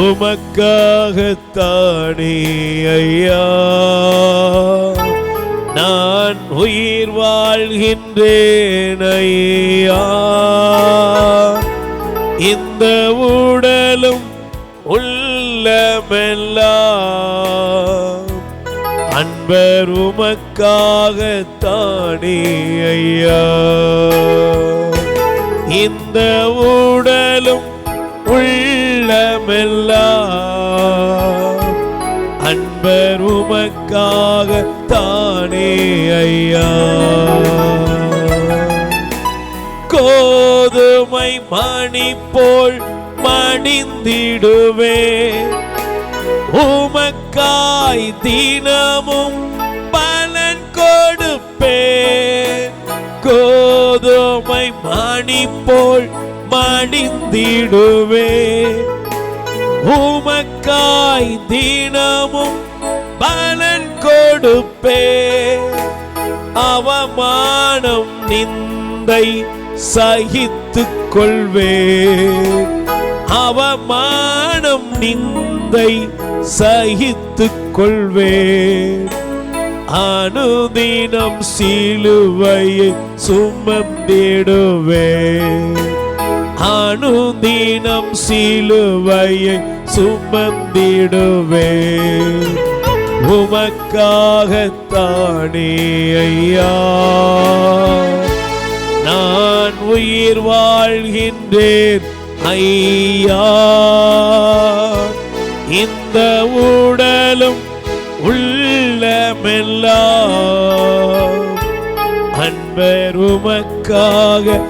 உமக்காகத்தானே ஐயா நான் உயிர் வாழ்கின்றேன் ஐயா. இந்த உடலும் உள்ளமெல்லாம் அன்பர் உமக்காகத்தானே ஐயா. இந்த உடலும் உள்ளமெல்லாம் அன்பர் உமக்காகத்தானே ஐயா. கோதுமை மணி போல் மடிந்திடுவே உமக்காய் தினமும் பலன் கொடுப்பேன். கோதுமை மணி போல் மடிந்திடுவே உமக்காய் தினமும் பலன் கொடுப்பேன். அவமானம் நிந்தை சகித்துக் கொள்வேன். அவமானம் நிந்தை சகித்துக் கொள்வேன். அனுதினம் சிலுவையை சுமந்திடுவேன். அனுதினம் சிலுவையை சுமந்திடுவேன். உமக்காகத்தானே ஐயா நான் உயிர் வாழ்கின்றேன் ஐயா. இந்த உடலும் உள்ளமெல்லாம் அன்பர் உமக்காகத்தானே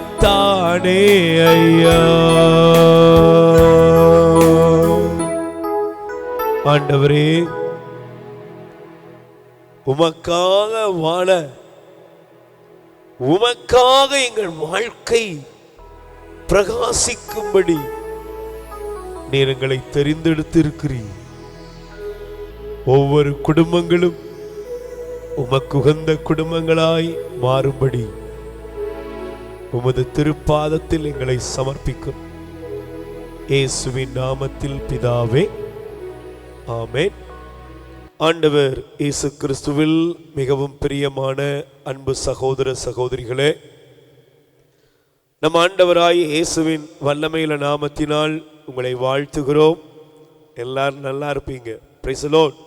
ஐயா. ஆண்டவரே, உமக்காக வாழ, உமக்காக எங்கள் வாழ்க்கை பிரகாசிக்கும்படி நீர் எங்களை தெரிந்தெடுத்திருக்கிறீர். ஒவ்வொரு குடும்பங்களும் உமக்குகந்த குடும்பங்களாய் மாறும்படி உமது திருப்பாதத்தில் எங்களை சமர்ப்பிக்கும் இயேசுவின் நாமத்தில் பிதாவே, ஆமென். ஆண்டவர் இயேசு கிறிஸ்துவில் மிகவும் பிரியமான அன்பு சகோதர சகோதரிகளே, நம் ஆண்டவராய் இயேசுவின் வல்லமையில நாமத்தினால் உங்களை வாழ்த்துகிறோம். எல்லாரும் நல்லா இருப்பீங்க. Price the Lord.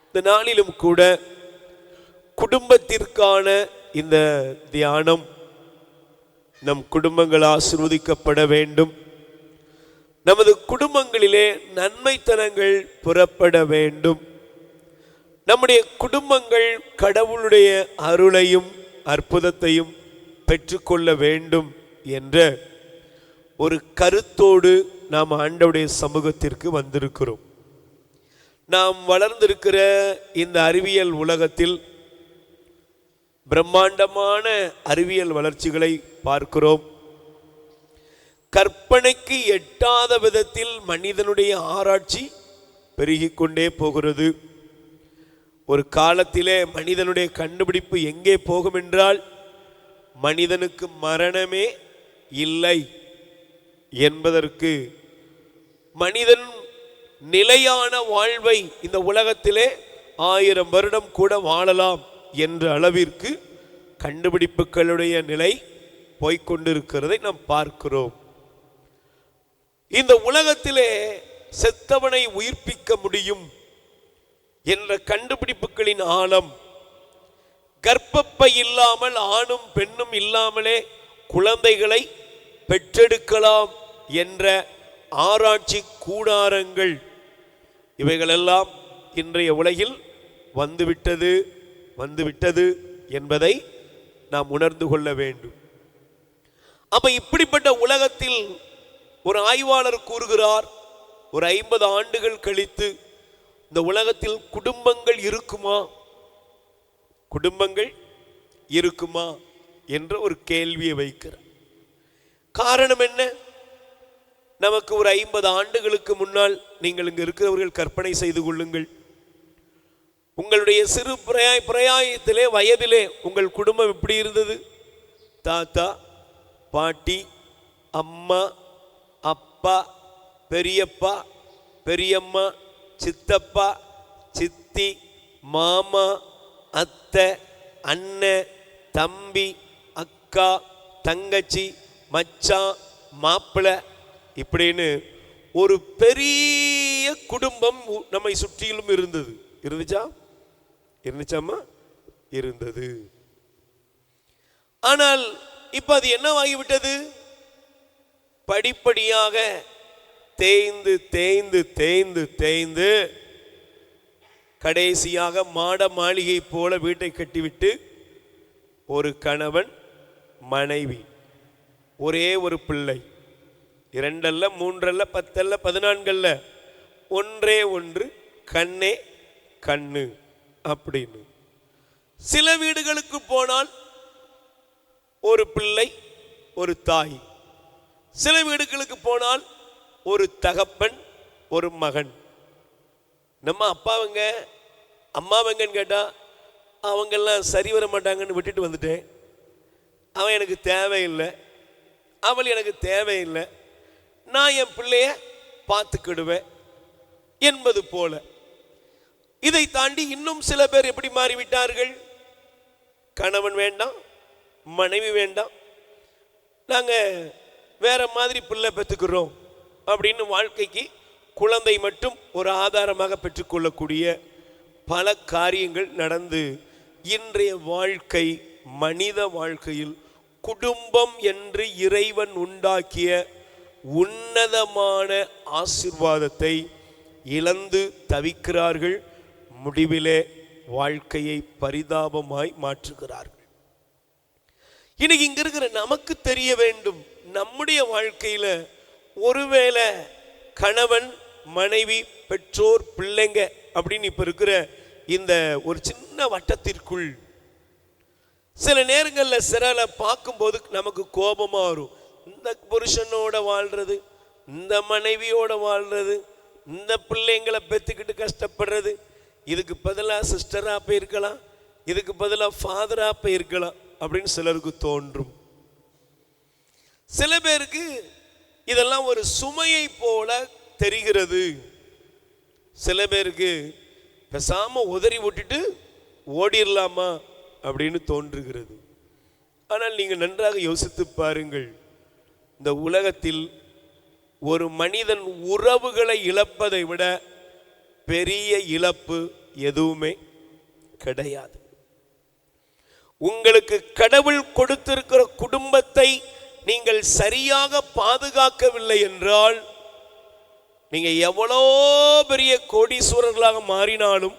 இந்த நாளிலும் கூட குடும்பத்திற்கான இந்த தியானம், நம் குடும்பங்கள் ஆசீர்வதிக்கப்பட வேண்டும், நமது குடும்பங்களிலே நன்மைத்தனங்கள் புறப்பட வேண்டும், நம்முடைய குடும்பங்கள் கடவுளுடைய அருளையும் அற்புதத்தையும் பெற்றுக்கொள்ள வேண்டும் என்ற ஒரு கருத்தோடு நாம் ஆண்டவருடைய சமூகத்திற்கு வந்திருக்கிறோம். நாம் வளர்ந்திருக்கிற இந்த அறிவியல் உலகத்தில் பிரம்மாண்டமான அறிவியல் வளர்ச்சிகளை பார்க்கிறோம். கற்பனைக்கு எட்டாத விதத்தில் மனிதனுடைய ஆராய்ச்சி பெருகிக் கொண்டே போகிறது. ஒரு காலத்திலே மனிதனுடைய கண்டுபிடிப்பு எங்கே போகும் என்றால், மனிதனுக்கு மரணமே இல்லை என்பதற்கு, மனிதன் நிலையான வாழ்வை இந்த உலகத்திலே 1000 வருடம் கூட வாழலாம் என்ற அளவிற்கு கண்டுபிடிப்புகளுடைய நிலை போய்கொண்டிருக்கிறதை நாம் பார்க்கிறோம். இந்த உலகத்திலே செத்தவனை உயிர்ப்பிக்க முடியும் என்ற கண்டுபிடிப்புகளின் ஆழம், கர்ப்பப்பை இல்லாமல் ஆணும் பெண்ணும் இல்லாமலே குழந்தைகளை பெற்றெடுக்கலாம் என்ற ஆராய்ச்சி கூடாரங்கள், இவைகளெல்லாம் இன்றைய உலகில் வந்துவிட்டது என்பதை நாம் உணர்ந்து கொள்ள வேண்டும். அப்ப இப்படிப்பட்ட உலகத்தில் ஒரு ஆய்வாளர் கூறுகிறார், ஒரு 50 ஆண்டுகள் கழித்து இந்த உலகத்தில் குடும்பங்கள் இருக்குமா, குடும்பங்கள் இருக்குமா என்ற ஒரு கேள்வியை வைக்கிறார். காரணம் என்ன? நமக்கு ஒரு 50 ஆண்டுகளுக்கு முன்னால் நீங்கள் இங்கு இருக்கிறவர்கள் கற்பனை செய்து கொள்ளுங்கள். உங்களுடைய சிறு பிரயாயத்திலே வயதிலே உங்கள் குடும்பம் எப்படி இருந்தது? தாத்தா, பாட்டி, அம்மா, அப்பா, பெரியப்பா, பெரியம்மா, சித்தப்பா, சித்தி, மாமா, அத்தை, அண்ணன், தம்பி, அக்கா, தங்கச்சி, மச்சான், மாப்பிள்ளை இப்படின்னு ஒரு பெரிய குடும்பம் நம்மை சுற்றிலும் இருந்தது. இருந்துச்சாமா? இருந்தது. ஆனால் இப்ப அது என்னவாகிவிட்டது? படிப்படியாக தேய்ந்து தேய்ந்து தேய்ந்து தேய்ந்து கடைசியாக மாட மாளிகை போல வீட்டை கட்டிவிட்டு ஒரு கணவன், மனைவி, ஒரே ஒரு பிள்ளை, 2 அல்ல, 3 அல்ல, 10 அல்ல, 14 அல்ல, ஒன்றே ஒன்று, கண்ணே கண்ணு அப்படின்னு. சில வீடுகளுக்கு போனால் ஒரு பிள்ளை, ஒரு தாய். சில வீடுகளுக்கு போனால் ஒரு தகப்பன், ஒரு மகன். நம்ம அப்பாவங்க அம்மாவங்கன்னு கேட்டா அவங்கெல்லாம் சரி வர மாட்டாங்கன்னு விட்டுட்டு வந்துட்டேன். அவன் எனக்கு தேவையில்லை, அவள் எனக்கு தேவையில்லை, நான் என் பிள்ளைய பார்த்துக்கிடுவேன் என்பது போல. இதை தாண்டி இன்னும் சில பேர் எப்படி மாறிவிட்டார்கள்? கணவன் வேண்டாம், மனைவி வேண்டாம், நாங்கள் வேற மாதிரி பிள்ளை பெற்றுக்கிறோம் அப்படின்னு வாழ்க்கைக்கு குழந்தை மட்டும் ஒரு ஆதாரமாக பெற்றுக்கொள்ளக்கூடிய பல காரியங்கள் நடந்து இன்றைய வாழ்க்கை, மனித வாழ்க்கையில் குடும்பம் என்று இறைவன் உண்டாக்கிய உன்னதமான ஆசீர்வாதத்தை இழந்து தவிக்கிறார்கள். முடிவிலே வாழ்க்கையை பரிதாபமாய் மாற்றுகிறார்கள். இன்னைக்கு இங்க இருக்கிற நமக்கு தெரிய வேண்டும், நம்முடைய வாழ்க்கையில ஒருவேளை கணவன், மனைவி, பெற்றோர், பிள்ளைங்க அப்படின்னு இப்ப இருக்கிற இந்த ஒரு சின்ன வட்டத்திற்குள் சில நேரங்களில் சிறல பார்க்கும்போது நமக்கு கோபமா வரும். இந்த புருஷனோட வாழ்றது, இந்த மனைவியோட வாழ்றது, இந்த பிள்ளைங்களை பெற்றுக்கிட்டு கஷ்டப்படுறது, இதுக்கு பதிலாக சிஸ்டரா போயிருக்கலாம், இதுக்கு பதிலாக ஃபாதரா போயிருக்கலாம் அப்படின்னு சிலருக்கு தோன்றும். சில பேருக்கு இதெல்லாம் ஒரு சுமையை போல தெரிகிறது. சில பேருக்கு பேசாம உதறி விட்டுட்டு ஓடிடலாமா அப்படின்னு தோன்றுகிறது. ஆனால் நீங்கள் நன்றாக யோசித்து பாருங்கள், இந்த உலகத்தில் ஒரு மனிதன் உறவுகளை இழப்பதை விட பெரிய இழப்பு எதுவுமே கிடையாது. உங்களுக்கு கடவுள் கொடுத்திருக்கிற குடும்பத்தை நீங்கள் சரியாக பாதுகாக்கவில்லை என்றால், நீங்க எவ்வளோ பெரிய கோடீஸ்வரர்களாக மாறினாலும்,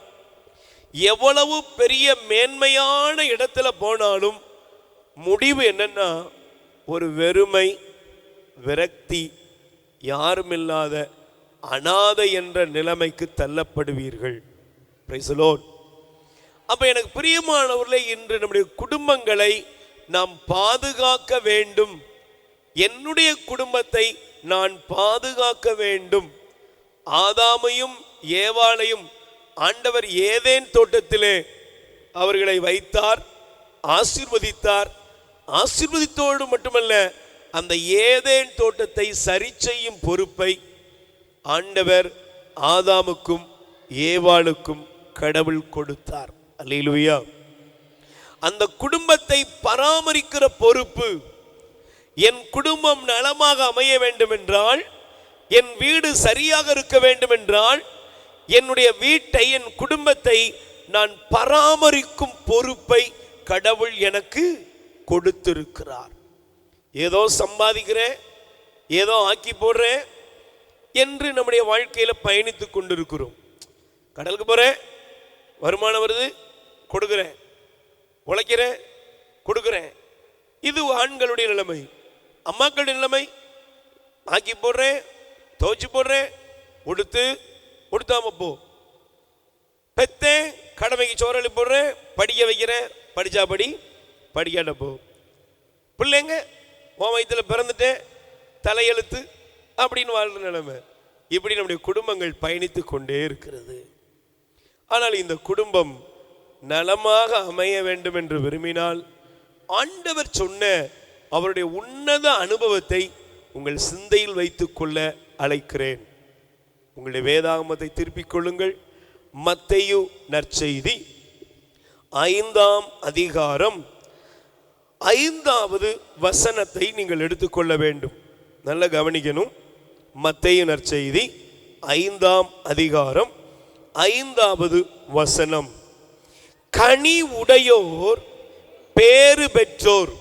எவ்வளவு பெரிய மேன்மையான இடத்துல போனாலும் முடிவு என்னன்னா ஒரு வெறுமை, விரக்தி, யாருமில்லாத அனாதை என்ற நிலைமைக்கு தள்ளப்படுவீர்கள். Price the Lord. அப்ப எனக்கு பிரியமானவர்களே, இன்று நம்முடைய குடும்பங்களை நாம் பாதுகாக்க வேண்டும். என்னுடைய குடும்பத்தை நான் பாதுகாக்க வேண்டும். ஆதாமையும் ஏவாளையும் ஆண்டவர் ஏதேன் தோட்டத்திலே அவர்களை வைத்தார், ஆசீர்வதித்தார். ஆசீர்வதித்தோடு மட்டுமல்ல, அந்த ஏதேன் தோட்டத்தை சரி செய்யும் பொறுப்பை ஆண்டவர் ஆதாமுக்கும் ஏவாளுக்கும் கடவுள் கொடுத்தார். அல்லேலூயா. அந்த குடும்பத்தை பராமரிக்கிற பொறுப்பு, என் குடும்பம் நலமாக அமைய வேண்டும் என்றால், என் வீடு சரியாக இருக்க வேண்டும் என்றால், என்னுடைய வீட்டை, என் குடும்பத்தை நான் பராமரிக்கும் பொறுப்பை கடவுள் எனக்கு கொடுத்திருக்கிறார். ஏதோ சம்பாதிக்கிறேன், ஏதோ ஆக்கி போடுறேன் என்று நம்முடைய வாழ்க்கையில பயணித்து கொண்டிருக்கிறோம். கடலுக்கு போறேன், வருமானம் வருது, கொடுக்கிறேன், உழைக்கிறேன், கொடுக்கிறேன். இது ஆண்களுடைய நிலைமை. அம்மாக்களுடைய நிலைமை, ஆக்கி போடுறேன், துவைச்சு போடுறேன், உடுத்தாம போ, பெத்தேன், கடமைக்கு சோறளி போடுறேன், படிக்க வைக்கிறேன், படிச்சா படி, படிக்காட்ட போ. பிள்ளைங்க உன் வயிற்றுல பிறந்துட்டேன், தலையெழுத்து அப்படின்னு வாழ்ற நிலைமை. இப்படி நம்முடைய குடும்பங்கள் பயணித்து கொண்டே இருக்கிறது. ஆனால் இந்த குடும்பம் நலமாக அமைய வேண்டும் என்று விரும்பினால், ஆண்டவர் சொன்ன அவருடைய உன்னத அனுபவத்தை உங்கள் சிந்தையில் வைத்துக் கொள்ள அழைக்கிறேன். உங்களுடைய வேதாகமத்தை திருப்பிக் கொள்ளுங்கள். மத்தேயு நற்செய்தி 5ஆம் அதிகாரம் 5வது வசனத்தை நீங்கள் எடுத்துக்கொள்ள வேண்டும். நல்ல கவனிக்கணும். மத்தேயு நற்செய்தி 5ஆம் அதிகாரம் 5வது வசனம். கனி உடையோர் பேறு பெற்றோர்,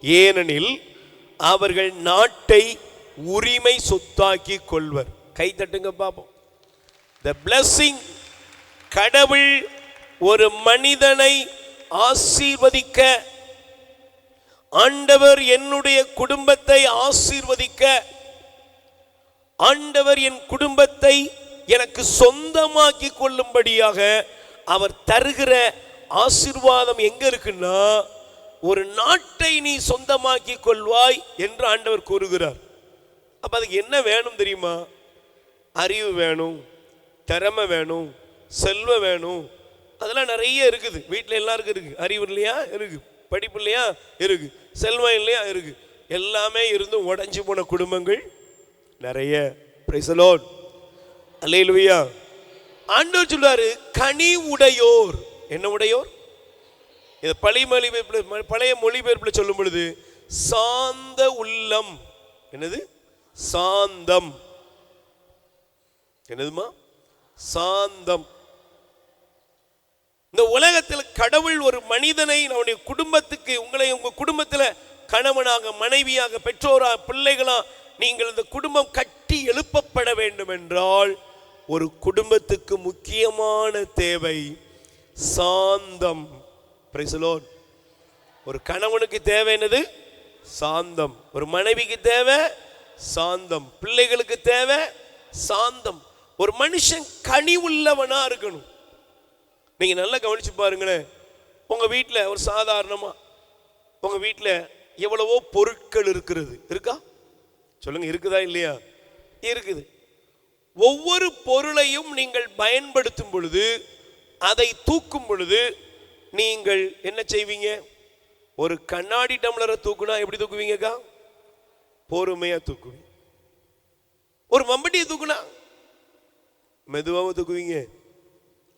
ஏனெனில் அவர்கள் நாட்டை உரிமை சொத்தாக்கி கொள்வர். கை தட்டுங்க பாப்போம். The blessing, கடவுள் ஒரு மனிதனை ஆசீர்வதிக்க, ஆண்டவர் என்னுடைய குடும்பத்தை ஆசீர்வதிக்க, ஆண்டவர் என் குடும்பத்தை எனக்கு சொந்தமாக்கி கொள்ளும்படியாக அவர் தருகிற ஆசீர்வாதம் எங்க இருக்குன்னா, ஒரு நாட்டை நீ சொந்தமாக்கி கொள்வாய் என்று ஆண்டவர் கூறுகிறார். அப்ப அதுக்கு என்ன வேணும் தெரியுமா? அறிவு வேணும், திறமை வேணும், செல்வம் வேணும். அதெல்லாம் நிறைய இருக்குது. வீட்டில் எல்லாருக்கும் இருக்கு. அறிவு இல்லையா இருக்கு, படிப்பு இல்லையா இருக்கு, செல்வம் இல்லையா இருக்கு. எல்லாமே இருந்தும் உடைஞ்சு போன குடும்பங்கள் நிறைய. பிரைஸ் தி லார்ட், அல்லேலூயா. ஆண்டவர் சொல்றாரு கனி உடையோர். என்ன உடையோர்? இது பழைய மொழிபெயர்ப்பில் சொல்லும் பொழுது சாந்த உள்ளம். என்னது? சாந்தம். என்னதுமா? சாந்தம். இந்த உலகத்தில் கடவுள் ஒரு மனிதனை அவனுடைய குடும்பத்துக்கு, உங்களை உங்க குடும்பத்தில் கணவனாக, மனைவியாக, பெற்றோராக, பிள்ளைகளா நீங்கள் இந்த குடும்பம் கட்டி எழுப்பப்பட வேண்டும் என்றால் ஒரு குடும்பத்துக்கு முக்கியமான தேவை சாந்தம். Price the Lord. ஒரு கணவனுக்கு தேவை என்னது? சாந்தம். ஒரு மனைவிக்கு தேவை சாந்தம். பிள்ளைகளுக்கு தேவை சாந்தம். ஒரு மனுஷன் கனி உள்ளவனா இருக்கணும். நீங்க நல்லா கவனிச்சு பாருங்களேன். உங்க வீட்டில் ஒரு சாதாரணமா உங்க வீட்டில் எவ்வளவோ பொருட்கள் இருக்கிறது. இருக்கா? சொல்லுங்க, இருக்குதா இல்லையா? இருக்குது. ஒவ்வொரு பொருளையும் நீங்கள் பயன்படுத்தும் பொழுது, அதை தூக்கும் பொழுது நீங்கள் என்ன செய்வீங்க? ஒரு கண்ணாடி டம்ளரை தூக்குனா எப்படி தூக்குவீங்கக்கா? பொறுமையா தூக்குவீங்க. ஒரு மம்பட்டியை தூக்குனா மெதுவாக தூக்குவீங்க.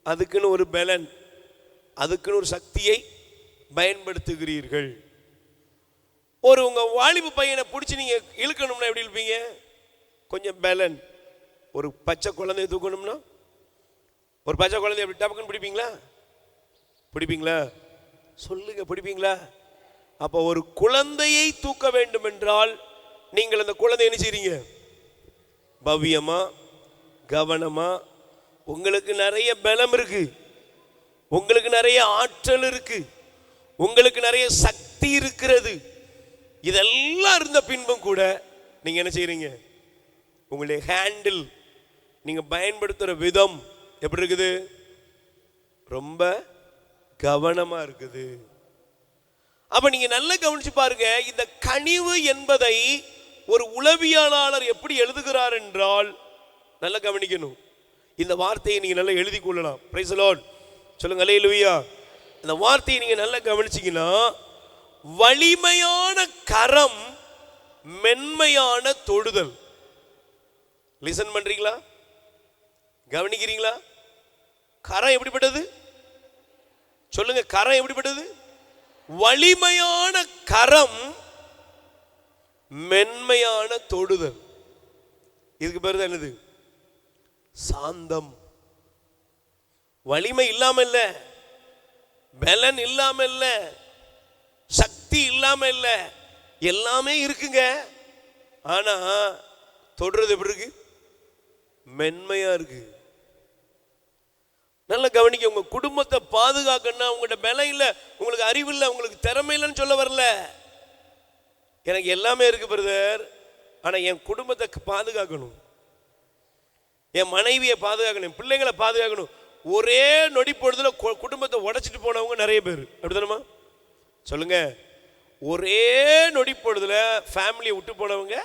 அதுக்குன்னு ஒரு பலன், அதுக்குன்னு ஒரு சக்தியை பயன்படுத்துகிறீர்கள். ஒரு உங்க வாலிபு பையனை பிடிச்சி நீங்க இழுக்கணும்னா எப்படி இழுப்பீங்க? கொஞ்சம் பலன். ஒரு பச்சை குழந்தைய தூக்கணும்னா, ஒரு பச்சை குழந்தைய எப்படி டபக்குன்னு பிடிப்பீங்களா? பிடிப்பீங்களா? சொல்லுங்க, பிடிப்பீங்களா? அப்போ ஒரு குழந்தையை தூக்க வேண்டும் என்றால் நீங்கள் அந்த குழந்தை என்ன செய்றீங்க? பவ்யமா, கவனமா. உங்களுக்கு நிறைய பலம் இருக்கு, உங்களுக்கு நிறைய ஆற்றல் இருக்கு, உங்களுக்கு நிறைய சக்தி இருக்கிறது. இதெல்லாம் இருந்த பின்பும் கூட நீங்க என்ன செய்றீங்க? உங்களுடைய ஹேண்டில், நீங்க பயன்படுத்துற விதம் எப்படி இருக்குது? ரொம்ப கவனமா இருக்குது. அப்ப நீங்க நல்லா கவனிச்சு பாருங்க. இந்த கனிவு என்பதை ஒரு உளவியலாளர் எப்படி எழுதுகிறார் என்றால், நல்லா கவனிக்கணும். இந்த வார்த்தையை நீங்க நல்லா எழுதி கொள்ளலாம். பிரைஸ் தி லார்ட், சொல்லுங்க அல்லேலூயா. இந்த வார்த்தையை நீங்க நல்லா கவனிச்சீங்கன்னா, வலிமையான கரம், மென்மையான தொடுதல். லிசன் பண்றீங்களா? கவனிக்கிறீங்களா? கரம் எப்படிப்பட்டது? சொல்லுங்க, கரம் எப்படிப்பட்டது? வலிமையான கரம், மென்மையான தொடுதல். இதுக்கு பேரு தான் என்னது? சாந்தம். வலிமை இல்லாம இல்ல, பலன் இல்லாம இல்ல, சக்தி இல்லாம இல்ல, எல்லாமே இருக்குங்க. ஆனா தொடுறது எப்படி இருக்கு? மென்மையா இருக்கு. நல்லா கவனிக்க. உங்க குடும்பத்தை பாதுகாக்கணும்னா உங்கள்கிட்ட பலம் இல்லை, உங்களுக்கு அறிவு இல்லை, உங்களுக்கு திறமை இல்லைன்னு சொல்ல வரல. எனக்கு எல்லாமே இருக்கு பிரதர், ஆனா என் குடும்பத்தை பாதுகாக்கணும், என் மனைவியை பாதுகாக்கணும், என் பிள்ளைங்களை பாதுகாக்கணும். ஒரே நொடி பொழுதுல குடும்பத்தை உடைச்சிட்டு போனவங்க நிறைய பேர். அப்படிதானமா? சொல்லுங்க. ஒரே நொடி பொழுதுல ஃபேமிலியை விட்டு போனவங்க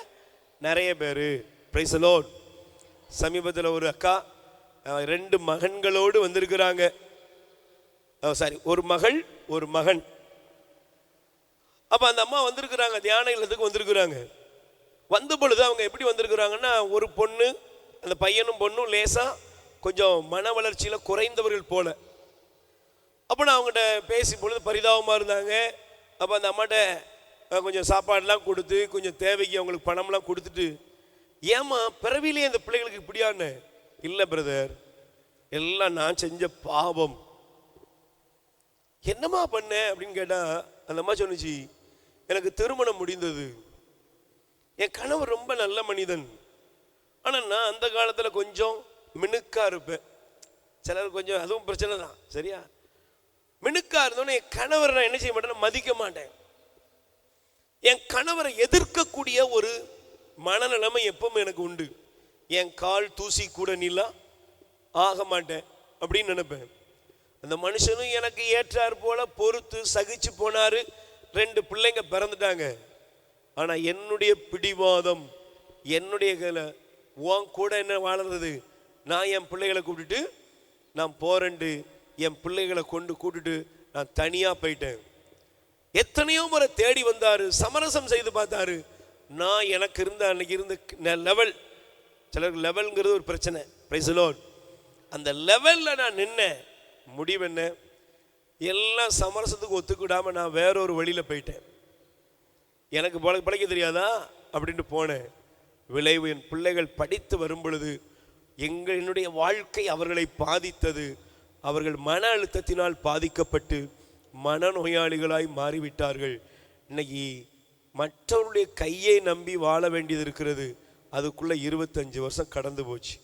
நிறைய பேர். Price the Lord. சமீபத்தில் ஒரு அக்கா 2 மகன்களோடு வந்திருக்கிறாங்க. சாரி, ஒரு மகள் ஒரு மகன். அப்ப அந்த அம்மா வந்திருக்கிறாங்க, தியான இல்லத்துக்கு வந்திருக்கிறாங்க. வந்த பொழுது அவங்க எப்படி வந்திருக்கிறாங்கன்னா, ஒரு பொண்ணு அந்த பையனும் பொண்ணும் லேசா கொஞ்சம் மன வளர்ச்சியில் குறைந்தவர்கள் போல. அப்போ நான் அவங்ககிட்ட பேசி பொழுது பரிதாபமாக இருந்தாங்க. அப்போ அந்த அம்மாட்ட கொஞ்சம் சாப்பாடெலாம் கொடுத்து கொஞ்சம் தேவைக்கு அவங்களுக்கு பணம்லாம் கொடுத்துட்டு, ஏம்மா பிறவிலே அந்த பிள்ளைகளுக்கு இப்படியான்னு. இல்லை பிரதர், எல்லாம் நான் செஞ்ச பாவம். என்னம்மா பண்ண அப்படின்னு கேட்டால் அந்த அம்மா சொன்னிச்சு, எனக்கு திருமணம் முடிந்தது, என் கணவர் ரொம்ப நல்ல மனிதன், ஆனால் நான் அந்த காலத்தில் கொஞ்சம் மினுக்கா இருப்பேன். சிலர் கொஞ்சம் அதுவும் பிரச்சனை தான், சரியா? மினுக்கா இருந்தோன்னே என் கணவரை நான் என்ன செய்ய மாட்டேன்னா மதிக்க மாட்டேன். என் கணவரை எதிர்க்கக்கூடிய ஒரு மனநிலைமை எப்பவும் எனக்கு உண்டு. என் கால் தூசி கூட நீலா ஆக மாட்டேன் அப்படின்னு நினைப்பேன். அந்த மனுஷனும் எனக்கு ஏற்றார் போல பொறுத்து சகிச்சு போனாரு. 2 பிள்ளைங்க பிறந்துட்டாங்க. ஆனால் என்னுடைய பிடிவாதம், என்னுடைய உன் கூட என்ன வாழறது, நான் என் பிள்ளைகளை கூப்பிட்டுட்டு நான் போறேன்ட்டு என் பிள்ளைகளை கூட்டிட்டு நான் தனியாக போயிட்டேன். எத்தனையோ முறை தேடி வந்தாரு, சமரசம் செய்து பார்த்தாரு. நான் எனக்கு இருந்த அன்னைக்கு இருந்த லெவல், சிலருக்கு லெவல்ங்கிறது ஒரு பிரச்சனை, பிரைஸ் தி லார்ட். அந்த லெவலில் நான் நின்னேன். முடிவு என்ன, எல்லாம் சமரசத்துக்கு ஒத்துக்கிடாமல் நான் வேறொரு வழியில் போயிட்டேன். எனக்கு பழைக்க தெரியாதா அப்படின்ட்டு போனேன். விளைவு என் பிள்ளைகள் படித்து வரும் பொழுது என்னுடைய வாழ்க்கை அவர்களை பாதித்தது. அவர்கள் மன அழுத்தத்தினால் பாதிக்கப்பட்டு மனநோயாளிகளாய் மாறிவிட்டார்கள். இன்னைக்கு மற்றவருடைய கையை நம்பி வாழ வேண்டியது இருக்கிறது. அதுக்குள்ள 25 வருஷம் கடந்து போச்சு.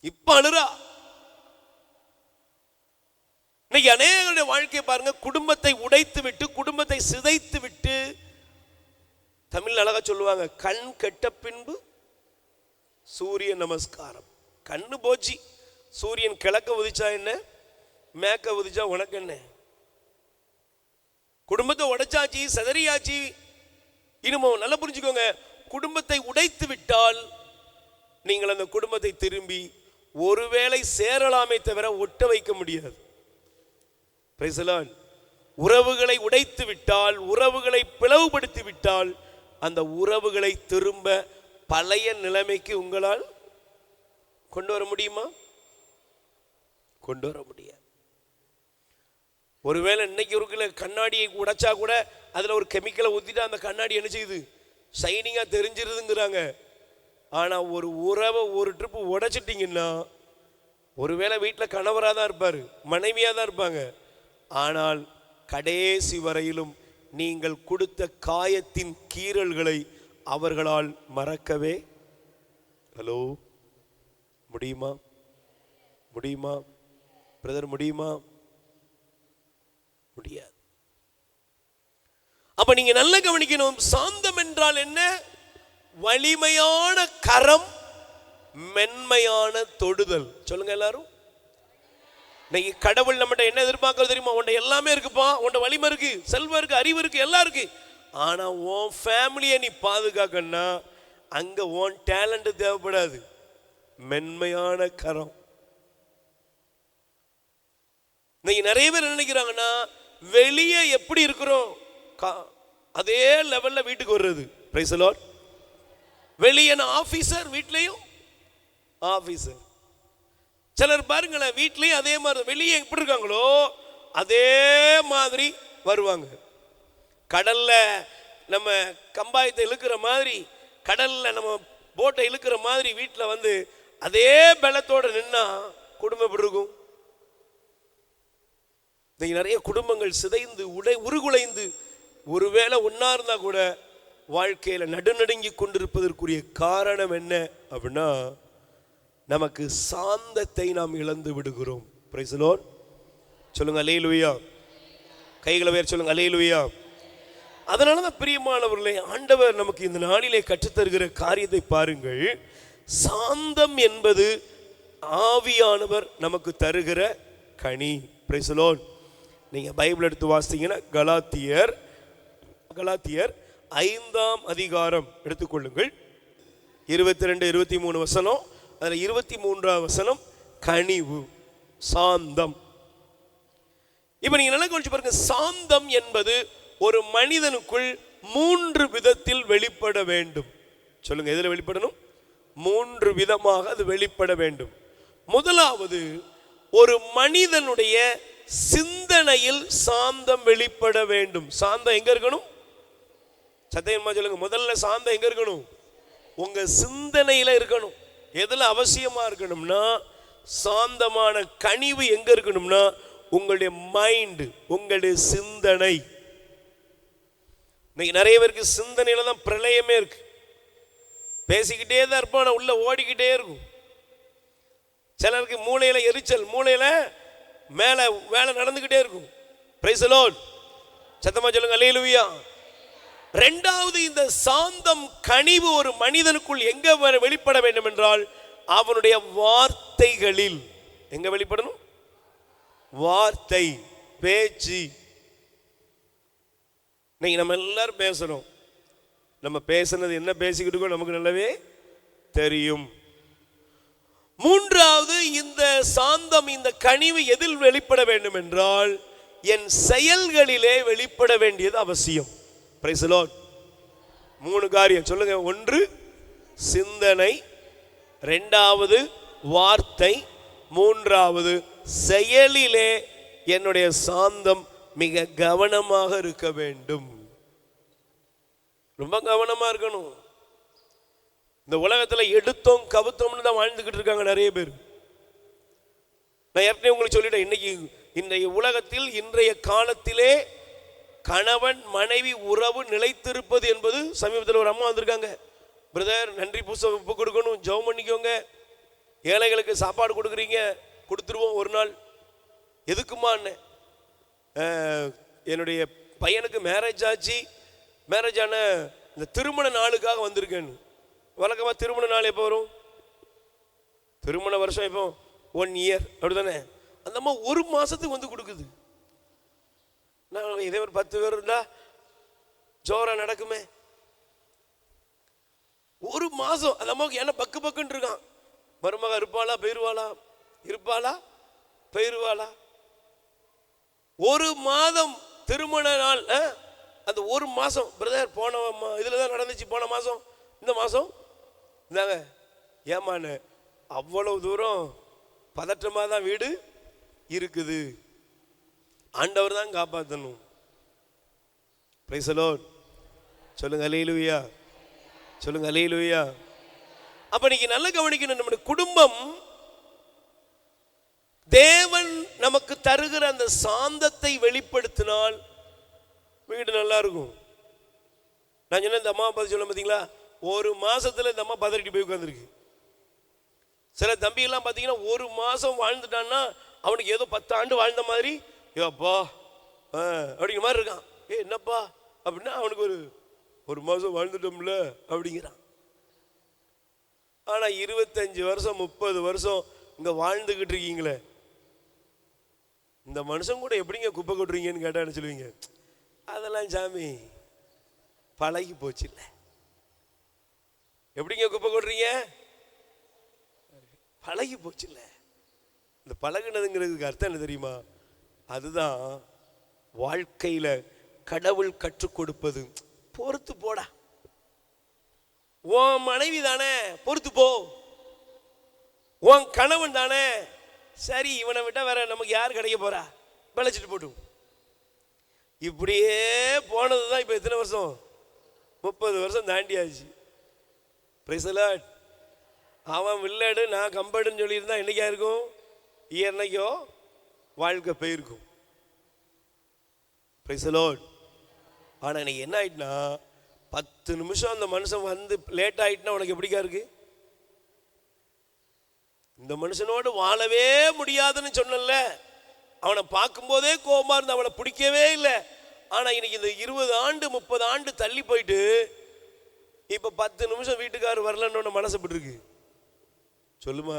இப்ப அழுறா. இன்னைக்கு அநேகருடைய வாழ்க்கையை பாருங்க, குடும்பத்தை உடைத்து விட்டு, குடும்பத்தை சிதைத்து விட்டு, தமிழ் அழகா சொல்லுவாங்க, கண் கெட்ட பின்பு சூரிய நமஸ்காரம். கண்ணு போச்சு, சூரியன் கிழக்க உதிச்சா என்ன, மேக்க உதிச்சா உனக்கு என்ன. குடும்பத்தை உடைச்சாச்சு, சதறியாச்சு. இன்னும் நல்லா புரிஞ்சுக்கோங்க, குடும்பத்தை உடைத்து விட்டால் நீங்கள் அந்த குடும்பத்தை திரும்பி ஒருவேளை சேரலாமே தவிர ஒட்ட வைக்க முடியாது. Price the Lord. உறவுகளை உடைத்து விட்டால், உறவுகளை பிளவுபடுத்தி விட்டால், அந்த உறவுகளை திரும்ப பழைய நிலைமைக்கு உங்களால் கொண்டு வர முடியுமா? கொண்டு வர முடியாது. ஒருவேளை இன்னைக்கு இருக்கிற கண்ணாடியை உடைச்சா கூட அதில் ஒரு கெமிக்கலை ஊற்றிட்டு அந்த கண்ணாடி என்ன செய்யுது, ஷைனிங்காக தெரிஞ்சிருதுங்கிறாங்க. ஆனால் ஒரு உறவை ஒரு ட்ரிப்பு உடைச்சிட்டிங்கன்னா, ஒருவேளை வீட்டில் கணவராக தான் இருப்பார், மனைவியாக தான் இருப்பாங்க, ஆனால் கடைசி வரையிலும் நீங்கள் கொடுத்த காயத்தின் கீறல்களை அவர்களால் மறக்கவே ஹலோ முடியுமா? முடியுமா பிரதர்? முடியுமா? முடியாது. அப்ப நீங்க நல்லா கவனிக்கணும். சாந்தம் என்றால் என்ன? வலிமையான கரம், மென்மையான தொடுதல். சொல்லுங்க எல்லாரும். இன்னைக்கு கடவுள் நம்மகிட்ட என்ன எதிர்பார்க்கறது தெரியுமா? உன்ட எல்லாமே இருக்குப்பா, உன்ட வலிமை இருக்கு, செல்வம் இருக்கு, அறிவு இருக்கு, எல்லாம் இருக்கு. ஆனா உன் ஃபேமிலியை நீ பாதுகாக்கணும்னா அங்க உன் டேலண்ட் தேவைப்படாது, மென்மையான கரம். இன்னைக்கு நிறைய பேர் நினைக்கிறாங்கன்னா வெளியே எப்படி இருக்கிறோம் அதே லெவல்ல வீட்டுக்கு வர்றது. Price the Lord. வெளியே ஆபீசர், வீட்லயும் ஆபீசர். சிலர் பாருங்களேன், வீட்லயும் அதே மாதிரி, வெளியே எப்படி இருக்காங்களோ அதே மாதிரி வருவாங்க. கடல்ல நம்ம கம்பாயத்தை இழுக்கிற மாதிரி, கடல்ல நம்ம போட்டை இழுக்கிற மாதிரி வீட்டில் வந்து அதே பலத்தோட நின்னா குடும்பம் எப்படி இருக்கும்? நிறைய குடும்பங்கள் சிதைந்து உருகுலைந்து, ஒருவேளை ஒன்னா இருந்தா கூட வாழ்க்கையில நடுநடுங்கி கொண்டிருப்பதற்குரிய காரணம் என்ன அப்படின்னா, நமக்கு சாந்தத்தை நாம் இழந்து விடுகிறோம். Price the lord. சொல்லுங்க அல்லேலூயா. கைகளை உயர்த்தி சொல்லுங்க அல்லேலூயா. அதனாலதான் பிரியமானவர்களே, ஆண்டவர் நமக்கு இந்த நாளிலே கற்றுத்தருகிற காரியத்தை பாருங்கள். சாந்தம் என்பது ஆவியானவர் நமக்கு தருகிற கனி. Price the Lord. நீங்க பைபிள் எடுத்து வாசித்தீங்கன்னா கலாத்தியர் 5ஆம் அதிகாரம் எடுத்துக்கொள்ளுங்கள். 22, 23 வசனம். அதில் 23ஆம் வசனம் கனிவு, சாந்தம். இப்ப நீங்க நல்லா கவனிச்சு பாருங்க. சாந்தம் என்பது ஒரு மனிதனுக்குள் 3 விதத்தில் வெளிப்பட வேண்டும். சொல்லுங்க, எதில் வெளிப்படணும்? 3 விதமாக அது வெளிப்பட வேண்டும். முதலாவது, ஒரு மனிதனுடைய சிந்தனையில் சாந்தம் வெளிப்பட வேண்டும். சாந்தம் எங்க இருக்கணும்? சத்தியமா சொல்லுங்க. முதல்ல சாந்தம் எங்க இருக்கணும்? உங்க சிந்தனையில இருக்கணும். எதுல அவசியமா இருக்கணும்னா, சாந்தமான கனிவு எங்க இருக்கணும்னா உங்களுடைய மைண்ட், உங்களுடைய சிந்தனை. இன்னைக்கு நிறைய பேருக்கு சிந்தனையில தான் பிரளயமே இருக்கு. பேசிக்கிட்டே தான் இருப்பான், உள்ள ஓடிக்கிட்டே இருக்கும். சிலருக்கு மூளையில எரிச்சல், மூளையில மேல வேலை நடந்துகிட்டே இருக்கும். Price the Lord. சத்தமா சொல்லுங்க அல்லேலூயா. இரண்டாவது, இந்த சாந்தம் கனிவு ஒரு மனிதனுக்குள் எங்க வெளிப்பட வேண்டும் என்றால் அவனுடைய வார்த்தைகளில். எங்க வெளிப்படணும்? வார்த்தை, பேச்சு. இன்னைக்கு நம்ம எல்லாரும் பேசுறோம். நம்ம பேசுனது என்ன பேசிக்கிட்டு இருக்கோம் நமக்கு நல்லாவே தெரியும். மூன்றாவது, இந்த சாந்தம், இந்த கனிவு எதில் வெளிப்பட வேண்டும் என்றால் என் செயல்களிலே வெளிப்பட வேண்டியது அவசியம். Price the Lord. 3 காரியம் சொல்லுங்க. 1 சிந்தனை, 2வது வார்த்தை, 3வது செயலிலே என்னுடைய சாந்தம் மிக கவனமாக இருக்க வேண்டும். ரொம்ப கவனமா இருக்கணும். இந்த உலகத்தில் எடுத்தோம் கவுத்தோம்னு தான் வாழ்ந்துகிட்டு இருக்காங்க நிறைய பேர். நான் ஏற்கனவே உங்களுக்கு சொல்லிட்டேன், இன்னைக்கு இன்றைய உலகத்தில், இன்றைய காலத்திலே கணவன் மனைவி உறவு நிலைத்திருப்பது என்பது, சமீபத்தில் ஒரு அம்மா வந்திருக்காங்க, பிரதர் நன்றி புஸ்தகம் உப்பு கொடுக்கணும், ஜெபம் பண்ணிக்கோங்க, ஏழைகளுக்கு சாப்பாடு கொடுக்குறீங்க, கொடுத்துருவோம் ஒரு நாள். எதுக்குமா? என்னுடைய பையனுக்கு மேரேஜ் ஆச்சு, மேரேஜ் ஆன இந்த திருமண நாளுக்காக வந்திருக்கேன்னு. வழக்கமாக திருமண நாள் எப்போ வரும்? திருமண வருஷம் எப்போ? 1 இயர், அப்படி தானே? அந்த அம்மா 1 மாதத்துக்கு வந்து கொடுக்குது. நான் இதே ஒரு 10 பேர் இருந்தா ஜோரா நடக்குமே. 1 மாதம் அந்த அம்மாவுக்கு என்ன பக்கு பக்குன்னு இருக்கான். மருமக இருப்பாளா போயிடுவாளா, இருப்பாளா போயிடுவாளா. 1 மாதம் திருமண நாள். அந்த 1 மாதம் பிரதர் போன இதில் தான் நடந்துச்சு, போன மாதம், இந்த மாதம் இந்தாங்க. ஏமான்னு அவ்வளவு தூரம் பதற்றமாக தான் வீடு இருக்குது. ஆண்டவர் தான் காப்பாற்றணும். Price the lord. சொல்லுங்க அல்லேலூயா, சொல்லுங்க அல்லேலூயா. அப்ப நீங்க நல்ல கவனிக்கணும். நம்முடைய குடும்பம் தேவன் நமக்கு தருகிற அந்த சாந்தத்தை வெளிப்படுத்தினால் வீடு நல்லா இருக்கும். நான் சொன்ன இந்த அம்மா பார்த்து சொல்ல பார்த்தீங்களா, 1 மாசத்துல இந்த அம்மா பதறிட்டு போய் உட்காந்துருக்கு. சில தம்பி எல்லாம் பார்த்தீங்கன்னா 1 மாசம் வாழ்ந்துட்டான்னா அவனுக்கு ஏதோ 10 ஆண்டு வாழ்ந்த மாதிரி, ஏப்பா அப்படிங்கிற மாதிரி இருக்கான். என்னப்பா அப்படின்னா அவனுக்கு ஒரு மாசம் வாழ்ந்துட்டோம்ல அப்படிங்கிறான். ஆனா 25 வருஷம் 30 வருஷம் இங்க வாழ்ந்துகிட்டு இருக்கீங்களே, இந்த மனுஷன் கூட எப்படிங்க குப்பை கொட்டுறீங்கன்னு கேட்டா என்ன சொல்லுவீங்க? அதெல்லாம் சாமி பழகி போச்சு இல்லை. எப்படிங்க குப்பை கொட்டுறீங்க? பழகி போச்சு இல்லை. இந்த பழகுனதுங்கிறதுக்கு அர்த்தம் என்ன தெரியுமா? அதுதான் வாழ்க்கையில கடவுள் கற்றுக் கொடுப்பது. பொறுத்து போடா, உன் மனைவி தானே பொறுத்து போ, உன் கணவன் தானே சரி, இவனை விட்டா வேற நமக்கு யார் கிடைக்க போறா, விளைச்சிட்டு போட்டும். இப்படியே போனதுதான் இப்ப எத்தனை வருஷம்? 30 வருஷம் தாண்டியாச்சு. Price the Lord. அவன் வில்லடு நான் கம்படுன்னு சொல்லியிருந்தா என்னைக்கா இருக்கும்? என்னைக்கோ வாழ்க்கை போயிருக்கும். Price the Lord. ஆனா இன்னைக்கு என்ன ஆயிட்டுனா 10 நிமிஷம் அந்த மனுஷன் வந்து லேட் ஆயிட்டுனா உனக்கு எப்படிக்கா இருக்கு? இந்த மனுஷனோடு வாழவே முடியாதுன்னு சொன்னல, அவனை பார்க்கும் போதே கோபமா இருந்து அவனை பிடிக்கவே இல்லை. ஆனா இன்னைக்கு இந்த 20 ஆண்டு 30 ஆண்டு தள்ளி போயிட்டு இப்ப 10 நிமிஷம் வீட்டுக்காரர் வரலன்னு மனசு பட்டு இருக்கு. சொல்லுமா?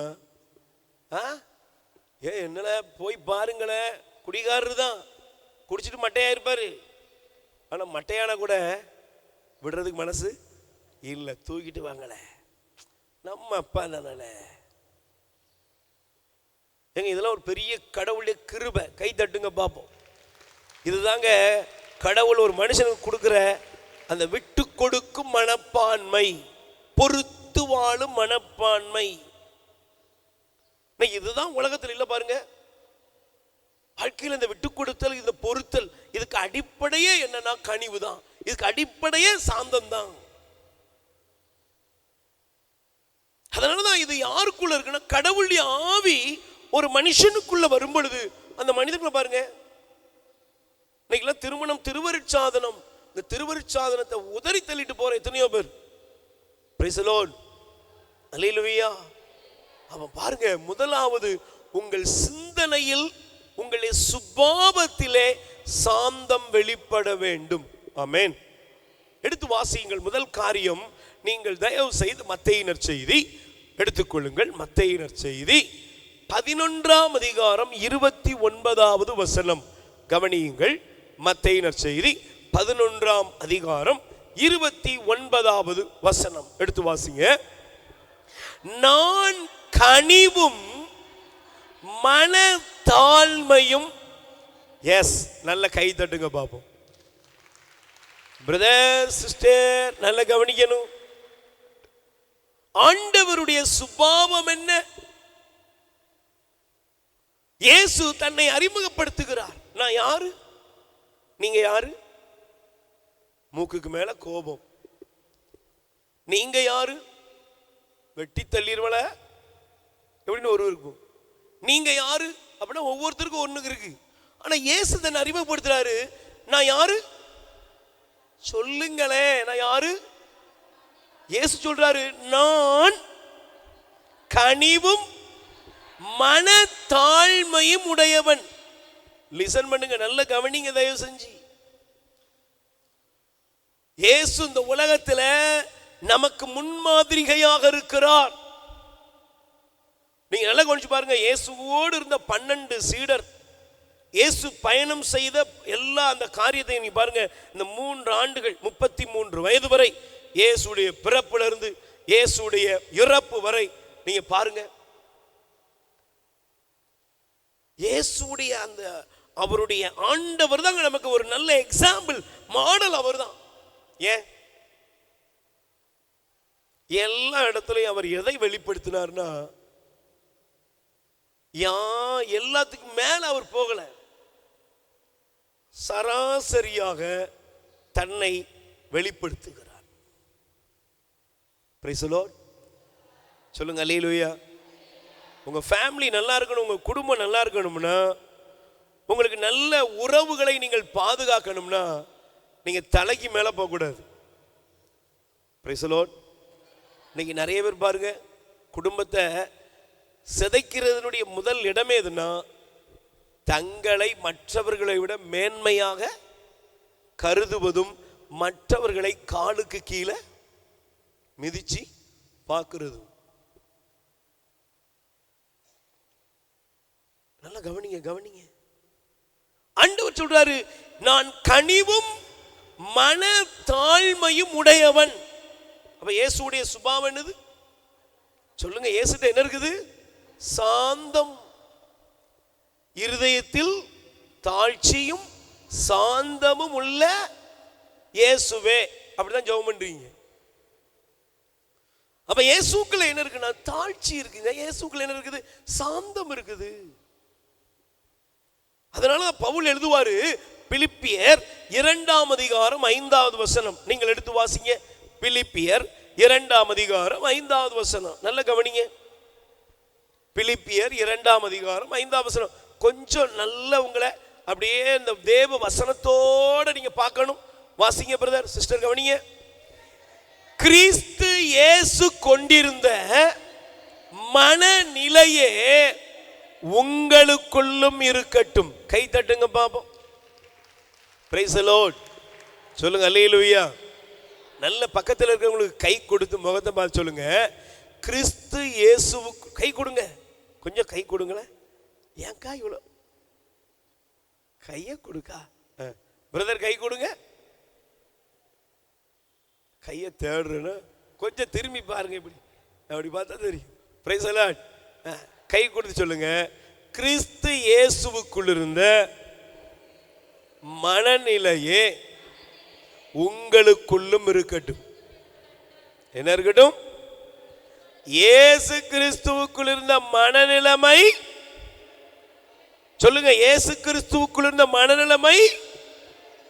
என்னல போய் பாருங்களேன், குடிகாரரு தான், குடிச்சிட்டு மட்டையா இருப்பாரு. ஆனா மட்டையான கூட விடுறதுக்கு மனசு இல்லை, தூக்கிட்டு வாங்கல, நம்ம அப்பா தானே. எங்க இதெல்லாம் ஒரு பெரிய கடவுளுடைய கிருபை. கை தட்டுங்க பார்ப்போம். இதுதாங்க கடவுள் ஒரு மனுஷனுக்கு கொடுக்கிற அந்த விட்டு கொடுக்கும் மனப்பான்மை, பொறுத்து பொறுத்து வாழும் மனப்பான்மை. இதுதான் உலகத்தில் இல்ல பாருங்க. வாழ்க்கையில் இந்த விட்டு கொடுத்தல், இந்த பொறுத்தல், இதுக்கு அடிப்படையே என்னன்னா கனிவு தான். இதுக்கு அடிப்படையே சாந்தம் தான். அதனாலதான் இது யாருக்குள்ள இருக்குன்னா, கடவுளுடைய ஆவி ஒரு மனுஷனுக்குள்ள வரும் பொழுது அந்த மனிதனுக்குள்ள பாருங்க, இன்னைக்கு திருமணம் திருவருட்சாதனம், இந்த திருவருட்சாதனத்தை உதறி தள்ளிட்டு போற எத்தனையோ பேர். பிரைஸ் தி லார்ட், அல்லேலூயா. அவன் பாருங்க, முதலாவது உங்கள் சிந்தனையில், உங்களுடைய சுபாவத்திலே சாந்தம் வெளிப்பட வேண்டும். ஆமென். எடுத்து வாசியுங்கள். முதல் காரியம், நீங்கள் தயவு செய்து மத்தேயு நற்செய்தி எடுத்துக்கொள்ளுங்கள். மத்தேயு நற்செய்தி 11ஆம் அதிகாரம் 29வது வசனம் கவனியுங்கள். மத்தேயு நற்செய்தி 11ஆம் அதிகாரம் 29வது வசனம் எடுத்து வாசிங்க. நான் கனிவும் மன தாழ்மையும். எஸ், நல்ல கை தட்டுங்க பாப்போம். பிரதர் சிஸ்டர், நல்ல கவனிக்கணும். ஆண்டவருடைய சுபாவம் என்ன? இயேசு தன்னை அறிமுகப்படுத்துகிறார். நான் யாரு? நீங்க யாரு? மூக்குக்கு மேல கோபம். நீங்க யாரு? வெட்டி தள்ளிடுவல எப்படின்னு ஒரு இருக்கும். நீங்க யாரு அப்படின்னா ஒவ்வொருத்தருக்கும் ஒண்ணு இருக்கு. ஆனா இயேசு தன்னை அறிமுகப்படுத்துறாரு. நான் யாரு சொல்லுங்களே, நான் யாரு? இயேசு சொல்றாரு, நான் கனிவும் மன தாழ்மையும் உடையவன். லிசன் பண்ணுங்க, நல்ல கவனிங்க தயவு செஞ்சு. இயேசு இந்த உலகத்துல நமக்கு முன்மாதிரிகையாக இருக்கிறார். நீங்க நல்லா கவனிச்சு பாருங்க. இயேசுவோடு இருந்த 12 சீடர், இயேசு பயணம் செய்த எல்லா அந்த காரியத்தை நீ பாருங்க. இந்த 3 ஆண்டுகள் 33 வயது வரை, இயேசுடைய பிறப்புல இருந்து இயேசுடைய இறப்பு வரை நீங்க பாருங்க. இயேசுடைய அந்த அவருடைய ஆண்டவர் தான் நமக்கு ஒரு நல்ல எக்ஸாம்பிள், மாடல் அவர் தான். ஏன் எல்லா இடத்துலையும் அவர் எதை வெளிப்படுத்தினார்னா, எல்லாத்துக்கும் மேல அவர் போகல. சராசரியாக தன்னை வெளிப்படுத்துகிறார். பிரைஸ் தி லார்ட், சொல்லுங்க அல்லேலூயா. உங்க ஃபேமிலி நல்லா இருக்கணும், உங்க குடும்பம் நல்லா இருக்கணும்னா, உங்களுக்கு நல்ல உறவுகளை நீங்கள் பாதுகாக்கணும்னா, நீங்க தலைக்கு மேல போக கூடாது. Price the Lord. இன்னைக்கு நிறைய பேர் பாருங்க, குடும்பத்தை சிதைக்கிறதுனுடைய முதல் இடமே எதுனா, தங்களை மற்றவர்களை விட மேன்மையாக கருதுவதும் மற்றவர்களை காலுக்கு கீழே மிதிச்சு பார்க்கிறதும். நல்லா கவனிங்க, கவனிங்க. ஆண்டவர் சொல்றாரு, நான் கனிவும் மன தாழ்மையும் உடையவன். அப்ப இயேசுடைய சுபாவம் என்னது சொல்லுங்க? இயேசுட்ட என்ன இருக்குது? சாந்தம். இருதயத்தில் தாழ்ச்சியும் சாந்தமும் உள்ள இயேசுவே. அப்படிதான் ஜெபம் பண்றீங்க. அப்ப இயேசுக்குள்ள என்ன இருக்குன்னா தாழ்ச்சி இருக்குங்க. இயேசுக்குள்ள என்ன இருக்குது? சாந்தம் இருக்குது. அதனால பவுல் எழுதுவாரு, பிலிப்பியர் 2ஆம் அதிகாரம் 5வது வசனம். நீங்கள் எடுத்து வாசிங்க. பிலிப்பியர் 2ஆம் அதிகாரம் 5வது வசனம். நல்ல கவனிங்க. பிலிப்பியர் 2ஆம் அதிகாரம் 5வது வசனம். கொஞ்சம் நல்ல உங்களை அப்படியே இந்த தேவ வசனத்தோட நீங்க பார்க்கணும். வாசிங்க பிரதர் சிஸ்டர், கவனிங்க. கிறிஸ்து இயேசு கொண்டிருந்த மனநிலையே உங்களுக்குள்ளும் இருக்கட்டும். கை தட்டுங்க பாப்போம். பிரைஸ் தி லார்ட், சொல்லுங்க அல்லேலூயா. நல்ல பக்கத்தில் இருக்கிறவங்களுக்கு கை கொடுத்து முகத்தை பார்த்து சொல்லுங்க, கிறிஸ்து இயேசுவுக்கு. கை கொடுங்க, கொஞ்சம் கை கொடுங்களேன். ஏன்க்கா இவ்வளோ கையை கொடுக்கா? பிரதர் கை கொடுங்க. கையை தேடுறேன்னு கொஞ்சம் திரும்பி பாருங்க. இப்படி அப்படி பார்த்தா தெரியும். Price the Lord. கை கொடுத்து சொல்லுங்க, கிறிஸ்து இயேசுவுக்குள் இருந்த மனநிலையே உங்களுக்குள்ளும் இருக்கட்டும். என்ன இருக்கட்டும்? இயேசு கிறிஸ்துவுக்குள் இருந்த மனநிலைமை, சொல்லுங்க, இயேசு கிறிஸ்துவுக்குள் இருந்த மனநிலைமை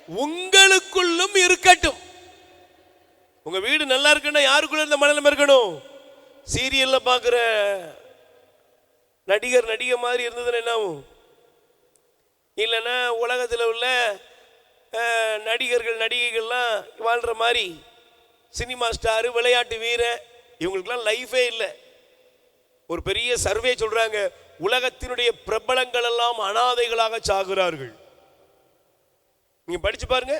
உங்களுக்குள்ளும் இருக்கட்டும். உங்க வீடு நல்லா இருக்குன்னா யாருக்குள்ள இருந்த மனநிலைமை இருக்கணும்? சீரியல்ல பாக்குற நடிகர் நடிகை மாதிரி இருந்ததுன்னு என்ன ஆகும்? இல்லைன்னா உலகத்தில் உள்ள நடிகர்கள் நடிகைகள்லாம் வாழ்ற மாதிரி சினிமா ஸ்டாரு, விளையாட்டு வீரர், இவங்களுக்கெல்லாம் லைஃபே இல்லை. ஒரு பெரிய சர்வே சொல்றாங்க, உலகத்தினுடைய பிரபலங்கள் எல்லாம் அனாதைகளாக சாகுறார்கள். நீங்க படிச்சு பாருங்க.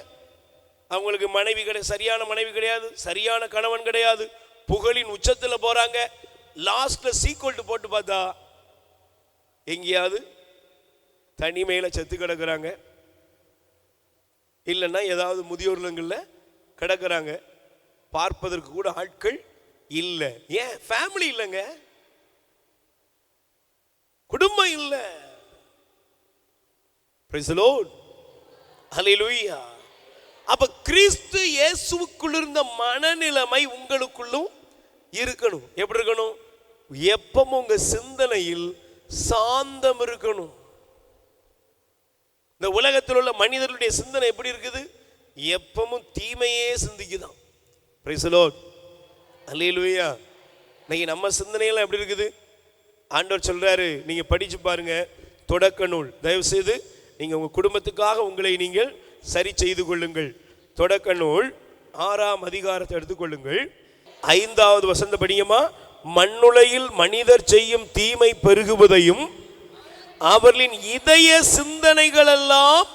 அவங்களுக்கு மனைவி கிடையாது, சரியான மனைவி கிடையாது, சரியான கணவன் கிடையாது, புகழின் உச்சத்தில் போறாங்க. லாஸ்ட்ல சீக்வல் போட்டு பார்த்தா எங்கேயாவது தனிமையில செத்து கிடக்குறாங்க, இல்லைன்னா ஏதாவது முதியோர் இல்லங்களில் கிடக்குறாங்க. பார்ப்பதற்கு கூட ஆட்கள் இல்லை. ஏன்? ஃபேமிலி இல்லைங்க, குடும்பம் இல்லை. பிரைஸ் தி லார்ட், ஹல்லேலூயா. அப்ப கிறிஸ்து இயேசுவுக்குள் இருந்த மனநிலைமை உங்களுக்குள்ளும் இருக்கணும். எப்படி இருக்கணும்? எப்பவும் உங்க சிந்தனையில் சாந்தம் இருக்கணும். இந்த உலகத்தில் உள்ள மனிதர்களுடைய சிந்தனை எப்படி இருக்குது? எப்பவும் தீமையே சிந்திக்குதான். பிரைஸ் தி லார்ட், ஹல்லேலூயா. இன்னைக்கு நம்ம சிந்தனையெல்லாம் எப்படி இருக்குது? ஆண்டவர் சொல்றாரு, நீங்க படிச்சு பாருங்க தொடக்க நூல். தயவு செய்து நீங்க உங்க குடும்பத்துக்காக உங்களை நீங்கள் சரி செய்து கொள்ளுங்கள். தொடக்க நூல் 6ஆம் அதிகாரத்தை எடுத்துக்கொள்ளுங்கள். 5வது வசனம் படிங்கம்மா. மண்ணுலையில் மனிதர் செய்யும் தீமை பெருகுவதையும் அவர்களின் இதய சிந்தனைகள் எல்லாம்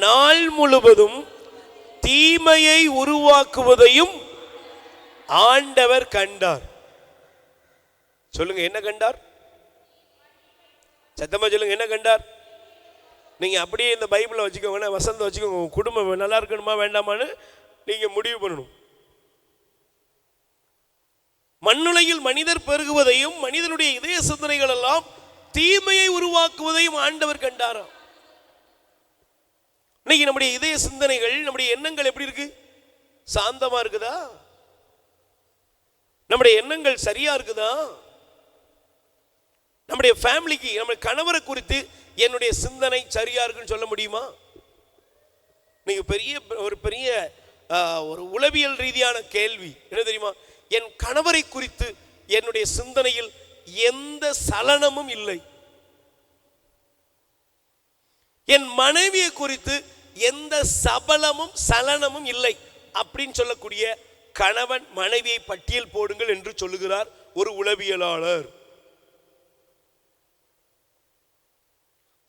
நாள் முழுவதும் தீமையை உருவாக்குவதையும் ஆண்டவர் கண்டார். சொல்லுங்க, என்ன கண்டார்? சத்தமா சொல்லுங்க, என்ன கண்டார்? நீங்க அப்படியே இந்த பைபிளை வச்சுக்கோங்க, வசந்த வச்சுக்கோங்க. உங்க குடும்பம் நல்லா இருக்கணுமா வேண்டாமான்னு நீங்க முடிவு பண்ணணும். மண்ணுலையில் மனிதர் பெருகுவதையும் மனிதனுடைய இதய சிந்தனைகள் எல்லாம் தீமையை உருவாக்குவதையும் ஆண்டவர் கண்டாராம். இன்னைக்கு நம்முடைய இதய சிந்தனைகள், நம்முடைய எண்ணங்கள் எப்படி இருக்கு? சாந்தமா இருக்குதா? நம்முடைய எண்ணங்கள் சரியா இருக்குதா? நம்முடைய ஃபேமிலிக்கு, நம்முடைய கணவரை குறித்து என்னுடைய சிந்தனை சரியா இருக்குன்னு சொல்ல முடியுமா? நீங்க பெரிய ஒரு உளவியல் ரீதியான கேள்வி என்ன தெரியுமா? என் கணவரை குறித்து என்னுடைய சிந்தனையில் எந்த சலனமும் இல்லை, என் மனைவியை குறித்து எந்த சலனமும் இல்லை அப்படின்னு சொல்லக்கூடிய கணவன் மனைவியை பட்டியல் போடுங்கள் என்று சொல்லுகிறார் ஒரு உளவியலாளர்.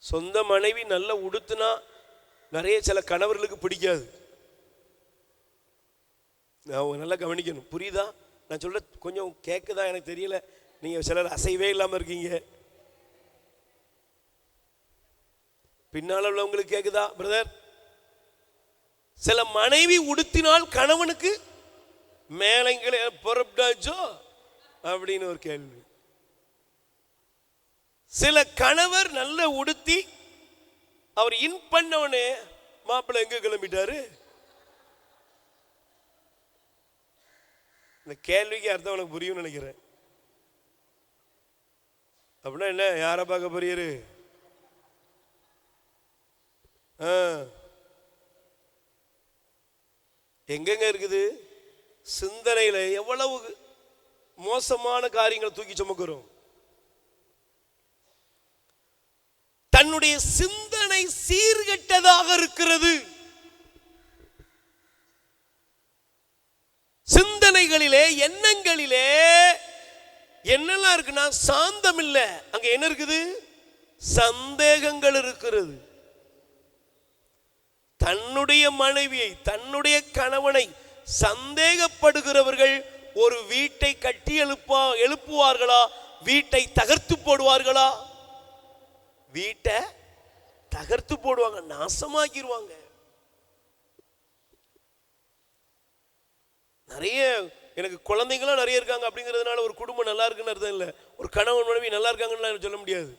சொந்த மனைவி நல்ல உடுத்துனா நிறைய சில கணவர்களுக்கு பிடிக்காது. நல்லா கவனிக்கணும், புரியுதா? நான் சொல்ற கொஞ்சம் கேட்குதா எனக்கு தெரியல. நீங்க சிலர் அசைவே இல்லாம இருக்கீங்க. பின்னால உள்ளவங்களுக்கு கேட்குதா பிரதர்? சில மனைவி உடுத்தினால் கணவனுக்கு மேலங்களே பொறுப்பாச்சோ அப்படின்னு ஒரு கேள்வி. சில கணவர் நல்ல உடுத்தி அவர் இன் பண்ணவனே மாப்பிள்ளை எங்க கிளம்பிட்டாரு? இந்த கேள்விக்கு அர்த்தம் உனக்கு புரியும் நினைக்கிறேன். அப்படின்னா என்ன? யாரை பார்க்க போறீரு? எங்கெங்க இருக்குது? சிந்தனையில எவ்வளவு மோசமான காரியங்களை தூக்கி சுமக்கிறோம். தன்னுடைய சிந்தனை சீர்கெட்டதாக இருக்கிறது. சிந்தனைகளிலே, எண்ணங்களிலே என்னெல்லாம் இருக்குன்னா சாந்தம் இல்லை. அங்க என்ன இருக்குது? சந்தேகங்கள் இருக்கிறது. தன்னுடைய மனைவியை, தன்னுடைய கணவனை சந்தேகப்படுகிறவர்கள் ஒரு வீட்டை கட்டி எழுப்புவார்களா? வீட்டை தகர்த்து போடுவார்களா? வீட்டை தகர்த்து போடுவாங்க, நாசமாக்கிடுவாங்க. நிறைய எனக்கு குழந்தைங்களாம் நிறைய இருக்காங்க அப்படிங்கிறதுனால ஒரு குடும்பம் நல்லா இருக்குன்னு அர்த்தம் இல்லை. ஒரு கணவன் மனைவி நல்லா இருக்காங்கன்னு சொல்ல முடியாது.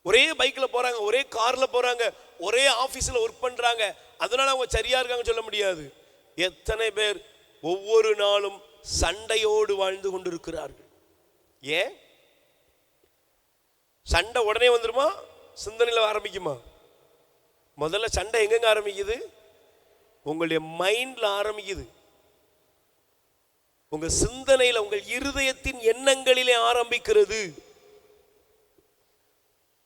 ஒரே பைக்ல போறாங்க, ஒரே கார்ல போறாங்க, ஒரே ஆபீஸ்ல ஒர்க் பண்றாங்க, அதனால அவங்க சரியா இருக்காங்க சொல்ல முடியாது. எத்தனை பேர் ஒவ்வொரு நாளும் சண்டையோடு வாழ்ந்து கொண்டிருக்கிறார்கள். ஏன்? சண்டை உடனே வந்துருமா? சிந்தனையில் ஆரம்பிக்குமா? முதல்ல சண்டை எங்கெங்க ஆரம்பிக்குது? உங்களுடைய மைண்ட்ல ஆரம்பிக்குது, உங்க சிந்தனையில, உங்கள் இருதயத்தின் எண்ணங்களிலே ஆரம்பிக்கிறது.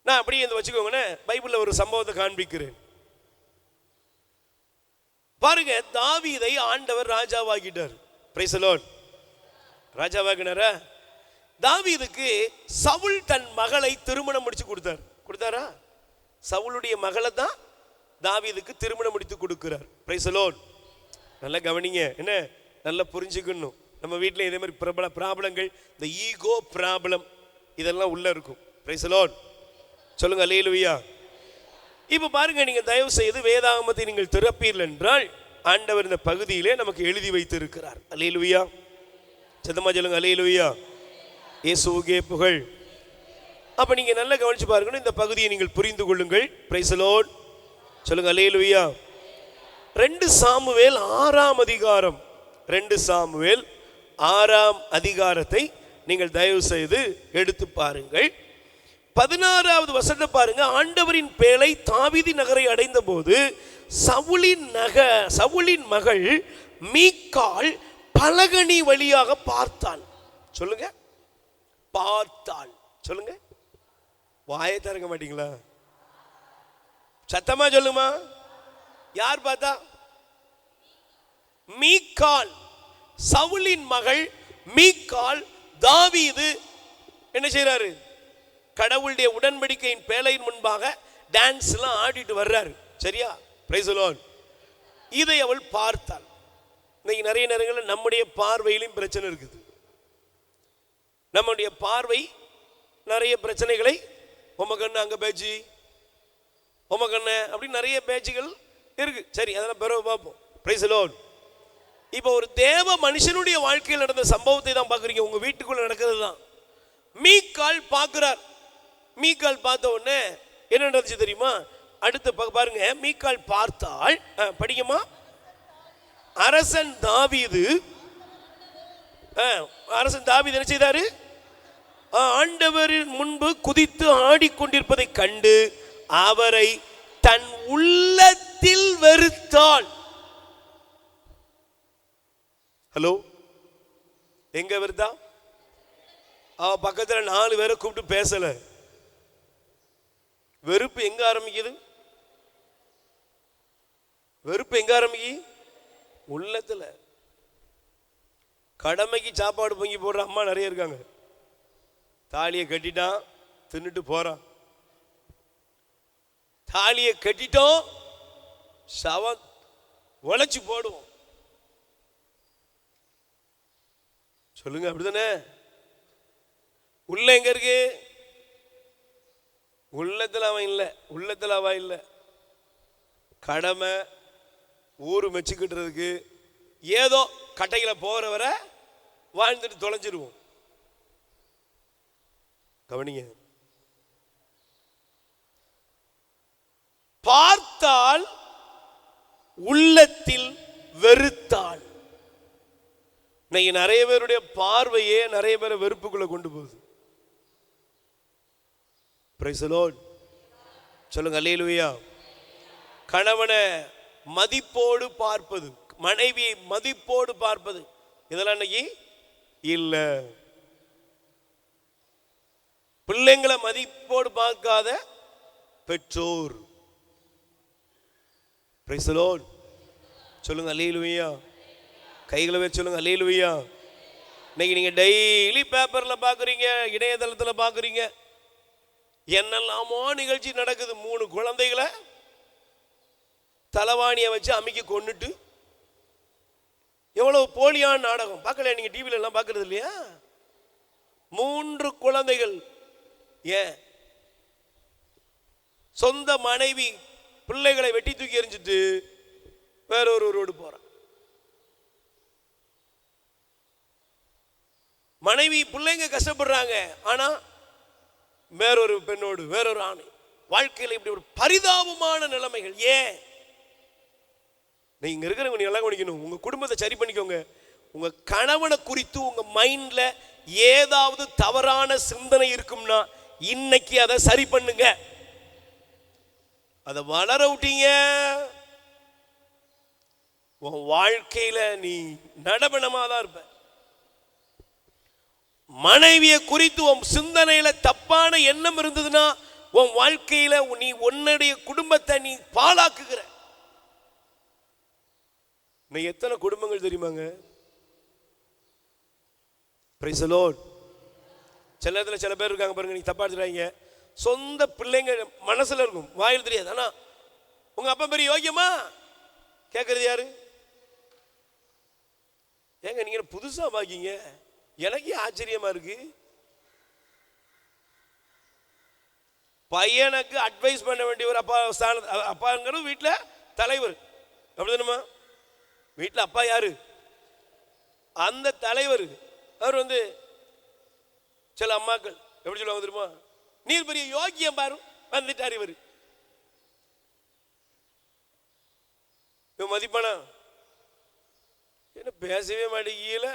நான் அப்படியே இந்த வச்சுக்கோங்க, பைபிள்ல ஒரு சம்பவத்தை காண்பிக்கிறேன் பாருங்க. தாவீதை ஆண்டவர் ராஜாவாக்கிட்டார். Price the Lord. ராஜாவாக்கினாரா? தாவீதுக்கு சவுல் தன் மகளை திருமணம் முடிச்சு கொடுத்தாரா? சவுளுடைய மகளை தான் தாவீதுக்கு திருமணம் முடித்து கொடுக்கிறார். Price the Lord. நல்லா கவனிங்க, என்ன நல்லா புரிஞ்சுக்கணும். நம்ம வீட்டில் இதே மாதிரி ப்ராப்ளங்கள், இந்த ஈகோ ப்ராப்ளம் இதெல்லாம் உள்ள இருக்கும். Price the lord. சொல்லுங்க அல்லேலூயா. இப்போ பாருங்க, நீங்க தயவு செய்து வேதாகமத்தை நீங்கள் திறப்பீர்கள் என்றால் ஆண்டவர் இந்த பகுதியிலே நமக்கு எழுதி வைத்திருக்கிறார். அல்லேலூயா. சத்தமா சொல்லுங்க அல்லேலூயா. இயேசுவுக்கே புகழ். அப்ப நீங்க நல்லா கவனிச்சு பாருங்க, இந்த பகுதியை நீங்கள் புரிந்து கொள்ளுங்கள். Price the lord. சொல்லுங்க அல்லேலூயா. 2 சாமுவேல் 6ஆம் அதிகாரம், 2 சாமுவேல் 6ஆம் அதிகாரத்தை நீங்கள் தயவு செய்து எடுத்து பாருங்கள். 16வது வசனத்தை பாருங்க. ஆண்டவரின் பேழை தாவீது நகரை அடைந்த போது சவுலின் மகள் மீகாள் பலகணி வழியாக பார்த்தாள். சொல்லுங்க, பார்த்தாள். சொல்லுங்க, வாயை திறக்க மாட்டீங்களா? சத்தமா சொல்லுமா. யார் பார்த்தா? மீகாள், சவுலின் மகள் மீகாள். தாவீது என்ன செய்றாரு? கடவுளுடைய உடன்படிக்கையின் பேழையின் முன்பாக டான்ஸ் எல்லாம் ஆடிட்டு வர்றாரு. சரியா? Price the Lord. இதை அவள் பார்த்தாள். இன்னைக்கு நிறைய நேரங்களில் நம்முடைய பார்வையிலும் பிரச்சனை இருக்குது. நம்முடைய பார்வை நிறைய பிரச்சனைகளை, உமக்கண்ணு அங்க பேச்சு, உமக்கண்ணு அப்படி நிறைய பேச்சுகள் இருக்கு. சரி, அதெல்லாம் பிறகு பார்ப்போம். Price the Lord. இப்போ ஒரு தேவ மனுஷனுடைய வாழ்க்கையில் நடந்த சம்பவத்தை தான் பார்க்குறீங்க. உங்க வீட்டுக்குள்ள நடக்கிறது தான். மீகாள் பார்க்கிறார். மீகாள் பார்த்த உடனே என்ன நடந்துச்சு தெரியுமா? அடுத்து பாருங்க. மீகாள் பார்த்தாள். படிக்குமா? அரசன் தாவீது என்ன செய்தாரு? ஆண்டவரின் முன்பு குதித்து ஆடிக்கொண்டிருப்பதை கண்டு அவரை தன் உள்ளத்தில் வெறுத்தாள். ஹலோ, எங்க வெறுத்தா? அவ பக்கத்துல 4 பேரை கூப்பிட்டு பேசல. வெறுப்பு எங்க ஆரம்பிக்குது? வெறுப்பு எங்க ஆரம்பிக்கு? உள்ளத்துல. கடமைக்கு சாப்பாடு பொங்கி போடுற அம்மா நிறைய இருக்காங்க. தாலியை கட்டிட்டான், தின்னுட்டு போறான். தாலியை கட்டிட்டோம், சவம் உழைச்சு போடுவோம். சொல்லுங்க, அப்படிதானே? உள்ள எங்க இருக்கு? உள்ளத்துல அவன் இல்லை, உள்ளத்துல அவன் இல்லை. கடமை ஊரு மெச்சுக்கிட்டுறதுக்கு ஏதோ கட்டையில போறவரை வாழ்ந்துட்டு தொலைஞ்சிருவோம். கவனிங்க. பார்த்தால் உள்ளத்தில் வெறுத்தாள். இன்னைக்கு நிறைய பேருடைய பார்வையே நிறைய பேரை வெறுப்புக்குள்ள கொண்டு போகுது. Price the lord. சொல்லுங்க அல்லேலூயா. கணவனை மதிப்போடு பார்ப்பது, மனைவியை மதிப்போடு பார்ப்பது, இதெல்லாம் இன்னைக்கு இல்ல. பிள்ளைங்களை மதிப்போடு பார்க்காத பெற்றோர். Price the lord. சொல்லுங்க அல்லேலூயா. கைகளை வச்சு சொல்லுங்க அல்லேலூயா. இன்னைக்கு நீங்க டெய்லி பேப்பர்ல பாக்குறீங்க, இணையதளத்துல பாக்குறீங்க, என்னெல்லாமோ நிகழ்ச்சி நடக்குது. 3 குழந்தைகளை தலவாணியை வச்சு அமுக்கி கொன்னுட்டு, எவ்வளவு போலியான நாடகம். பார்க்கல நீங்க டிவில எல்லாம் பார்க்கறது இல்லையா? 3 குழந்தைகள். ஏன்? சொந்த மனைவி பிள்ளைகளை வெட்டி தூக்கி எறிஞ்சிட்டு வேற ஒருவரோடு போறான். மனைவி பிள்ளைங்க கஷ்டப்படுறாங்க, ஆனா வேறொரு பெண்ணோடு, வேறொரு ஆணை. வாழ்க்கையில் இப்படி ஒரு பரிதாபமான நிலைமைகள். ஏன்? நீங்க இருக்கிறவங்க நீங்க எல்லாம் கவனிக்கணும். உங்க குடும்பத்தை சரி பண்ணிக்கோங்க. உங்க கணவனை குறித்து உங்க மைண்ட்ல ஏதாவது தவறான சிந்தனை இருக்கும்னா இன்னைக்கு அதை சரி பண்ணுங்க. அதை வளர விட்டீங்க, உன் வாழ்க்கையில நீ நடபணமா தான் இருப்ப. மனைவியை குறித்து உன் சிந்தனையில தப்பான எண்ணம் இருந்ததுன்னா உன் வாழ்க்கையில நீ உன்னுடைய குடும்பத்தை நீ பாழாக்குகிற. எத்தனை குடும்பங்கள் தெரியுமாங்க? Price the Lord. சில நேரத்தில் சில பேர் இருக்காங்க பாருங்க, நீங்க தப்பா எடுத்துறாங்க. சொந்த பிள்ளைங்க மனசுல இருக்கும், வாயில் தெரியாது. ஆனா உங்க அப்பா பெரிய யோகியமா கேட்கறது யாரு? ஏங்க நீங்க புதுசா பாக்கீங்க, எனக்கே ஆச்சரியமா இருக்கு. பையனுக்கு அட்வைஸ் பண்ண வேண்டிய ஒரு அப்பா அப்பாங்கிறது வீட்டுல தலைவர், அப்படிதானமா? வீட்டுல அப்பா யாரு? அந்த தலைவர். அவர் சில அம்மாக்கள் எப்படி சொல்லுவாங்க தெரியுமா? நீர் பெரிய யோகியம் பாரு, வந்துட்டார் இவர். மதிப்பானா? என்ன பேசவே மாட்டேங்கல.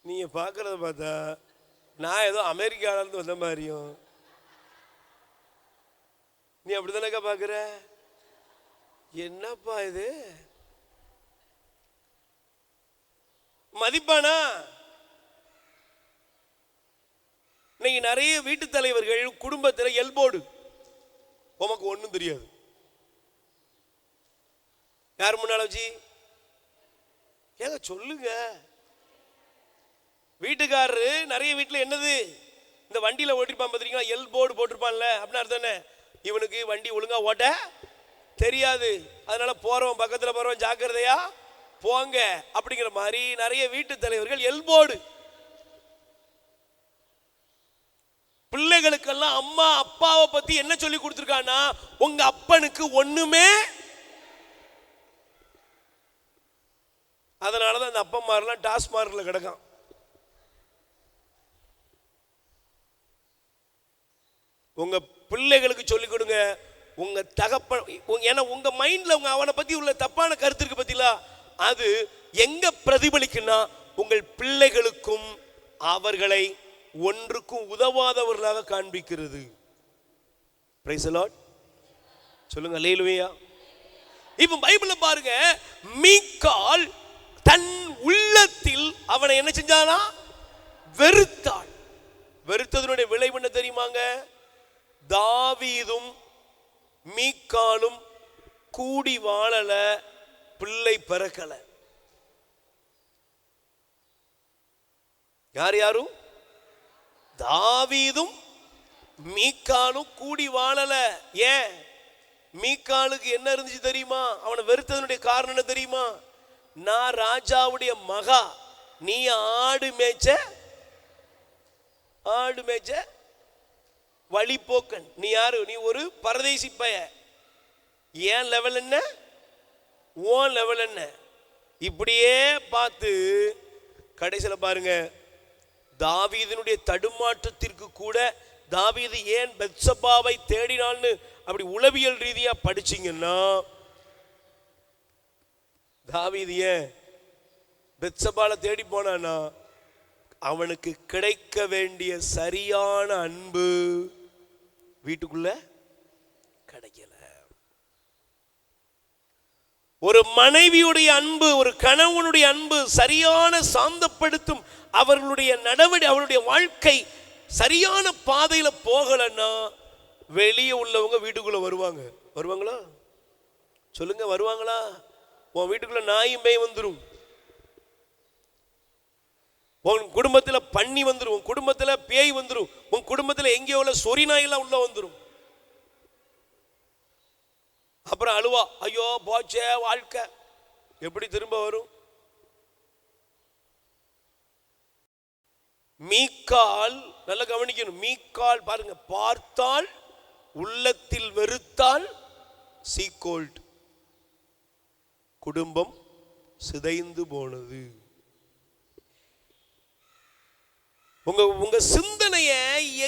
நீங்க பாக்குறத பார்த்தா நான் ஏதோ அமெரிக்கால இருந்து வந்த மாதிரியும். நீ அப்படித்தானக்கா பாக்குற? என்னப்பா இது மதிப்பானா? இன்னைக்கு நிறைய வீட்டு தலைவர்கள் குடும்பத்தில் எல்போர்டு, உமக்கு ஒன்றும் தெரியாது. யார் முன்னால வச்சு ஏங்க சொல்லுங்க. வீட்டுக்காரரு நிறைய வீட்டில் என்னது, இந்த வண்டியில் ஓட்டிருப்பான் பார்த்துருக்கீங்களா, எல்போர்டு போட்டிருப்பான்ல, அப்படின்னு அர்த்தம் என்ன? இவனுக்கு வண்டி ஒழுங்கா ஓட்ட தெரியாது, அதனால போறவன் பக்கத்தில் போறவன் ஜாக்கிரதையா போங்க அப்படிங்கிற மாதிரி நிறைய வீட்டு தலைவர்கள் எல்போர்டு. பிள்ளைகளுக்கெல்லாம் அம்மா அப்பாவை பத்தி என்ன சொல்லி கொடுத்துருக்கான்னா, உங்க அப்பனுக்கு ஒண்ணுமே. அதனாலதான் அந்த அப்பன்மாரெல்லாம் டாஸ்மார்க்ல கிடக்கான். உங்க பிள்ளைகளுக்கு சொல்லிக் கொடுங்க, உங்க தகப்பன். ஏன்னா உங்க மைண்ட்ல உங்க அவனை பத்தி உள்ள தப்பான கருத்து இருக்கு பத்திலா, அது எங்க பிரதிபலிக்குன்னா உங்கள் பிள்ளைகளுக்கும் அவர்களை ஒன்றுக்கும் உதவாதவர்களாக காண்பிக்கிறது. பிரைஸ் தி லார்ட் சொல்லுங்க, அல்லேலூயா. இப்ப பைபிள்ல பாருங்க, மீகாள் தன் உள்ளத்தில் அவனை என்ன செஞ்சானா? வெறுத்தாள். வெறுத்ததனுடைய விளைவு என்ன தெரியுமாங்க? தாவீதும் மீகாளும் கூடி வாழல, பிள்ளை பிறக்கல. யார் யாரும்? தாவீதும் மீகாளும் கூடி வாழல. ஏன்? மீகாளுக்கு என்ன இருந்துச்சு தெரியுமா? அவனை வெறுத்ததனுடைய காரணம் என்ன தெரியுமா? நான் ராஜாவுடைய மகா, நீ ஆடு மேய்ச்ச வழிபோக்கன். நீ யாரு? நீ ஒரு பரதேசி பைய. ஏன் லெவல் என்ன, ஓன் லெவல் என்ன? இப்படியே பார்த்து கடைசியில் பாருங்க, தாவீதினுடைய தடுமாற்றத்திற்கு கூட தாவீது ஏன் பெத்சபாவை தேடினான்னு அப்படி உளவியல் ரீதியா படிச்சீங்கன்னா, தாவீது ஏன் பெத்சபால தேடி போனானா, அவனுக்கு கிடைக்க வேண்டிய சரியான அன்பு வீட்டுக்குள்ள கிடைக்கல. ஒரு மனைவியுடைய அன்பு, ஒரு கணவனுடைய அன்பு சரியான சாந்தப்படுத்தும் அவர்களுடைய நடவடிக்கை, அவருடைய வாழ்க்கை சரியான பாதையில போகலன்னா வெளியே உள்ளவங்க வீட்டுக்குள்ள வருவாங்க. வருவாங்களா? சொல்லுங்க, வருவாங்களா? உன் வீட்டுக்குள்ள நாயும் பேய் வந்துடும், உன் குடும்பத்தில் பன்னி வந்துடும், உன் குடும்பத்தில் பேய் வந்துடும், உன் குடும்பத்தில் எங்கேயோ உள்ள சொறி நாயெல்லாம் உள்ள வந்துடும். அப்புறம் அழுவா, ஐயோ போச்சே வாழ்க்கை. எப்படி திரும்ப வரும்? மீகாள் நல்லா கவனிக்கணும். மீகாள் பாருங்க, பார்த்தால் உள்ளத்தில் வெறுத்தால் சீக்கோல்ட், குடும்பம் சிதைந்து போனது. உங்க சிந்தனைய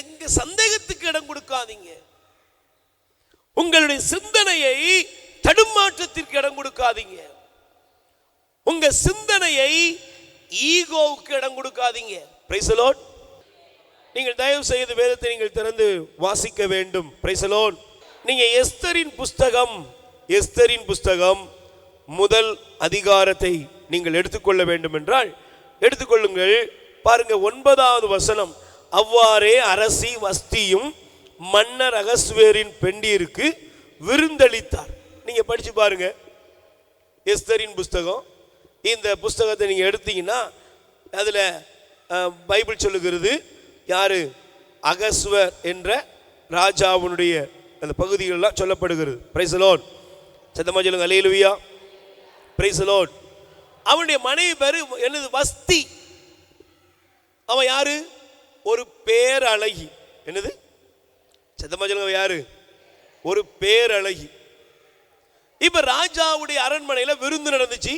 எங்க சந்தேகத்துக்கு இடம் கொடுக்காதீங்க. உங்களுடைய சிந்தனையை தடுமாற்றத்திற்கு இடம் கொடுக்காதீங்க. உங்க சிந்தனையை ஈகோவுக்கு இடம் கொடுக்காதீங்க. Price the Lord. நீங்கள் தயவு செய்து வேதத்தை நீங்கள் திறந்து வாசிக்க வேண்டும். Price the Lord. நீங்க எஸ்தரின் புஸ்தகம் முதல் அதிகாரத்தை நீங்கள் எடுத்துக்கொள்ள வேண்டும் என்றால் எடுத்துக்கொள்ளுங்கள். பாருங்க 9வது வசனம். அவ்வாறே அரசி வஸ்தியும் மன்னர் அகஸ்வேரின் பெண்டிருக்கு விருந்தளித்தார். நீங்க படிச்சு பாருங்க எஸ்தரின் புஸ்தகம். இந்த புஸ்தகத்தை நீங்க எடுத்தீங்கன்னா அதுல பைபிள் சொல்லுகிறது யாரு? அகஸ்வர் என்ற ராஜாவுடைய அந்த பகுதிகளெல்லாம் சொல்லப்படுகிறது. Price the Lord. சத்தமா சொல்லுங்க அல்லேலூயா. Price the Lord. அவனுடைய மனைவி பேரு என்னது? வஸ்தி. அவன் யாரு? ஒரு பேரழகி. என்னது? சத்தமா சொல்லுங்க. யாரு? ஒரு பேரழகி. இப்ப ராஜாவுடைய அரண்மனையில விருந்து நடந்துச்சு.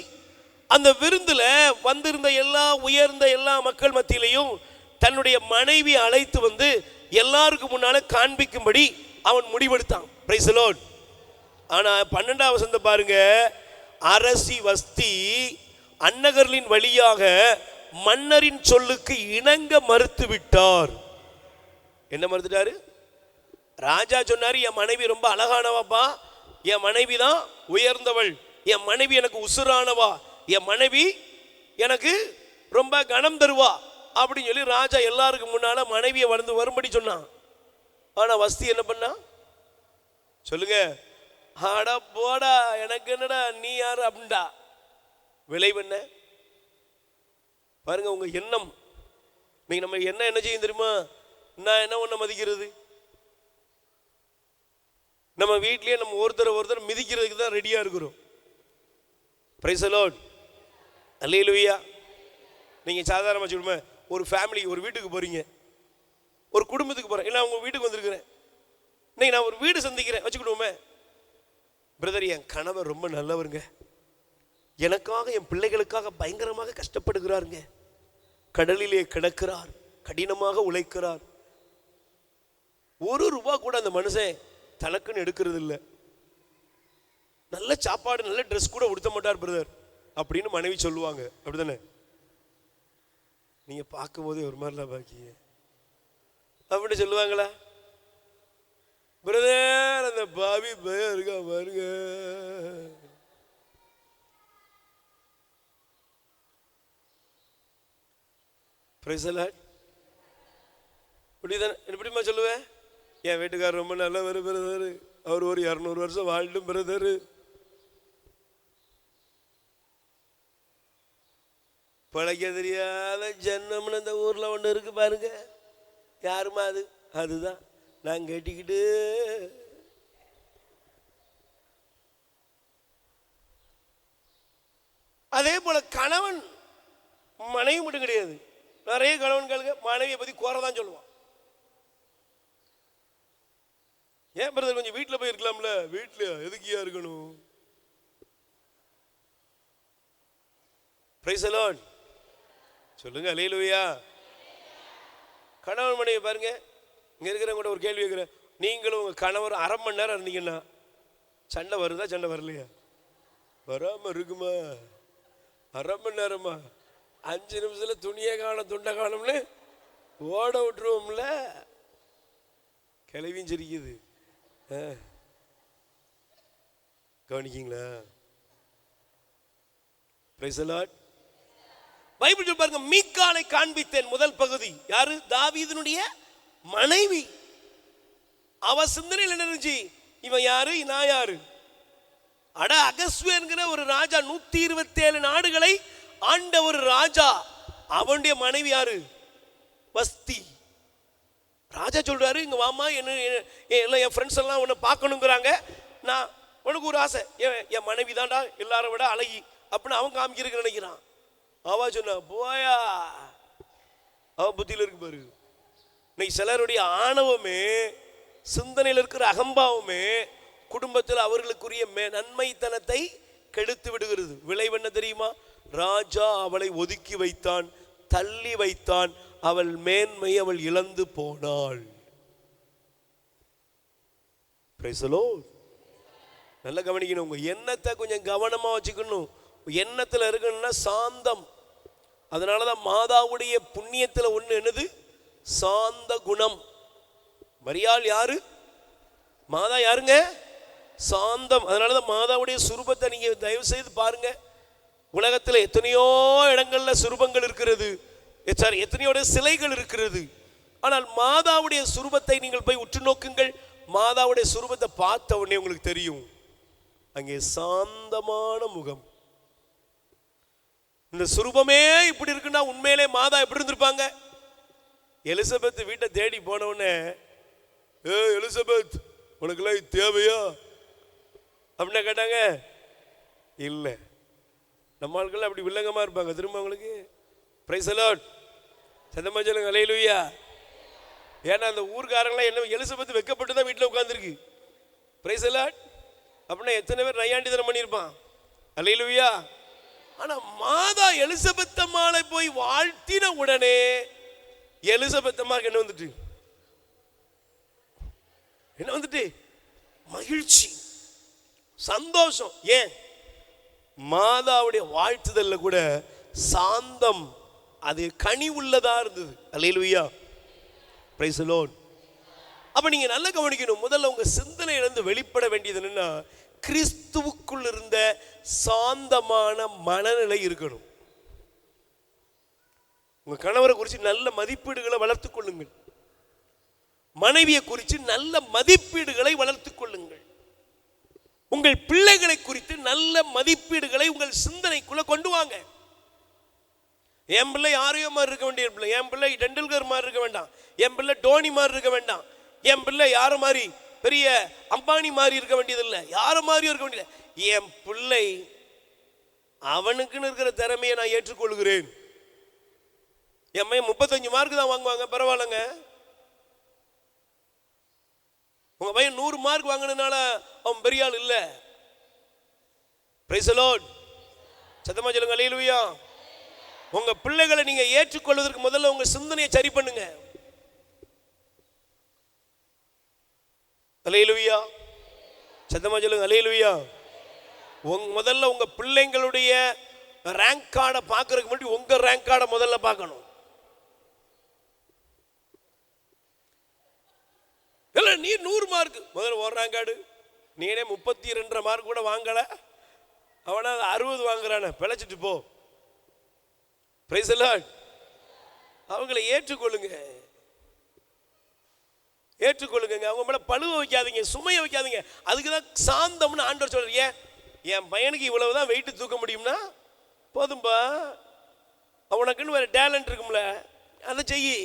அந்த விருந்துல வந்திருந்த உயர்ந்த எல்லா மக்கள் மத்தியிலையும் தன்னுடைய மனைவி அழைத்து வந்து எல்லாருக்கும் முன்னால காண்பிக்கும்படி அவன் முடிவெடுத்தான். Price the Lord. ஆனா 12வது வசனம் பாருங்க. அரசி வஸ்தி அன்னகர்லின் வழியாக மன்னரின் சொல்லுக்கு இணங்க மறுத்து விட்டார். என்ன மறுத்துட்டாரு? ராஜா சொன்னாரு, என் மனைவி ரொம்ப அழகானவாப்பா, என் மனைவி தான் உயர்ந்தவள், என் மனைவி எனக்கு உசுரானவா, என் மனைவி எனக்கு ரொம்ப கனம் தருவா அப்படின்னு சொல்லி ராஜா எல்லாருக்கும் முன்னால மனைவியை வரும்படி சொன்னான். ஆனா வஸ்தி என்ன பண்ணா? சொல்லுங்க. ஆடா போடா, எனக்கு என்னடா, நீ யாரு அப்படின்டா. விளைவு என்ன பாருங்க. உங்க எண்ணம். நீங்க நம்ம என்ன செய்யும் தெரியுமா? நான் என்ன ஒண்ண மதிக்கிறது? நம்ம வீட்லயே நம்ம ஒருத்தர் மிதிக்கிறதுக்கு தான் ரெடியா இருக்கிறோம். Praise the lord. அல்லேலூயா. நீங்க சாதாரணமா சொல்லுங்க, ஒரு ஃபேமிலி ஒரு வீட்டுக்கு போறீங்க, ஒரு குடும்பத்துக்கு போறேன், இல்லை உங்க வீட்டுக்கு வந்திருக்கிறேன், இன்னைக்கு நான் ஒரு வீடு சந்திக்கிறேன் வச்சுக்கிடுவோமே. பிரதர், என் கணவர் ரொம்ப நல்லவருங்க, எனக்காக என் பிள்ளைகளுக்காக பயங்கரமாக கஷ்டப்படுகிறாருங்க, கடலிலே கிடக்கிறார், கடினமாக உழைக்கிறார், ₹1 கூட அந்த மனுஷன் தனக்குன்னு எடுக்கிறது இல்லை, நல்ல சாப்பாடு நல்ல ட்ரெஸ் கூட உடுத்த மாட்டார் பிரதர் அப்படின்னு மனைவி சொல்லுவாங்க. அப்படிதானே? நீங்க பார்க்கும் போதே ஒரு மாதிரிலாம் பாக்கிய அப்படின்னு சொல்லுவாங்களா? பிரதர், அந்த பாவி பயம் இருக்கா பாருங்க. எப்படிமா சொல்லுவேன்? என் வீட்டுக்காரர் ரொம்ப நல்லவர் பிரதர், அவர் ஒரு 200 வருஷம் வாழ்ந்தும் பிரதர். பழைக்க தெரியாத ஜன்னம்னு இந்த ஊர்ல ஒண்ணு இருக்கு பாருங்க. யாருமா அது? அதுதான் நான் கேட்டிக்கிட்டு. அதே போல கணவன் மனைவி மட்டும் கிடையாது, நிறைய கணவன்களுக்கு மனைவியை பத்தி குறைதான் சொல்லுவான். ஏன் பிரதர் கொஞ்சம் வீட்டுல போய் இருக்கலாம்ல? வீட்டுல எதுக்கியா இருக்கணும்? Price the lord. சொல்லுங்க அல்லேலூயா. கணவன் மனைவி பாருங்க. இங்க இருக்கிறவங்க கூட ஒரு கேள்வி கேட்கிறேன். நீங்களும் உங்க கணவர் 1/2 மணி நேரம் இருந்தீங்கன்னா சண்டை வருதா? சண்டை வரலையா? வராம இருக்குமா? 1/2 மணி நேரமா? 5 நிமிஷத்துல துணியை காணும் துண்டை காணும்னு ஓட விட்டுருவோம்ல. கிளவியும் சிரிக்குது. கவனிக்கீங்களா? Praise the lord. பைபிள் சொல்ல பாருங்க, மீகாளை காண்பித்தேன். முதல் பகுதி யாரு? தாவீதினுடைய மனைவி. அவ சிந்தனையில் என்ன இருந்துச்சு? இவன் யாரு, நான் யாரு? அட, அகஸ்வேர்ங்கிற ஒரு ராஜா 127 நாடுகளை ஆண்ட ஒரு ராஜா, அவனுடைய மனைவி யாரு? வஸ்தி. ராஜா சொல்றாரு, இங்க வாமா, எல்லாம் என் ஃப்ரெண்ட்ஸ் எல்லாம் உன்னை பார்க்கணுங்கிறாங்க, நான் உனக்கு ஒரு ஆசை, என் மனைவி தான்டா எல்லாரும் விட அழகி அப்படின்னு அவன் காமிக்கிறதுக்கு நினைக்கிறான். அவ சொன்ன போயா, அவ புத்தியில இருக்கு பாரு. இன்னைக்கு சிலருடைய ஆணவமே, சிந்தனையில் இருக்கிற அகம்பாவமே குடும்பத்தில் அவர்களுக்குரிய நன்மைத்தனத்தை கெடுத்து விடுகிறது. விளைவு என்ன தெரியுமா? ராஜா அவளை ஒதுக்கி வைத்தான், தள்ளி வைத்தான், அவள் மேன்மை அவள் இழந்து போனாள். Price the Lord. நல்லா கவனிக்கணும். உங்க எண்ணத்தை கொஞ்சம் கவனமா வச்சுக்கணும். எண்ணத்துல இருக்கணும்னா சாந்தம். அதனாலதான் மாதாவுடைய புண்ணியத்துல ஒண்ணு என்னது? சாந்த குணம். மரியாள் யாரு? மாதா யாருங்க? சாந்தம். அதனாலதான் மாதாவுடைய சுரூபத்தை நீங்க தயவு செய்து பாருங்க. உலகத்துல எத்தனையோ இடங்கள்ல சுரூபங்கள் இருக்கிறது, எத்தனையோ சிலைகள் இருக்கிறது. ஆனால் மாதாவுடைய சுரூபத்தை நீங்கள் போய் உற்று நோக்குங்கள். மாதாவுடைய சுரூபத்தை பார்த்த உடனே உங்களுக்கு தெரியும், அங்கே சாந்தமான முகம். இந்த சுரூபமே இப்படி இருக்குன்னா உண்மையிலே மாதா எப்படி இருந்திருப்பாங்க? எலிசபெத் வீட்டை தேடி போன உடனே, எலிசபெத் உனக்குலாம் தேவையா அப்படின்னா கேட்டாங்க. இல்லை, நம்ம ஆட்கள் அப்படி வில்லங்கமா இருப்பாங்க. திரும்ப அவங்களுக்கு பிரைஸ் தி லார்ட், சத்தமா சொல்லுங்க அல்லேலூயா. ஏன்னா அந்த ஊர்காரங்களாம் என்ன, எலிசபெத் வெக்கப்பட்டு தான் வீட்டில் உட்காந்துருக்கு. Price the Lord. அப்படின்னா எத்தனை பேர் நையாண்டித்தனம் பண்ணியிருப்பான். அல்லேலூயா. ஆனா மாதா எலிசபெத் அம்மாளை போய் வாழ்த்தின உடனே எலிசபெத் அம்மாக்கு என்ன வந்துட்டு மகிழ்ச்சி, சந்தோஷம். ஏன்? மாதாவுடைய வாழ்த்துதல்ல கூட சாந்தம், அது கனி உள்ளதா இருந்தது. அல்லேலூயா, பிரைஸ் தி லார்ட். அப்ப நீங்க நல்லா கவனிக்கணும். முதல்ல உங்க சிந்தனையிலிருந்து வெளிப்பட வேண்டியது என்னன்னா, கிறிஸ்துவுக்குள் இருந்த சாந்தமான மனநிலை இருக்கணும். உங்க கணவரை குறித்து நல்ல மதிப்பீடுகளை வளர்த்துக் கொள்ளுங்கள். மனைவியை குறித்து நல்ல மதிப்பீடுகளை வளர்த்துக் கொள்ளுங்கள். உங்கள் பிள்ளைகளை குறித்து நல்ல மதிப்பீடுகளை உங்கள் சிந்தனைக்குள்ள கொண்டு வாங்க. என் பிள்ளை யாரையோ மாதிரி இருக்க வேண்டிய பிள்ளை, என் பிள்ளை டெண்டுல்கர் மாதிரி இருக்க வேண்டாம், என் பிள்ளை டோனி மாதிரி இருக்க வேண்டாம், என் பிள்ளை யார மாதிரி பெரிய அம்பானி மாதிரி இருக்க வேண்டியதில்லை, யார மாதிரியும் இருக்க வேண்டியதில்லை. என் பிள்ளை அவனுக்குன்னு இருக்கிற திறமையை நான் ஏற்றுக்கொள்கிறேன். என் பையன் 35 மார்க் தான் வாங்குவாங்க, பரவாயில்லைங்க. உங்க பையன் 100 மார்க் வாங்கினால அவன் பெரிய ஆள் இல்ல. பிரைஸ் தி லார்ட், சத்தமா சொல்லுங்க அல்லேலூயா. உங்க பிள்ளைகளை நீங்க ஏற்றுக்கொள்வதற்கு முதல்ல உங்க சிந்தனையை சரி பண்ணுங்க. அல்லேலூயா, சத்தமா சொல்லுங்க அல்லேலூயா. முதல்ல உங்க பிள்ளைங்களுடைய ரேங்க் கார்டை பார்க்கறதுக்கு முன்னாடி உங்க ரேங்க் கார்டை முதல்ல பார்க்கணும். இல்ல நீ 100 மார்க் முதல்ல ஒரு ரேங்க் கார்டு, நீனே 32 மார்க் கூட வாங்கல, அவனா 60 வாங்குறான, பிழைச்சிட்டு போ. Price the Lord. அவங்களை ஏற்றுக்கொள்ளுங்க, ஏற்றுக்கொள்ளுங்க. அவங்க மேல பழுவ வைக்காதீங்க, சுமையை வைக்காதீங்க. அதுக்குதான் சாந்தம்னு ஆண்டவர் சொல்றீங்க. என் பையனுக்கு இவ்வளவுதான் வெயிட் தூக்க முடியும்னா போதும்பா, அவனுக்குன்னு வேற டேலண்ட் இருக்கும்ல, அதை செய்யி.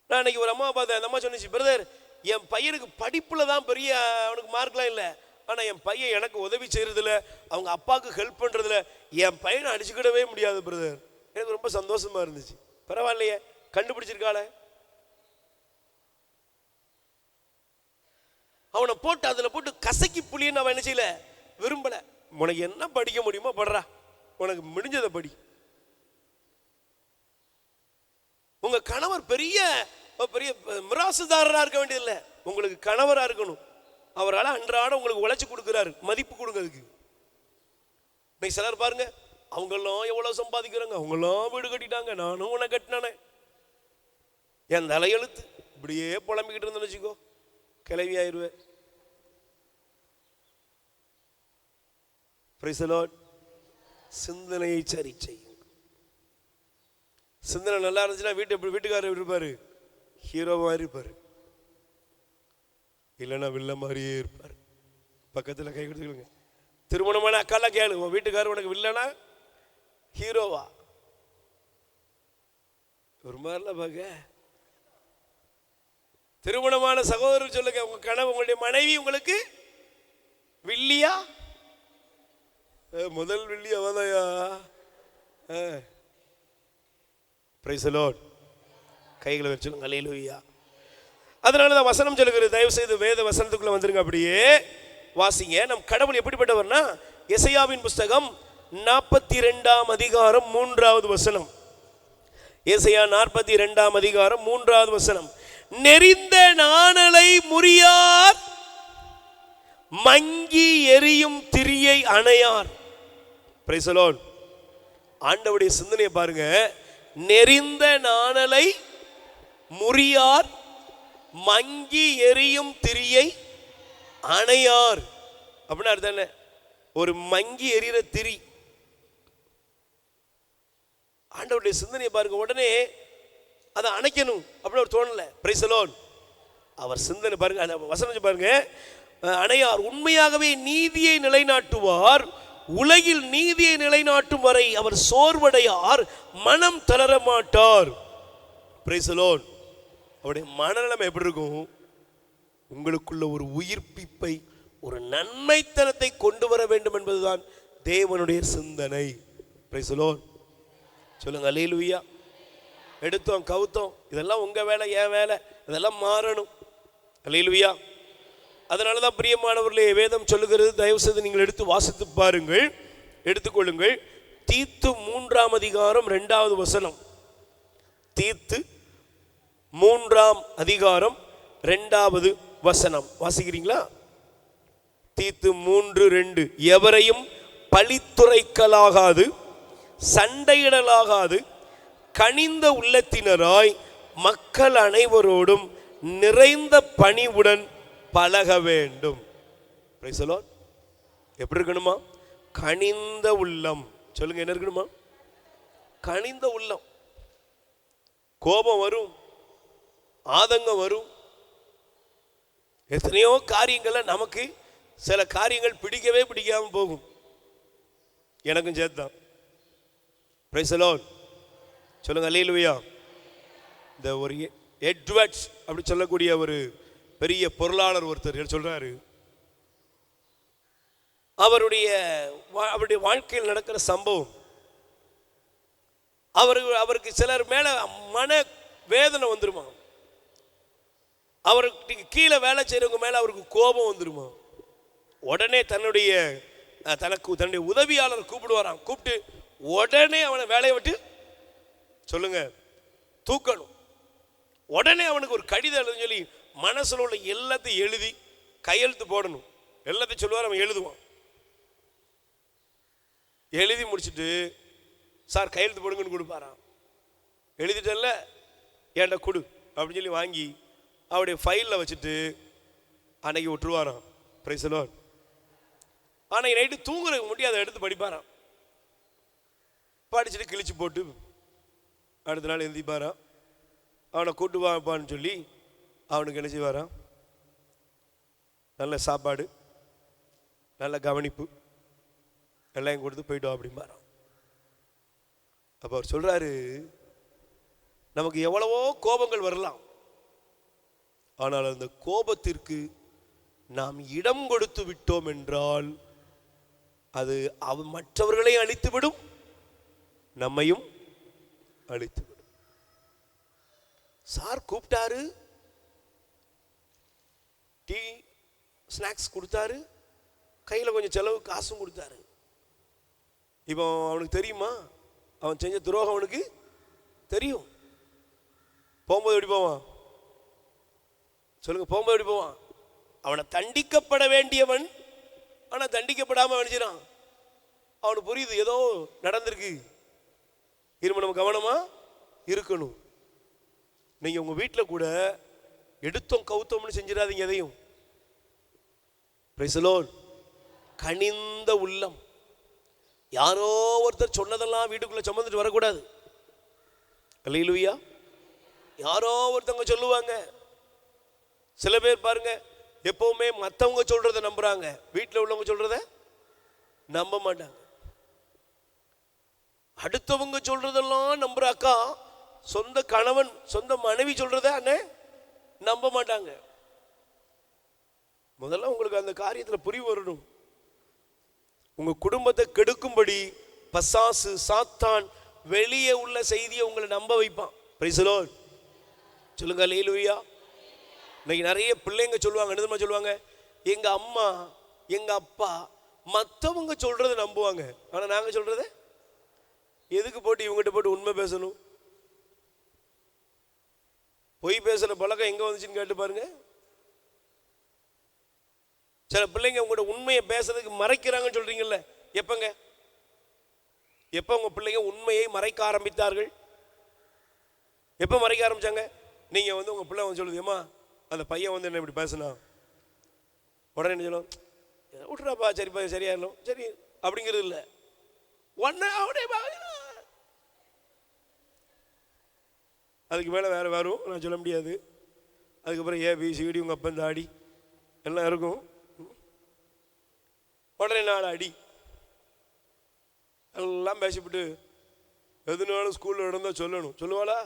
நான் இன்னைக்கு ஒரு அம்மா பார்த்தேன். அந்த அம்மா சொன்னிச்சு, பிரதர் என் பையனுக்கு படிப்புல தான் பெரிய அவனுக்கு மார்க்லாம் இல்லை, ஆனா என் பையன் எனக்கு உதவி செய்யறதுல, அவங்க அப்பாவுக்கு ஹெல்ப் பண்றதுல என் பையனை அடிச்சுக்கிடவே முடியாது பிரதர். எனக்கு ரொம்ப சந்தோஷமா இருந்துச்சு. பரவாயில்லையே, கண்டுபிடிச்சிருக்காளே. அவனை போட்டு அதுல போட்டு கசக்கி புளின்னு அவன் என்ன செய்யல, விரும்பல. உனக்கு என்ன படிக்க முடியுமோ படுறா, உனக்கு முடிஞ்சதை படி. உங்க கணவர் பெரிய பெரிய மிராசுதாரரா இருக்க வேண்டியதில்லை, உங்களுக்கு கணவரா இருக்கணும். அவரால் அன்றாட உங்களுக்கு உழைச்சி கொடுக்குறாரு, மதிப்பு கொடுங்க அதுக்கு. இன்னைக்கு சிலர் பாருங்க, அவங்கெல்லாம் எவ்வளவு சம்பாதிக்கிறாங்க, அவங்கெல்லாம் வீடு கட்டிட்டாங்க, நானும் உன கட்டினானே. என் தலையெழுத்து இப்படியே புலம்பிக்கிட்டு இருந்தேன்னு வச்சுக்கோ, கிளவி ஆயிடுவேன். Price the Lord. சிந்தனையை சரி செய்யும். சிந்தனை நல்லா இருந்துச்சுன்னா வீட்டுக்காரர் இருப்பாரு, ஹீரோவா இருப்பாரு, இல்லைன்னா வில்ல மாதிரியே இருப்பார். பக்கத்தில் கை கொடுத்துக்கலுங்க. திருமணமான அக்காலாம் கேளு, உன் வீட்டுக்காரர் உனக்கு வில்லனா ஹீரோவா? ஒரு மாதிரிலாம் பார்க்க. திருமணமான சகோதரர் சொல்லுங்க, உங்க கணவன் உங்களுடைய மனைவி உங்களுக்கு வில்லியா? முதல் வில்லி அவதாயா? Price the Lord. கைகளை வச்சு சொல்லுங்க அல்லேலூயா. அதனால தான் வசனம் சொல்லுகிறது, தயவு செய்து வேத வசனத்துக்குள்ள வந்துருங்க, அப்படியே வாசிங்க. நம் கடவுள் எப்படிப்பட்டவர்னா, எசையாவின் புஸ்தகம் 42ஆம் அதிகாரம் 3வது வசனம். எசையா 42ஆம் அதிகாரம் 3வது வசனம். நெறிந்த நாணலை முறியார், மங்கி எரியும் திரியை அணையார். Price the Lord. ஆண்டவருடைய சிந்தனையை பாருங்க. நெறிந்த நாணலை முறியார், மங்கி எரியும் திரியை அணையார். அப்படின்னா அர்த்தம் என்ன? ஒரு மங்கி எரிகிற திரி. ஆண்டவருடைய சிந்தனையை பாருங்க. உடனே அதை அணைக்கணும் அப்படின்னு அவர் தோணல. Price the Lord. அவர் சிந்தனை பாருங்க, அந்த வசனம் பாருங்க. அணையார், உண்மையாகவே நீதியை நிலைநாட்டுவார், உலகில் நீதியை நிலைநாட்டும் வரை அவர் சோர்வடையார், மனம் தளர மாட்டார். Price the Lord. அவருடைய மனநலம் எப்படி இருக்கும்? உங்களுக்குள்ள ஒரு உயிர்ப்பிப்பை, ஒரு நன்மைத்தனத்தை கொண்டு வர வேண்டும் என்பதுதான் தேவனுடைய சிந்தனை. Price the lord. சொல்லுங்க அல்லேலூயா. எடுத்தோம் கவுத்தோம் இதெல்லாம் உங்க வேலை, என் வேலை, இதெல்லாம் மாறணும். அல்லேலூயா. அதனால தான் பிரியமானவர்களே, வேதம் சொல்லுகிறது, தயவு செய்து நீங்கள் எடுத்து வாசித்து பாருங்கள், எடுத்துக்கொள்ளுங்கள். தீத்து 3ஆம் அதிகாரம் 2வது வசனம். தீத்து 3ஆம் அதிகாரம் 2வது வசனம் வாசிக்கிறீங்களா? தீத்து 3:2. எவரையும் பழித்துரைக்கலாகாது, சண்டையிடலாகாது, கனிந்த உள்ளத்தினராய் மக்கள் அனைவரோடும் நிறைந்த பணிவுடன் பழக வேண்டும். Price the Lord. எப்படி இருக்கணுமா? கனிந்த உள்ளம். சொல்லுங்க, என்ன இருக்கணுமா? கனிந்த உள்ளம். கோபம் வரும், ஆதங்கம் வரும், எத்தனையோ காரியங்கள்ல நமக்கு சில காரியங்கள் பிடிக்கவே பிடிக்காம போகும். எனக்கும் சேர்த்தான். Praise the lord. சொல்லுங்க அல்லேலூயா. இந்த ஒரு எட்வர்ட்ஸ் அப்படி சொல்லக்கூடிய ஒரு பெரிய பொருளாளர் ஒருத்தர் சொல்றாரு, அவருடைய வாழ்க்கையில் நடக்கிற சம்பவம், அவருக்கு சிலர் மேல மன வேதனை வந்துருமா, அவருக்கு கீழே வேலை செய்யறவங்க மேல அவருக்கு கோபம் வந்துருமா. உடனே தன்னுடைய உதவியாளர் கூப்பிடுவாராம். கூப்பிட்டு உடனே அவனை வேலையை விட்டு சொல்லுங்க தூக்கணும். உடனே அவனுக்கு ஒரு கடிதம் எழுதுன்னு சொல்லி மனசுல உள்ள எல்லாத்தையும் எழுதி கையெழுத்து போடணும். எல்லாத்தையும் சொல்லுவார், அவன் எழுதுவான். எழுதி முடிச்சுட்டு, சார் கையெழுத்து போடுங்கன்னு கொடுப்பாரான். எழுதிட்டல, ஏன்டா கொடு அப்படின்னு சொல்லி வாங்கி அவருடைய ஃபைலில் வச்சுட்டு அன்னைக்கு விட்டுருவாராம். Praise the lord. அன்னைக்கு நைட்டு தூங்குறதுக்கு முன்னாடி அதை எடுத்து படிப்பாராம். படிச்சுட்டு கிழிச்சு போட்டு அடுத்த நாள் எழுதிப்பாரான். அவனை கூட்டு வாப்பான்னு சொல்லி அவனுக்கு என்ன செய்வாரான்? நல்ல சாப்பாடு, நல்ல கவனிப்பு எல்லாம் கொடுத்து போயிட்டோம் அப்படிம்பாரான். அப்போ அவர் சொல்றாரு, நமக்கு எவ்வளவோ கோபங்கள் வரலாம், ஆனால் அந்த கோபத்திற்கு நாம் இடம் கொடுத்து விட்டோம் என்றால் அது மற்றவர்களையும் அழித்துவிடும், நம்மையும் அழித்துவிடும். சார் கூப்பிட்டாரு, டீ ஸ்நாக்ஸ் கொடுத்தாரு, கையில் கொஞ்சம் செலவு காசும் கொடுத்தாரு. இப்போ அவனுக்கு தெரியுமா அவன் செஞ்ச துரோகம்? அவனுக்கு தெரியும். போகும்போது எப்படி போவான்? சொல்லுங்க, போகும்போது எப்படி போவான்? அவனை தண்டிக்கப்பட வேண்டியவன், ஆனால் தண்டிக்கப்படாமல் அணிஞ்சிடான். அவனுக்கு புரியுது ஏதோ நடந்திருக்கு, இரும நம்ம கவனமா இருக்கணும். நீங்க உங்க வீட்டில் கூட எடுத்தோம் கவுத்தோம்னு செஞ்சிடாதீங்க எதையும். Price the Lord. கனிந்த உள்ளம். யாரோ ஒருத்தர் சொன்னதெல்லாம் வீட்டுக்குள்ள சுமந்துட்டு வரக்கூடாது. அல்லேலூயா. யாரோ ஒருத்தவங்க சொல்லுவாங்க. சில பேர் பாருங்க, எப்பவுமே மற்றவங்க சொல்றதை நம்புறாங்க, வீட்டில் உள்ளவங்க சொல்றத நம்ப மாட்டாங்க. அடுத்தவங்க சொல்றதெல்லாம் நம்புற அக்கா சொந்த கணவன் சொந்த மனைவி சொல்றத அண்ணே நம்ப மாட்டாங்க. முதல்ல உங்களுக்கு அந்த காரியத்தில் புரிய வரணும். உங்க குடும்பத்தை கெடுக்கும்படி பசாசு சாத்தான் வெளியே உள்ள செய்தியை உங்களை நம்ப வைப்பான். Price the lord. சொல்லுங்க அல்லேலூயா. இன்னைக்கு நிறைய பிள்ளைங்க சொல்லுவாங்க, என்ன சொல்லுவாங்க, எங்க அம்மா எங்க அப்பா மற்றவங்க சொல்றதை நம்புவாங்க, ஆனா நாங்க சொல்றத எதுக்கு போட்டு இவங்ககிட்ட போட்டு உண்மை பேசணும்? பொய் பேசுற பழக்கம் எங்க வந்துச்சுன்னு கேட்டு பாருங்க. சில பிள்ளைங்க உங்களோட உண்மையை பேசுறதுக்கு மறைக்கிறாங்கன்னு சொல்றீங்கல்ல, எப்பங்க எப்போ உங்க பிள்ளைங்க உண்மையை மறைக்க ஆரம்பித்தார்கள்? எப்போ மறைக்க ஆரம்பிச்சாங்க? நீங்க உங்க பிள்ளை சொல்லுது, ஏமா அந்த பையன் என்ன இப்படி பேசுனா, உடனே என்ன சொல்லும், விட்டுறாப்பா சரிப்பா சரியாயிடும் சரி அப்படிங்கிறது இல்லை. உடனே அப்படியே அதுக்கு மேலே வேற வரும், நான் சொல்ல முடியாது. அதுக்கப்புறம் ABCD உங்க அப்பன் தாடி எல்லாம் இருக்கும். உடனே 4 அடி எல்லாம் பேசிவிட்டு எதுனாலும் ஸ்கூல்ல நடந்தா சொல்லணும். சொல்லுவாளா?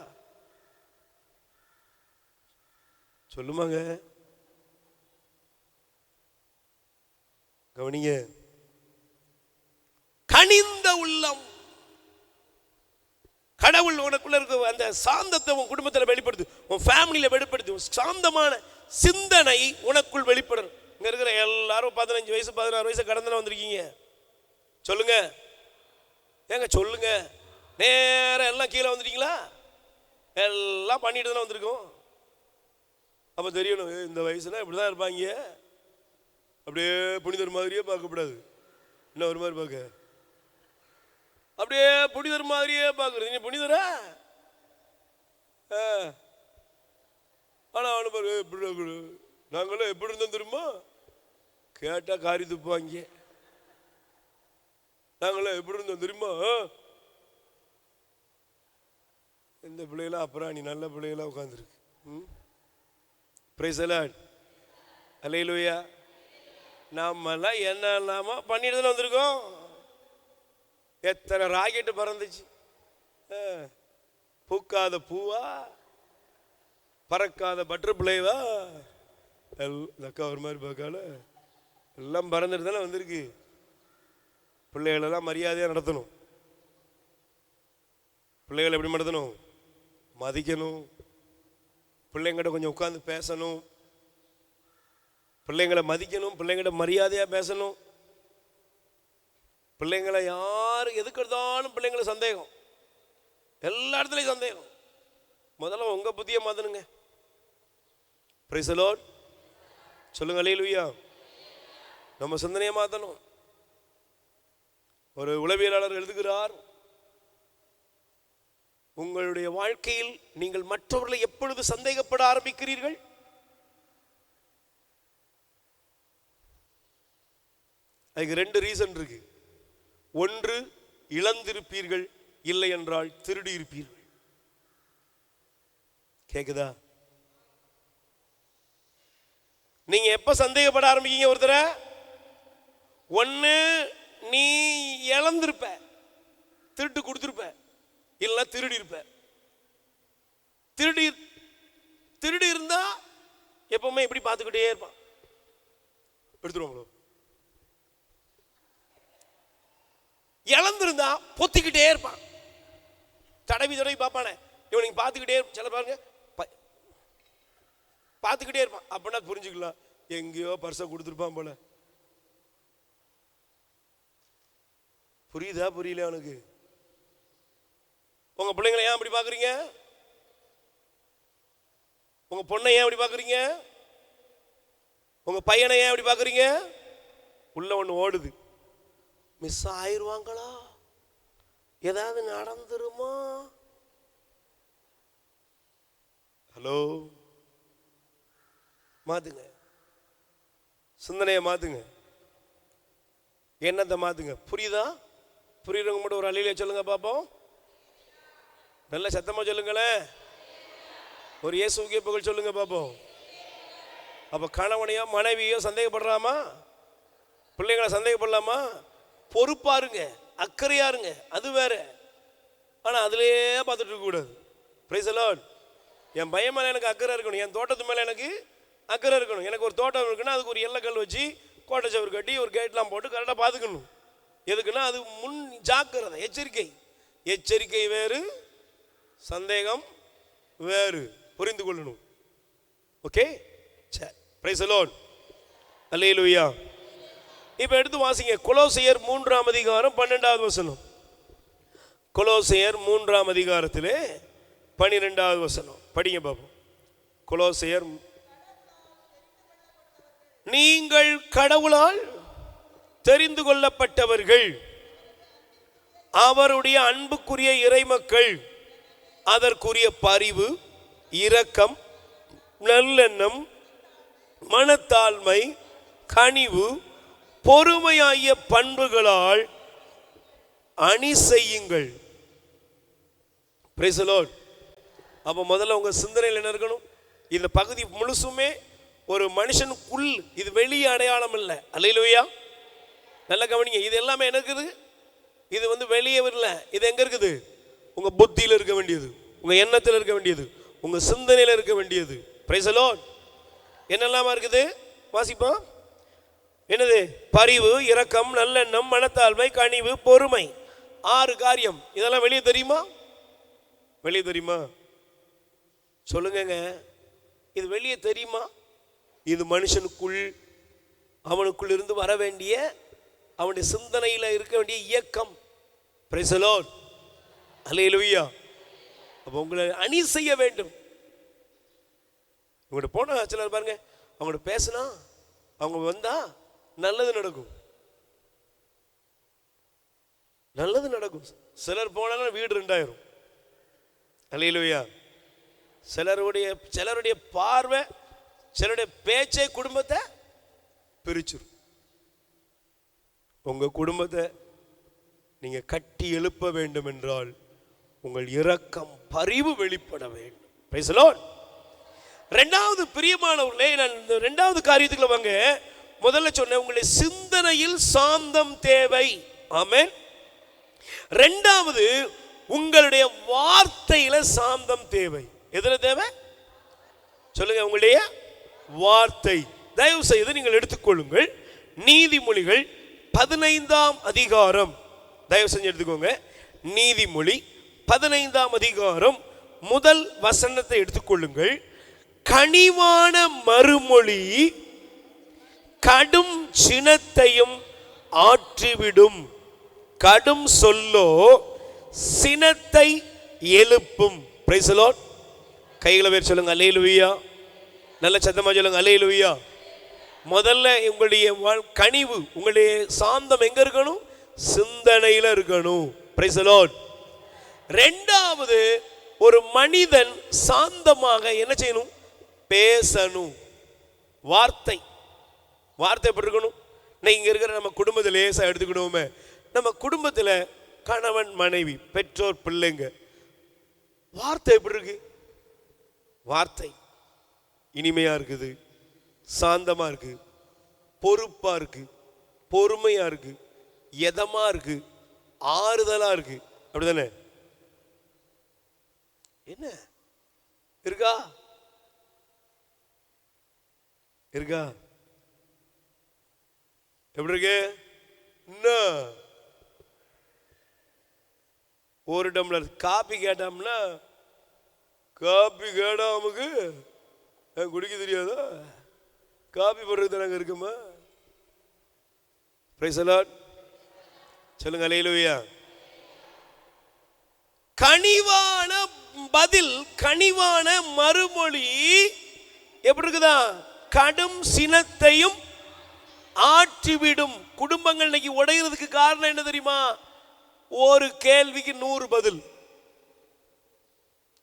சொல்லுமாங்க? கவனிங்க, கனிந்த உள்ளம். கடவுள் உனக்குள்ள இருக்க அந்த சாந்தத்தை உன் குடும்பத்தில் வெளிப்படுத்து, உன் ஃபேமிலியில வெளிப்படுத்து. சாந்தமான சிந்தனை உனக்குள் வெளிப்படும். இங்க இருக்கிற எல்லாரும் 15 வயசு 16 வயசு கடந்து வந்திருக்கீங்க. சொல்லுங்க ஏங்க, சொல்லுங்க. நேரம் எல்லாம் கீழே வந்துட்டீங்களா? எல்லாம் பண்ணிட்டு தானே வந்திருக்கோம். அப்ப தெரியணும், இந்த வயசுனா இப்படிதான் இருப்பாங்க. அப்படியே புனிதர் மாதிரியே பார்க்கக்கூடாது. என்ன ஒரு மாதிரி பார்க்க, அப்படியே புனிதர் மாதிரியே பார்க்கறது. நீ புனிதரா? ஆனா எப்படி நாங்களாம் எப்படி இருந்தோம் தெரியுமா? கேட்டா காரி துப்பாங்க. நாங்களாம் எப்படி இருந்தோம் தெரியுமா? இந்த பிள்ளைகளாம் அப்புறம் நீ நல்ல பிள்ளைகளா உட்காந்துருக்கு. பிரைஸ் தி லார்ட், அல்லேலூயா. நாமெல்லாம் என்னெல்லாமோ பண்ணிட்டு தானே வந்திருக்கோம். எத்தனை ராக்கெட்டு பறந்துச்சு. பூக்காத பூவா, பறக்காத பட்டர்ஃப்ளைவா, அக்கா ஒரு மாதிரி பார்க்கால எல்லாம் பறந்துட்டு தானே வந்திருக்கு. பிள்ளைகளெல்லாம் மரியாதையாக நடத்தணும். பிள்ளைகளை எப்படி நடத்தணும்? மதிக்கணும். பிள்ளைங்கிட்ட கொஞ்சம் உட்காந்து பேசணும். பிள்ளைங்களை மதிக்கணும். பிள்ளைங்கிட்ட மரியாதையாக பேசணும். பிள்ளைங்களை யாரு எதுக்கு எடுத்தாலும் பிள்ளைங்களை சந்தேகம், எல்லா இடத்துலையும் சந்தேகம். முதல்ல உங்க புத்தியை மாத்தணுங்க. பிரைஸ் தி லார்ட், சொல்லுங்க அல்லேலூயா. நம்ம சிந்தனையை மாத்தணும். ஒரு உளவியலாளர் எழுதுகிறார், உங்களுடைய வாழ்க்கையில் நீங்கள் மற்றவர்களை எப்பொழுது சந்தேகப்பட ஆரம்பிக்கிறீர்கள்? அதுக்கு 2 ரீசன் இருக்கு. ஒன்று, இழந்திருப்பீர்கள், இல்லை என்றால் திருடி இருப்பீர்கள். கேக்குதா? நீங்க எப்ப சந்தேகப்பட ஆரம்பிக்கீங்க ஒருத்தர? ஒன்னு நீ இழந்திருப்ப, திருட்டு கொடுத்திருப்ப, இல்ல திருடி இருப்ப. திருடி இருந்தா எப்பவுமே இப்படி பார்த்துக்கிட்டே இருப்பான். எடுத்துருவாங்களோ? இழந்திருந்தா பொத்திக்கிட்டே இருப்பான். தடவி பார்ப்பானே, இவன் பார்த்துக்கிட்டே சில பாருங்க பார்த்துக்கிட்டே இருப்பான். அப்படின்னா புரிஞ்சுக்கலாம், எங்கேயோ பர்ஸை கொடுத்துருப்பான் போல. புரியுதா? புரியல அவனுக்கு? உங்க பிள்ளைங்களை ஏன் அப்படி பாக்குறீங்க? உங்க பொண்ணை ஏன் அப்படி பாக்குறீங்க? உங்க பையனை ஏன் அப்படி பாக்குறீங்க? உள்ள ஒண்ணு ஓடுது, மிஸ் ஆயிருவாங்களா, ஏதாவது நடந்துருமா? ஹலோ, மாத்துங்க சிந்தனையை, மாத்துங்க எண்ணத்தை மாத்துங்க. புரியுதா? புரியுறவங்க மட்டும் ஒரு அலையில சொல்லுங்க பாப்போம். நல்ல சத்தமா சொல்லுங்களேன். ஒரு இயேசுவுக்கே புகழ் சொல்லுங்க பாப்போம். அப்ப கணவனையோ மனைவியோ சந்தேகப்படுறாமா? பிள்ளைங்களை சந்தேகப்படலாமா? பொறுப்பாருங்க, அக்கறையாருங்க, அது வேற. ஆனா அதுலயே பார்த்துட்டு இருக்க கூடாது. Price the Lord. என் பையன் மேல எனக்கு அக்கறை இருக்கணும், என் தோட்டத்து மேல எனக்கு அக்கறை இருக்கணும். எனக்கு ஒரு தோட்டம் இருக்குன்னா அதுக்கு ஒரு எல்லைக்கல் வச்சு கோட்டை சவர் கட்டி ஒரு கேட்லாம் போட்டு கரெக்டாக பார்த்துக்கணும். எதுக்குன்னா அது முன் ஜாக்கிரதை, எச்சரிக்கை. எச்சரிக்கை வேறு, சந்தேகம் வேறு, புரிந்து கொள்ளணும். ஓகே, சரி. பிரைஸ் தி லார்ட், அல்லேலூயா. இப்போ எடுத்து வாசிங்க, கொலோசியர் 3ஆம் அதிகாரம் 12வது வசனம். கொலோசியர் 3ஆம் அதிகாரத்திலே 12வது வசனம் படிங்க பாப்போம். கொலோசியர் நீங்கள் கடவுளால் தெரிந்து கொள்ளப்பட்டவர்கள், அவருடைய அன்புக்குரிய இறைமக்கள். அதற்குரிய பரிவு, இரக்கம், நல்லெண்ணம், மனத்தாழ்மை, கனிவு, பொறுமை ஆகிய பண்புகளால் அணி செய்யுங்கள். Price the Lord. அப்ப முதல்ல உங்க சிந்தனையில் என்ன இருக்கணும்? இந்த பகுதி முழுசுமே ஒரு மனுஷனுக்குள், இது வெளியே அடையாளம் இல்லை. அல்லேலூயா. நல்ல கவனிங்க. இது எல்லாமே என்ன இருக்குது? இது வெளியே வரல. இது எங்க இருக்குது? உங்க புத்தியில இருக்க வேண்டியது, உங்க எண்ணத்தில் இருக்க வேண்டியது, உங்க சிந்தனையில் இருக்க வேண்டியது. Price the Lord. என்னெல்லாமா இருக்குது? வாசிப்போம். என்னது? பரிவு, இரக்கம், நல்லெண்ணம், மனத்தாழ்மை, கனிவு, பொறுமை. 6 காரியம். இதெல்லாம் வெளியே தெரியுமா? வெளியே தெரியுமா? சொல்லுங்க. இது வெளியே தெரியுமா? இது மனுஷனுக்குள், அவனுக்குள் இருந்து வர வேண்டிய, அவனுடைய சிந்தனையில் இருக்க வேண்டிய இயக்கம். Praise the lord. அல்லேலூயா. அப்போ உங்களை அணி செய்ய வேண்டும். உங்கள்கிட்ட போனா சிலர் பாருங்க, அவங்கள்ட்ட பேசினா, அவங்க வந்தா நல்லது நடக்கும், நல்லது நடக்கும். சிலர் போனாலும் வீடு 2ஆயிரும். அல்லேலூயா. சிலருடைய பார்வை, சிலருடைய பேச்சை குடும்பத்தை பிரிச்சிரும். உங்க குடும்பத்தை நீங்க கட்டி எழுப்ப வேண்டும் என்றால் உங்கள் இரக்கம், பரிவு வெளிப்பட வேண்டும். Price the Lord. இரண்டாவது பிரியமானவர்களே, நான் இந்த இரண்டாவது காரியத்துக்குள்ள வாங்க. முதல்ல சொன்ன உங்களுடைய சிந்தனையில் சாந்தம் தேவை. ஆமென். இரண்டாவது உங்களுடைய வார்த்தையில சாந்தம் தேவை. எதுல தேவை? சொல்லுங்க. உங்களுடைய வார்த்தை. தயவு செய்து நீங்கள் எடுத்துக்கொள்ளுங்கள். நீதிமொழிகள் 15ஆம் அதிகாரம், தயவு செஞ்சு எடுத்துக்கோங்க. நீதிமொழி 15ஆம் அதிகாரம் முதல் வசனத்தை எடுத்துக்கொள்ளுங்கள். கனிவான மறுமொழி கடும் சினத்தையும் ஆற்றிவிடும், கடும் சொல்லோ சினத்தை எழுப்பும். Price the Lord. கைகளை வேறு சொல்லுங்க. அல்லேலூயா. நல்ல சத்தமா சொல்லுங்க. அல்லேலூயா. முதல்ல உங்களுடைய கனிவு, உங்களுடைய சாந்தம் எங்க இருக்கணும்? சிந்தனையில இருக்கணும். Price the Lord. இரண்டாவது, ஒரு மனிதன் சாந்தமாக என்ன செய்யணும்? பேசணும். வார்த்தை எப்படி இருக்கணும்? இங்க இருக்கிற நம்ம குடும்பத்தில் லேசா எடுத்துக்கணுமே. நம்ம குடும்பத்தில் கணவன், மனைவி, பெற்றோர், பிள்ளைங்க, வார்த்தை எப்படி இருக்கு? வார்த்தை இனிமையா இருக்குது, சாந்தமா இருக்கு, பொறுப்பா இருக்கு, பொறுமையா இருக்கு, எதமா இருக்கு, ஆறுதலா இருக்கு. அப்படிதானே? என்ன இருக்கா? இருக்கா? எப்படி இருக்கு? ஒரு டம்ளர் காபி கேட்டோம்னா, காபி கேடாமுக்கு குடிக்க தெரியாதா? காபி போடுறது நாங்க இருக்குமா? Price the lord. சொல்லுங்க. அல்லேலூயா. கனிவான பதில், கனிவான மறுமொழி எப்படி இருக்குதா? கடும் சினத்தையும் ஆற்றிவிடும். குடும்பங்கள் இன்னைக்கு உடைகிறதுக்கு காரணம் என்ன தெரியுமா? ஒரு கேள்விக்கு 100 பதில்.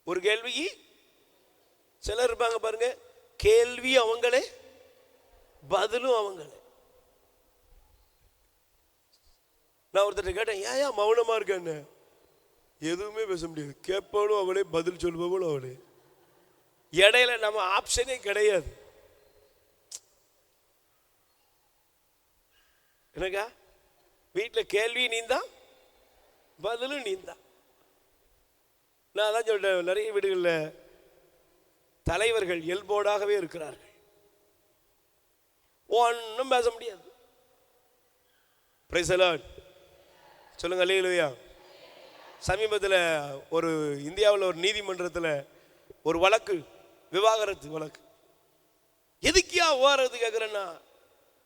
ஒரு கேள்விக்கு சிலர் இருப்பாங்க பாருங்க, கேள்வி அவங்களே, பதிலும் அவங்களே. நான் ஒருத்தர் கேட்டேன், ஏன் மௌனமா இருக்கேன்னு. எதுவுமே பேச முடியாது. கேட்பவனும் அவளே, பதில் சொல்பவனும் அவளே. இடையில நம்ம ஆப்ஷனே கிடையாது. என்னக்கா? வீட்டில் கேள்வி நீந்தான், பதிலும் நீந்தான். நான் அதான் சொல்றேன், நிறைய வீடுகளில் தலைவர்கள் இயல்போடாகவே இருக்கிறார்கள். ஒன்றும் பேச முடியாது. Price the lord. சொல்லுங்க. அல்லேலூயா. சமீபத்தில் ஒரு இந்தியாவில் ஒரு நீதிமன்றத்தில் ஒரு வழக்கு, விவாகரத்து வழக்கு. எதுக்கியா விவாகரத்து கேட்குறேன்னா,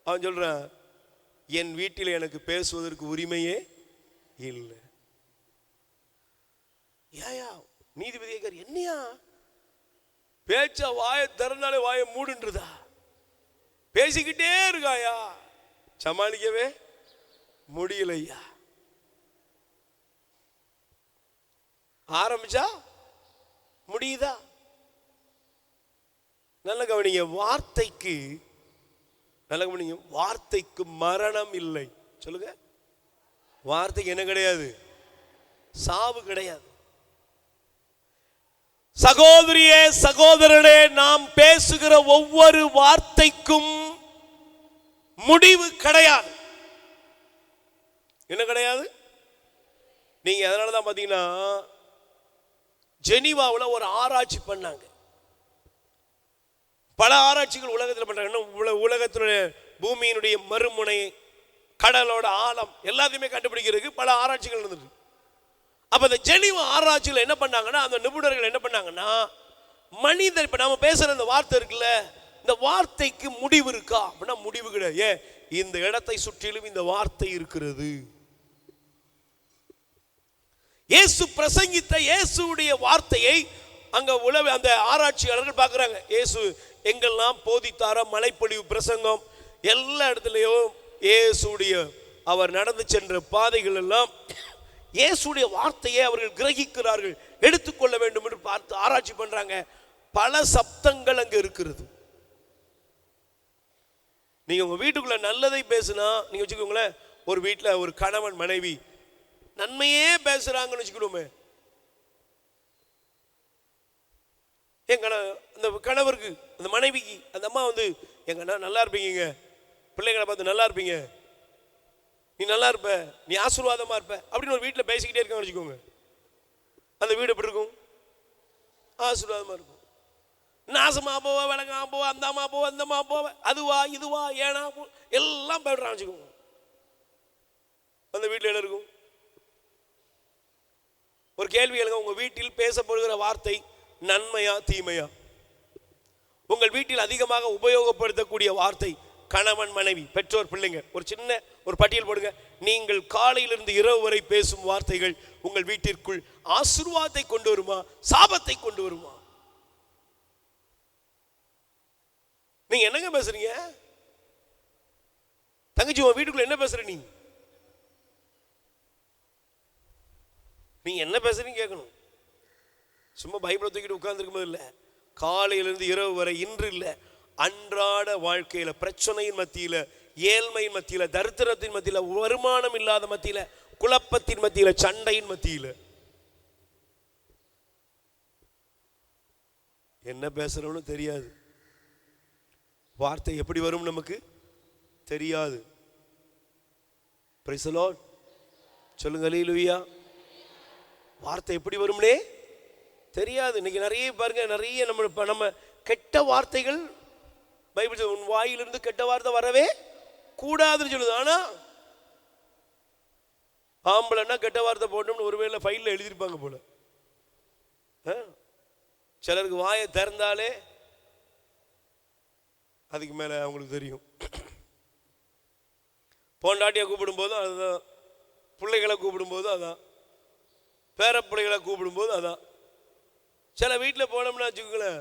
அவன் சொல்றான், என் வீட்டில் எனக்கு பேசுவதற்கு உரிமையே இல்லை. ஏயா நீதிபதி கேட்கார், என்னையா பேச்சா வாயை திறந்தாலே வாயை மூடுன்றதா? பேசிக்கிட்டே இருக்காயா, சமாளிக்கவே முடியலையா. ஆரம்பிச்சா முடியுதா? நல்ல கவனிங்க, வார்த்தைக்கு நல்ல கவனிங்க, வார்த்தைக்கு மரணம் இல்லை. சொல்லுங்க, வார்த்தைக்கு என்ன கிடையாது? சாவு கிடையாது. சகோதரியே, சகோதரனே, நாம் பேசுகிற ஒவ்வொரு வார்த்தைக்கும் முடிவு கிடையாது. என்ன கிடையாது? நீங்க அதனாலதான் பாத்தீங்கன்னா ஜெனீவாவில் ஒரு ஆராய்ச்சி பண்ணாங்க. பல ஆராய்ச்சிகள் உலகத்தில் பண்றாங்க. உலகத்தினுடைய பூமியினுடைய மறுமுனை, கடலோட ஆழம் எல்லாத்தையுமே கண்டுபிடிக்கிறதுக்கு பல ஆராய்ச்சிகள் நடந்தது. அப்ப இந்த ஜெனீவா ஆராய்ச்சியில் என்ன பண்ணாங்கன்னா, அந்த நிபுணர்கள் என்ன பண்ணாங்கன்னா, மனிதன் இப்ப நாம பேசுற இந்த வார்த்தை இருக்குல்ல, இந்த வார்த்தைக்கு முடிவு இருக்கா அப்படின்னா முடிவு கிடையாது. ஏன்? இந்த இடத்தை சுற்றிலும் இந்த வார்த்தை இருக்கிறது. இயேசு பிரசங்கித்த இயேசுடைய வார்த்தையை அங்க அந்த ஆராய்ச்சியாளர்கள் பார்க்குறாங்க. இயேசு எங்கெல்லாம் போதித்தார, மலைப்பொழிவு பிரசங்கம், எல்லா இடத்துலையும் இயேசுடைய அவர் நடந்து சென்ற பாதைகள் எல்லாம் இயேசுடைய வார்த்தையை அவர்கள் கிரகிக்கிறார்கள், எடுத்துக்கொள்ள வேண்டும் என்று பார்த்து ஆராய்ச்சி பண்றாங்க. பல சப்தங்கள் அங்க இருக்கிறது. நீங்க உங்க வீட்டுக்குள்ள நல்லதை பேசுனா, நீங்க வச்சுக்கோங்களேன், ஒரு வீட்டில் ஒரு கணவன் மனைவி நன்மையே பேசுறாங்கன்னு வச்சுக்கிடுவோமே, அந்த கணவருக்கு, அந்த மனைவிக்கு, அந்த அம்மா வந்து, எங்க நல்லா இருப்பீங்க, பிள்ளைங்களை பார்த்து நல்லா இருப்பீங்க, நீ நல்லா இருப்ப, நீ ஆசீர்வாதமா இருப்ப அப்படின்னு ஒரு வீட்டில் பேசிக்கிட்டே இருக்காங்கன்னு வச்சுக்கோங்க, அந்த வீடு எப்படி இருக்கும்? ஆசீர்வாதமா இருக்கும். நாசமா போவ, விளங்கா போவ, அந்தமா போவ, அந்தமா போவ, அதுவா இதுவா ஏனா எல்லாம் போயிடுறான் வச்சுக்கோங்க. அந்த வீட்டில் என்ன இருக்கும்? ஒரு கேள்வி கேளுங்க, உங்க வீட்டில் பேசப்படுகிற வார்த்தை நன்மையா தீமையா? உங்கள் வீட்டில் அதிகமாக உபயோகப்படுத்தக்கூடிய வார்த்தை கணவன் மனைவி பெற்றோர் பிள்ளைங்க, ஒரு சின்ன ஒரு பட்டியல் போடுங்க. நீங்கள் காலையிலிருந்து இரவு வரை பேசும் வார்த்தைகள் உங்கள் வீட்டிற்குள் ஆசீர்வாதத்தை கொண்டு வருமா, சாபத்தை கொண்டு வருமா? நீங்க என்னங்க பேசுறீங்க? தங்கச்சி, உன் வீட்டுக்குள்ள என்ன பேசுற? நீங்க என்ன பேசுறீங்க கேட்கணும். சும்மா பைபிளை தூக்கிட்டு உட்கார்ந்துருக்கும் போது இல்லை, காலையிலிருந்து இரவு வரை, இன்று இல்லை, அன்றாட வாழ்க்கையில, பிரச்சனையின் மத்தியில, ஏழ்மையின் மத்தியில, தரித்திரத்தின் மத்தியில, வருமானம் இல்லாத மத்தியில, குழப்பத்தின் மத்தியில, சண்டையின் மத்தியில என்ன பேசுறோம்னு தெரியாது. வார்த்தை எப்படி வரும் நமக்கு தெரியாது. Price the lord. சொல்லுங்க அல்லேலூயா. வார்த்தை எப்படி வரும்னே தெரியாது. இன்னைக்கு நிறைய பாருங்க, நிறைய நம்ம கெட்ட வார்த்தைகள் பைபிள் சொல்லுது, உன் வாயிலிருந்து கெட்ட வார்த்தை வரவே கூடாதுன்னு சொல்லுது. ஆனா ஆம்பளைன்னா கெட்ட வார்த்தை போட்டோம்னு ஒருவேளை ஃபைல்ல எழுதியிருப்பாங்க போல. சிலருக்கு வாயை திறந்தாலே அதுக்கு மேல அவங்களுக்கு தெரியும். பொண்டாட்டியை கூப்பிடும் போதும் அதுதான், பிள்ளைகளை கூப்பிடும் போதும் அதான், பேர பிள்ளைகளை கூப்பிடும் போது அதான். சில வீட்டில் போனோம்னா வச்சுக்கோங்களேன்,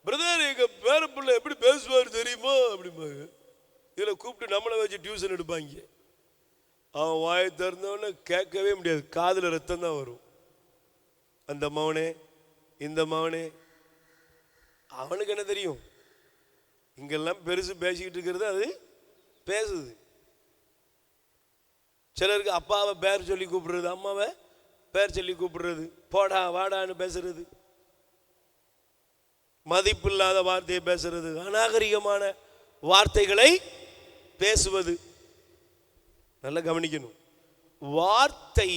பிரதர் எங்க பேர பிள்ளை எப்படி பேசுவார் தெரியுமா அப்படிம்பாங்க. இதில் கூப்பிட்டு நம்மளை வச்சு டியூஷன் எடுப்பாங்க. அவன் வாயை திறந்தவொடனே கேட்கவே முடியாது, காதில் ரத்தம் தான் வரும். அந்த மவனே இந்த மவனே, அவனுக்கு என்ன தெரியும்? இங்கெல்லாம் பெருசு பேசிக்கிட்டு இருக்கிறது அது பேசுது. சிலருக்கு அப்பாவை பேர் சொல்லி கூப்பிடுறது, அம்மாவை பேர் சொல்லி கூப்பிடுறது, போடா வாடான்னு பேசுறது, மதிப்பில்லாத வார்த்தையை பேசுறது, அநாகரிகமான வார்த்தைகளை பேசுவது. நல்லா கவனிக்கணும். வார்த்தை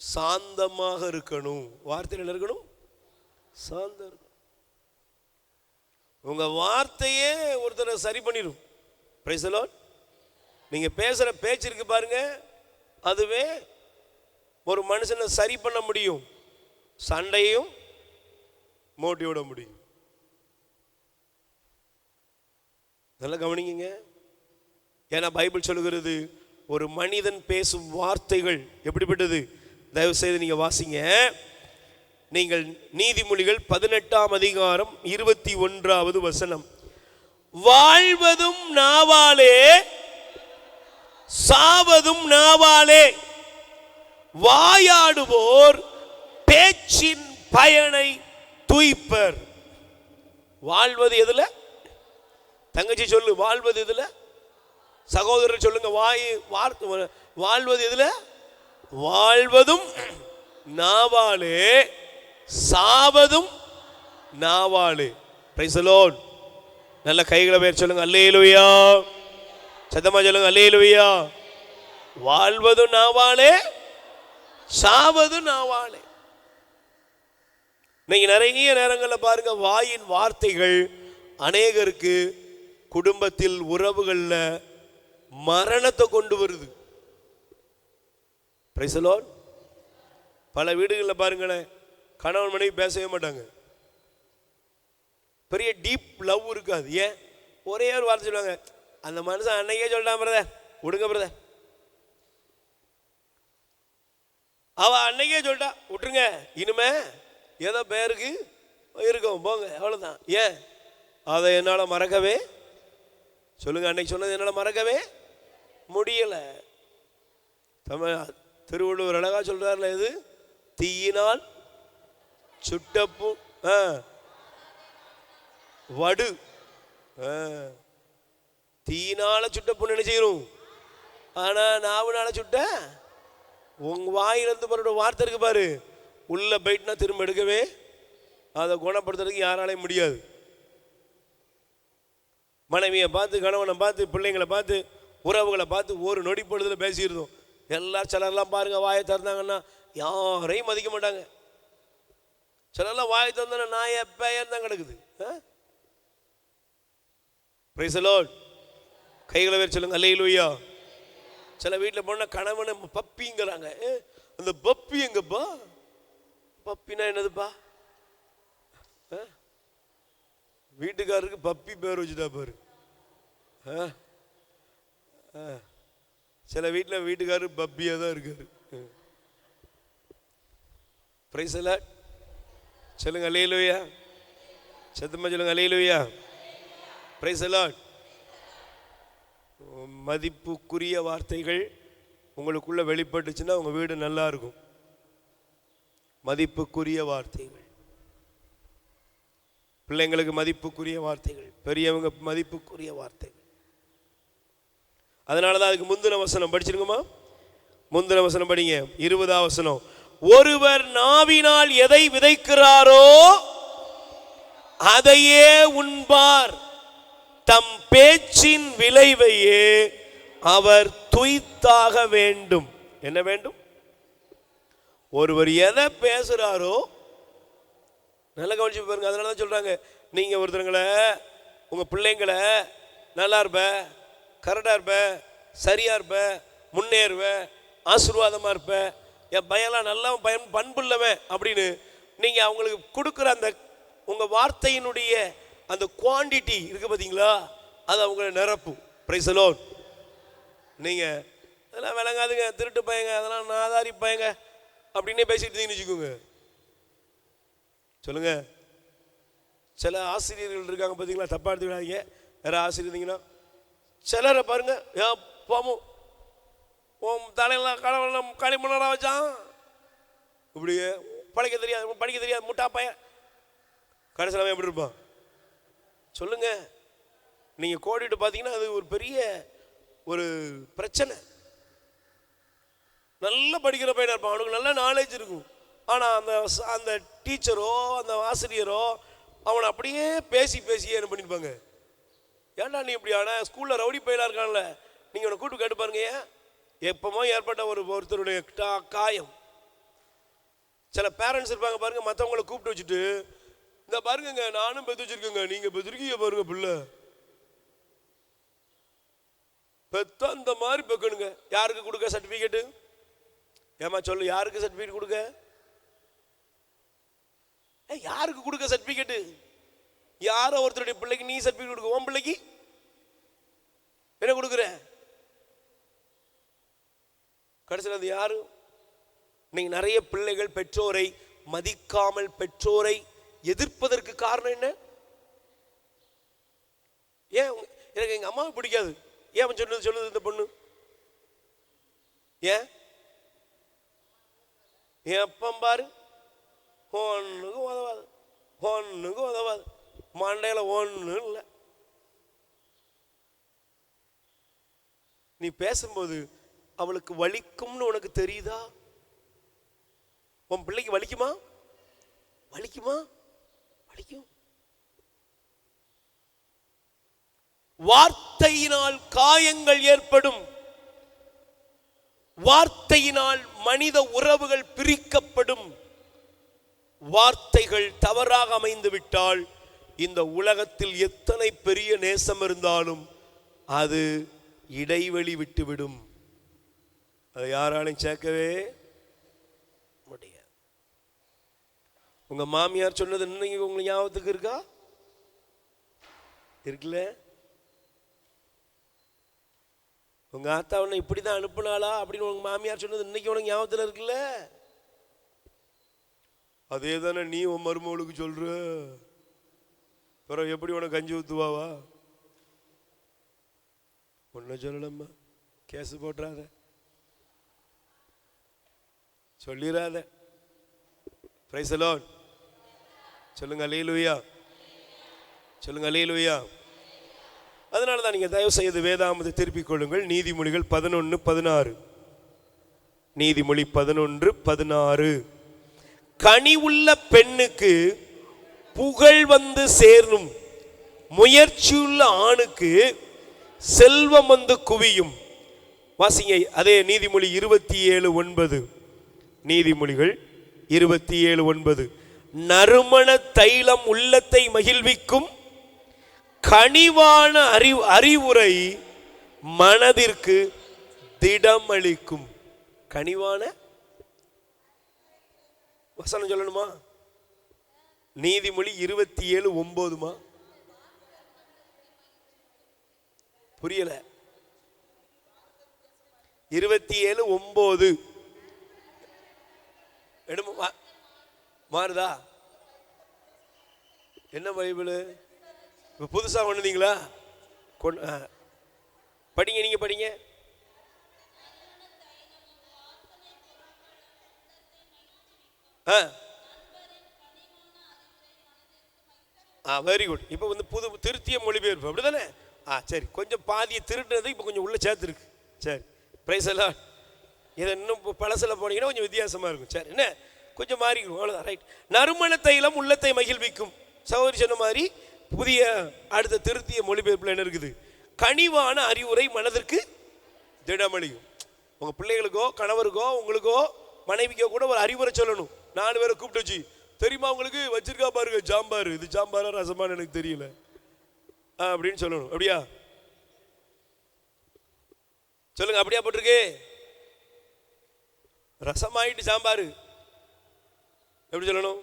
சாந்தமாக இருக்கணும். வார்த்தையில் இருக்கணும், சாந்தம் இருக்கணும். உங்க வார்த்தையே ஒருத்தரை சரி பண்ணிடும். Price the Lord. நீங்க பேசுற பேச்சு இருக்கு பாருங்க, அதுவே ஒரு மனுஷனை சரி பண்ண முடியும், சண்டையும் மூட்டி விட முடியும். நல்லா கவனிங்க. ஏன்னா பைபிள் சொல்லுகிறது, ஒரு மனிதன் பேசும் வார்த்தைகள் எப்படிப்பட்டது? தயவு செய்து நீங்க வாசிங்க. நீங்கள் நீதிமொழிகள் 18ஆம் அதிகாரம் 21வது வசனம். வாழ்வதும் நாவாலே சாவதும் நாவாலே. வாயாடுவோர் பேச்சின் பயனை துய்ப்பர். வாழ்வது எதுல? தங்கச்சி சொல்லு, வாழ்வது எதுல? சகோதரர் சொல்லுங்க, வாழ்வது எதுல? வாழ்வதும் நாவாலே சாவதும் நாவாலே. Price the Lord. நல்ல கைகளை பேர் சொல்லுங்க, அல்லேலூயா. சத்தமா சொல்லுங்க, அல்லேலூயா. வாழ்வதும் நாவாலே சாவதும் நாவாலே. நீங்க நிறைய நேரங்களில் பாருங்க, வாயின் வார்த்தைகள் அநேகருக்கு குடும்பத்தில் உறவுகள்ல மரணத்தை கொண்டு வருது. Price the Lord. பல வீடுகளில் பாருங்களேன், கணவன் மனைவி பேசவே மாட்டாங்க. பெரிய டீப் லவ் இருக்காது. ஏன்? ஒரே ஒரு வார்த்தை சொல்லுவாங்க, அந்த மனுஷன் அன்னைக்கே சொல்லிட்டான் பிரதர், விடுங்க பிரதர். அவ அன்னைக்கே சொல்லிட்டா, விட்டுருங்க, இனிமே ஏதோ பேருக்கு இருக்கும் போங்க, அவ்வளோதான். ஏன்? அதை என்னால் மறக்கவே, சொல்லுங்க, அன்னைக்கு சொன்னது என்னால் மறக்கவே முடியலை. திருவள்ளுவர் அழகா சொல்றாருல, எது? தீயினால் சுட்டப்பு வடு. தீயினால சுட்ட புண்ணு என்ன செய்யணும்? ஆனா நாவுனால சுட்ட உங்க வாயிலிருந்து போற வார்த்தை இருக்கு பாரு, உள்ள போயிட்டுனா திரும்ப எடுக்கவே, அதை குணப்படுத்துறதுக்கு யாராலையும் முடியாது. மனைவியை பார்த்து, கணவனை பார்த்து, பிள்ளைங்களை பார்த்து, உறவுகளை பார்த்து ஒரு நொடி பொழுதுல பேசியிருந்தோம். எல்லாரும் சிலர்லாம் பாருங்க, வாயை திறந்தாங்கன்னா யாரையும் மதிக்க மாட்டாங்க. சிலர்லாம் வாயை திறந்தா நான் எப்பயன் தான் கிடக்குது. Price the Lord. கைகளை வேறு சொல்லுங்க, அல்லேலூயா. சில வீட்டில் போனா கணவனை பப்பிங்கிறாங்க. அந்த பப்பி எங்கப்பா? பப்பினா என்னதுப்பா? வீட்டுக்காரருக்கு பப்பி பேர் வச்சுட்டா பாரு. சில வீட்டில் வீட்டுக்காரரு பப்பியாக தான் இருக்காரு. Price the lord. சொல்லுங்க, அல்லேலூயா. சத்தமா சொல்லுங்க, அல்லேலூயா. Price the Lord. மதிப்புக்குரிய வார்த்தைகள் உங்களுக்குள்ள வெளிப்பட்டுச்சுன்னா உங்க வீடு நல்லா இருக்கும். மதிப்புக்குரிய வார்த்தைகள், பிள்ளைங்களுக்கு மதிப்புக்குரிய வார்த்தைகள், பெரியவங்க மதிப்புக்குரிய வார்த்தைகள். அதனாலதான் அதுக்கு முந்தின வசனம் படிச்சிருக்குமா? முந்தின வசனம் படிங்க, 20ஆம் வசனம். ஒருவர் நாவினால் எதை விதைக்கிறாரோ அதையே உண்பார், தம் பேச்சின் விளைவையே அவர் துய்த்தாக வேண்டும். என்ன வேண்டும்? ஒருவர் எதை பேசுறாரோ, நல்லா கவனிச்சு பாருங்க. அதனாலதான் சொல்றாங்க, நீங்க ஒருத்தருங்களை, உங்க பிள்ளைங்களை நல்லா இருப்ப, கரெக்டா இருப்ப, சரியா இருப்ப, முன்னேறுவ, ஆசீர்வாதமா இருப்ப, என் பையன்லாம் நல்லா பண்புள்ளவன் அப்படின்னு நீங்க அவங்களுக்கு கொடுக்குற அந்த உங்க வார்த்தையினுடைய அந்த குவான்டிட்டி இருக்கு பார்த்தீங்களா, அது அவங்களை நிரப்பும். Price the Lord. நீங்க அதெல்லாம் விளங்காதுங்க, திருட்டு பையங்க, அதெல்லாம் நாதாரி பையங்க அப்படின்னே பேசிட்டு இருந்தீங்கன்னு வச்சுக்கோங்க. சொல்லுங்க, சில ஆசிரியர்கள் இருக்காங்க பார்த்தீங்களா, தப்பா எடுத்துக்கிடாதீங்க. வேற ஆசிரியர் இருந்தீங்கன்னா சிலரை பாருங்க, எப்பவும் தலையெல்லாம் கடவுள் களிமண்ணா வச்சான், இப்படி படிக்க தெரியாது முட்டா பையன், கடைசியில் எப்படி இருப்பான்? சொல்லுங்க. நீங்க கோடிட்டு பார்த்தீங்கன்னா அது ஒரு பெரிய ஒரு பிரச்சனை. நல்லா படிக்கிற பையனா இருப்பான், அவனுக்கு நல்ல நாலேஜ் இருக்கும். ஆனால் அந்த டீச்சரோ அந்த ஆசிரியரோ அவனை அப்படியே பேசியே என்ன பண்ணியிருப்பாங்க, ஏன்டா நீ இப்படி ஆனா ஸ்கூலில் ரவுடி பையலாக இருக்கான்ல, நீங்கள் அவனை கூட்டு கேட்டு பாருங்க. ஏன்? எப்பமோ ஏற்பட்ட ஒருத்தருடைய காயம். சில பேரண்ட்ஸ் இருப்பாங்க பாருங்க, மற்றவங்களை கூப்பிட்டு வச்சுட்டு, இந்த பாருங்க நானும் பெற்று வச்சிருக்கேங்க, நீங்க பெற்றிருக்கீங்க பாருங்க, பிள்ளை பெத்த அந்த மாதிரி பெக்கணுங்க. யாருக்கு கொடுக்க சர்டிபிகேட்டு? ஏமா சொல்லு, யாருக்கு சர்டிபிகேட் கொடுக்க? யாருக்கு கொடுக்க சர்டிபிகேட்டு? யாரோ ஒருத்தருடைய பிள்ளைக்கு நீ சர்டிபிகேட் கொடுக்க, உன் பிள்ளைக்கு என்ன கொடுக்குற? கடைசியில் அது யாரு? நீங்க நிறைய பிள்ளைகள் பெற்றோரை மதிக்காமல் பெற்றோரை எதிர்ப்பதற்கு காரணம் என்ன? ஏன் எனக்கு எங்கள் அம்மாவை பிடிக்காது, ஏன் அவன் சொல்லுது இந்த பொண்ணு? ஏன் எப்பம் பாரு ஒன்றுக்கும் உதவாது, ஒன்றுக்கும் உதவாது, மண்டையில் ஒன்றும் இல்லை. நீ பேசும்போது அவளுக்கு வலிக்கும்னு உனக்கு தெரியுதா? உன் பிள்ளைக்கு வலிக்குமா? வலிக்குமா? வலிக்கும். வார்த்தையினால் காயங்கள் ஏற்படும். வார்த்தையினால் மனித உறவுகள் பிரிக்கப்படும். வார்த்தைகள் தவறாக அமைந்து விட்டால் இந்த உலகத்தில் எத்தனை பெரிய நேசம் இருந்தாலும் அது இடைவெளி விட்டுவிடும். அதை யாராலையும் சேர்க்கவே முடியாது. உங்க மாமியார் சொன்னது இன்னைக்கு உங்களுக்கு ஞாபகத்துக்கு இருக்கா? இருக்குல்ல? உங்க ஆத்தா உன்னை இப்படிதான் அனுப்புனாளா அப்படின்னு உங்க மாமியார் சொன்னது இன்னைக்கு உனக்கு ஞாபகத்தில் இருக்குல்ல? அதே தானே நீ உன் மருமகளுக்கு சொல்ற. பிறகு எப்படி உனக்கு கஞ்சி ஊத்துவாவா? ஒன்னும் சொல்லலம்மா, கேஸ் போட்டுறாத, சொல்லிடாத. Praise the lord. சொல்லுங்க அல்லேலூயா, சொல்லுங்க அல்லேலூயா. அதனால தான் நீங்க தயவு செய்து வேதாகமத்தை திருப்பிக் கொள்ளுங்கள். நீதிமொழிகள் 11:16. நீதிமொழி 11:16. கனிவுள்ள பெண்ணுக்கு புகழ் வந்து சேரும், முயற்சியுள்ள ஆணுக்கு செல்வம் வந்து குவியும். வாசிங்க அதே நீதிமொழி 27:9. நீதிமொழிகள் 27:9. நறுமண தைலம் உள்ளத்தை மகிழ்விக்கும், கனிவான அறிவுரை மனதிற்கு திடம் அளிக்கும். கனிவான வசனம் சொல்லணுமா? நீதிமொழி 27:9. புரியல? 27:9 மாறுதா? என்ன பைபிள் இப்ப புதுசா கொண்டுதீங்களா? படிங்க, நீங்க படிங்க. Very good. இப்போ வந்து புது திருத்திய மொழிபெயர்ப்பு அப்படிதானே? சரி, கொஞ்சம் பாதியை திருட்டுறது இப்போ கொஞ்சம் உள்ள சேர்த்துருக்கு. சரி, பிரைஸ் எல்லாம். இதை இன்னும் பழசில் போனீங்கன்னா கொஞ்சம் வித்தியாசமா இருக்கும். சரி, என்ன கொஞ்சம் மாறிக்கும், அவ்வளோதான். ரைட். நறுமண தைலம் உள்ளத்தை மகிழ்விக்கும். சகோதரி சொன்ன மாதிரி புதிய அடுத்த திருத்திய மொழிபெயர்ப்பில் என்ன இருக்குது? கனிவான அறிவுரை மனதிற்கு திடமளிக்கும். உங்க பிள்ளைகளுக்கோ கணவருக்கோ உங்களுக்கோ மனைவிக்கோ கூட ஒரு அறிவுரை சொல்லணும். 4 பேரை கூப்பிட்டு வச்சு, தெரியுமா உங்களுக்கு வச்சிருக்கா பாருங்க சாம்பார், இது சாம்பாரா ரசமானு எனக்கு தெரியல அப்படின்னு சொல்லணும். அப்படியா? சொல்லுங்க, அப்படியா போட்டிருக்கு? ரசமாயிட்டு சாம்பார் எப்படி சொல்லணும்?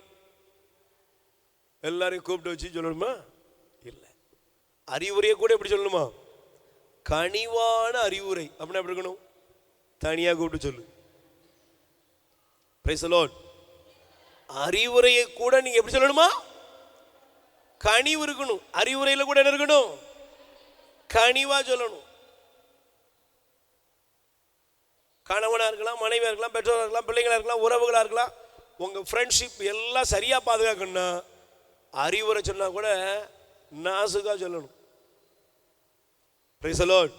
எல்லாரையும் கூப்பிட்டு வச்சு சொல்லணுமா? இல்லை. அறிவுரையை கூட எப்படி சொல்லணுமா? கனிவான அறிவுரை அப்படின்னா எப்படி இருக்கணும்? தனியாக கூப்பிட்டு சொல்லு. Price the Lord. அறிவுரையை கூட நீங்க எப்படி சொல்லணுமா? கனிவு இருக்கணும். அறிவுரையில கூட என்ன இருக்கணும்? கனிவா சொல்லணும். கணவனா இருக்கலாம், மனைவியா இருக்கலாம், பெற்றோரா இருக்கலாம், பிள்ளைங்களா இருக்கலாம், உறவுகளா இருக்கலாம், உங்க ஃப்ரெண்ட்ஷிப் எல்லாம் சரியா பாதுகாக்கணும்னா அறிவுரை சொன்னா கூட நாசுகா சொல்லணும். Price the Lord.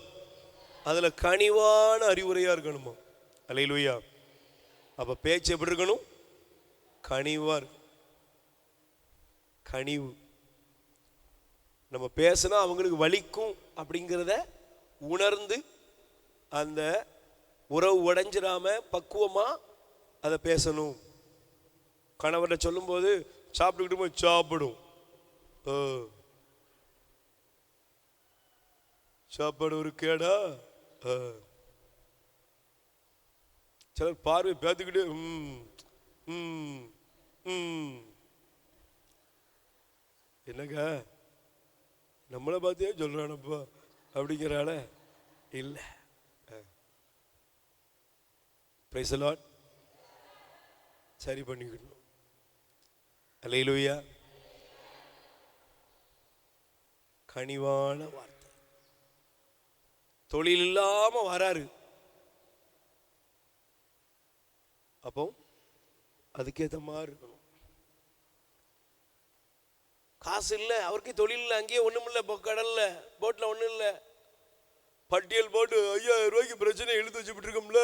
அதுல கனிவான அறிவுரையா இருக்கணுமா? அல்லேலூயா. அப்ப பேச்சு எப்படி இருக்கணும்? கனிவா இருக்கும். கனிவு. நம்ம பேசினா அவங்களுக்கு வலிக்கும் அப்படிங்கிறத உணர்ந்து அந்த உறவு உடைஞ்சிடாம பக்குவமா அதை பேசணும். கணவர்கிட்ட சொல்லும்போது சாப்பிட்டுக்கிட்டு போய் சாப்பிடும், சாப்பாடு ஒரு கேடா. சிலர் பார்வை பேத்துக்கிட்டு என்னங்க நம்மளை பார்த்தே சொல்றானப்பா அப்படிங்கிறாள. இல்லை. Price the Lord. சரி பண்ணிக்கணும். அல்லேலூயா. கனிவான வார்த்தை. தொழில் இல்லாம வராரு, அப்போ அதுக்கேற்ற மாதிரி இருக்கணும். காசு இல்லை, அவருக்கே தொழில் இல்லை, அங்கேயே ஒன்றும் இல்லை, கடல்ல போட்டில் ஒன்றும் இல்லை, பட்டியல் போட்டு 5000 ரூபாய்க்கு பிரச்சனை எழுதி வச்சுட்டு இருக்கோம்ல